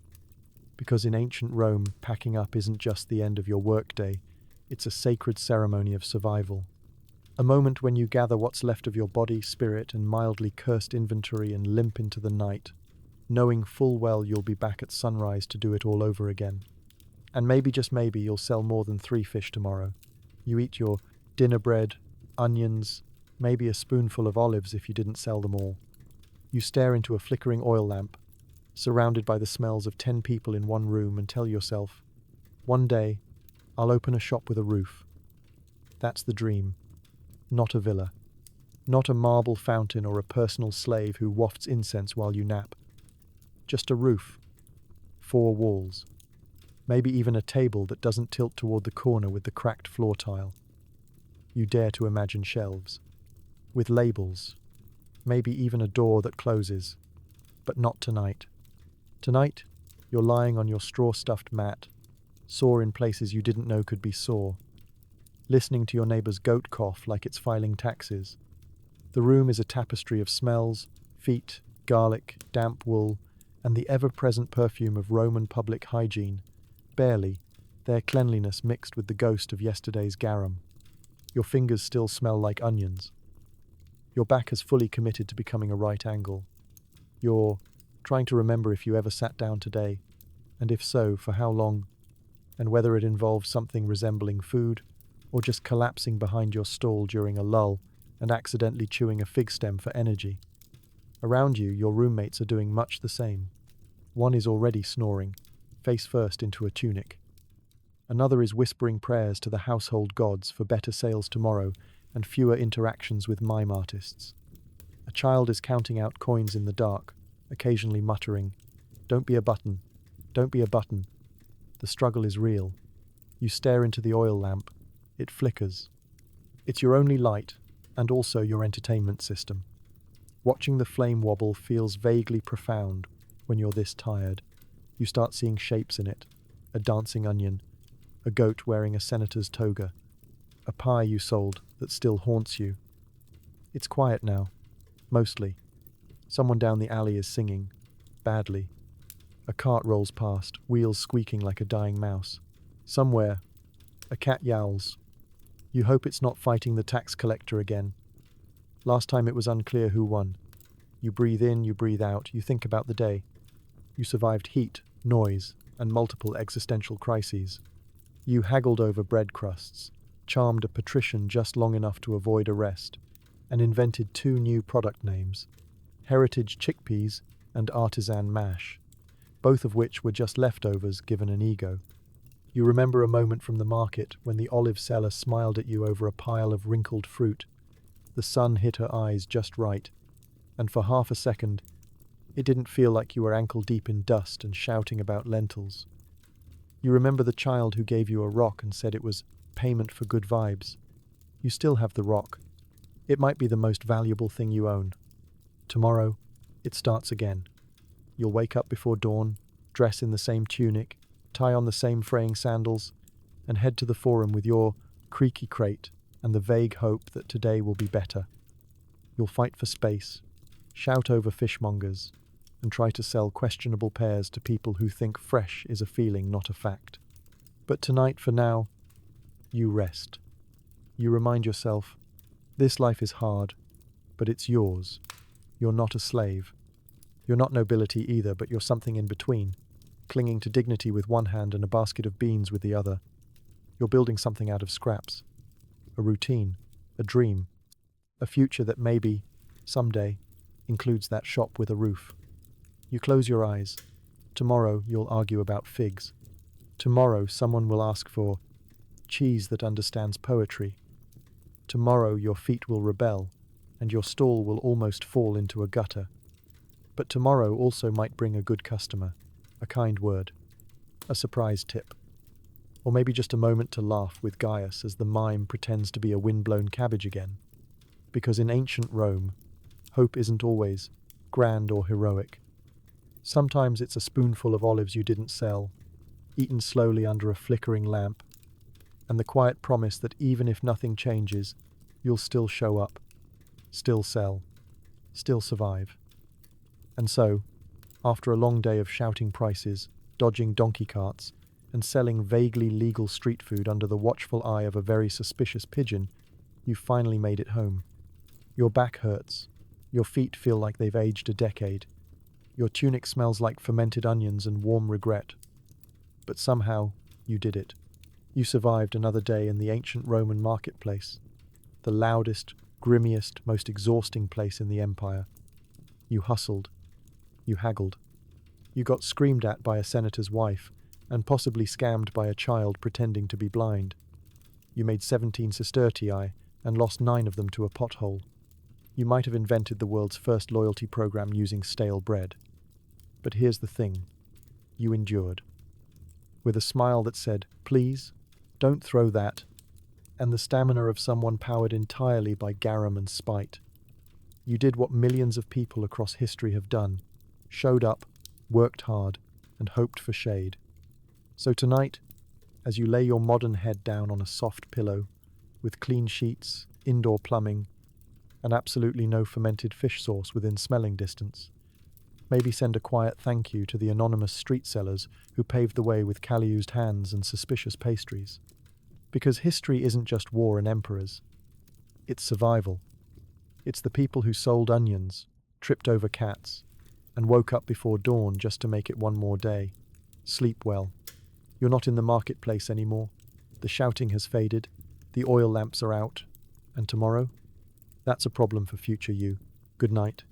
Because in ancient Rome, packing up isn't just the end of your workday, it's a sacred ceremony of survival. A moment when you gather what's left of your body, spirit, and mildly cursed inventory and limp into the night, knowing full well you'll be back at sunrise to do it all over again. And maybe, just maybe, you'll sell more than 3 fish tomorrow. You eat your dinner bread, onions, maybe a spoonful of olives if you didn't sell them all. You stare into a flickering oil lamp, surrounded by the smells of 10 people in 1 room, and tell yourself, one day, I'll open a shop with a roof. That's the dream, not a villa. Not a marble fountain or a personal slave who wafts incense while you nap. Just a roof, 4 walls, maybe even a table that doesn't tilt toward the corner with the cracked floor tile. You dare to imagine shelves, with labels, maybe even a door that closes. But not tonight. Tonight, you're lying on your straw-stuffed mat, sore in places you didn't know could be sore, listening to your neighbor's goat cough like it's filing taxes. The room is a tapestry of smells, feet, garlic, damp wool, and the ever-present perfume of Roman public hygiene, barely, their cleanliness mixed with the ghost of yesterday's garum. Your fingers still smell like onions. Your back has fully committed to becoming a right angle. You're trying to remember if you ever sat down today, and if so, for how long, and whether it involved something resembling food, or just collapsing behind your stall during a lull and accidentally chewing a fig stem for energy. Around you, your roommates are doing much the same. One is already snoring, face first into a tunic. Another is whispering prayers to the household gods for better sales tomorrow and fewer interactions with mime artists. A child is counting out coins in the dark, occasionally muttering, "Don't be a button, don't be a button." The struggle is real. You stare into the oil lamp. It flickers. It's your only light, and also your entertainment system. Watching the flame wobble feels vaguely profound when you're this tired. You start seeing shapes in it. A dancing onion, a goat wearing a senator's toga, a pie you sold that still haunts you. It's quiet now, mostly. Someone down the alley is singing, badly. A cart rolls past, wheels squeaking like a dying mouse. Somewhere, a cat yowls. You hope it's not fighting the tax collector again. Last time it was unclear who won. You breathe in, you breathe out, you think about the day. You survived heat, noise, and multiple existential crises. You haggled over bread crusts, charmed a patrician just long enough to avoid arrest, and invented 2 new product names, Heritage Chickpeas and Artisan Mash, both of which were just leftovers given an ego. You remember a moment from the market when the olive seller smiled at you over a pile of wrinkled fruit. The sun hit her eyes just right, and for half a second, it didn't feel like you were ankle-deep in dust and shouting about lentils. You remember the child who gave you a rock and said it was payment for good vibes. You still have the rock. It might be the most valuable thing you own. Tomorrow, it starts again. You'll wake up before dawn, dress in the same tunic, tie on the same fraying sandals, and head to the forum with your creaky crate and the vague hope that today will be better. You'll fight for space, shout over fishmongers, and try to sell questionable pears to people who think fresh is a feeling, not a fact. But tonight, for now, you rest. You remind yourself, this life is hard, but it's yours. You're not a slave. You're not nobility either, but you're something in between, clinging to dignity with one hand and a basket of beans with the other. You're building something out of scraps. A routine, a dream, a future that maybe, someday, includes that shop with a roof. You close your eyes. Tomorrow you'll argue about figs. Tomorrow someone will ask for cheese that understands poetry. Tomorrow your feet will rebel, and your stall will almost fall into a gutter. But tomorrow also might bring a good customer, a kind word, a surprise tip, or maybe just a moment to laugh with Gaius as the mime pretends to be a wind-blown cabbage again. Because in ancient Rome, hope isn't always grand or heroic. Sometimes it's a spoonful of olives you didn't sell, eaten slowly under a flickering lamp, and the quiet promise that even if nothing changes, you'll still show up, still sell, still survive. And so, after a long day of shouting prices, dodging donkey carts, and selling vaguely legal street food under the watchful eye of a very suspicious pigeon, you've finally made it home. Your back hurts. Your feet feel like they've aged a decade. Your tunic smells like fermented onions and warm regret. But somehow, you did it. You survived another day in the ancient Roman marketplace, the loudest, grimmiest, most exhausting place in the empire. You hustled. You haggled. You got screamed at by a senator's wife, and possibly scammed by a child pretending to be blind. You made 17 sestertii and lost 9 of them to a pothole. You might have invented the world's first loyalty program using stale bread. But here's the thing. You endured. With a smile that said, "Please, don't throw that," and the stamina of someone powered entirely by garum and spite. You did what millions of people across history have done: showed up, worked hard, and hoped for shade. So tonight, as you lay your modern head down on a soft pillow, with clean sheets, indoor plumbing, and absolutely no fermented fish sauce within smelling distance, maybe send a quiet thank you to the anonymous street sellers who paved the way with calloused hands and suspicious pastries. Because history isn't just war and emperors. It's survival. It's the people who sold onions, tripped over cats, and woke up before dawn just to make it one more day. Sleep well. You're not in the marketplace anymore. The shouting has faded, the oil lamps are out, and tomorrow? That's a problem for future you. Good night.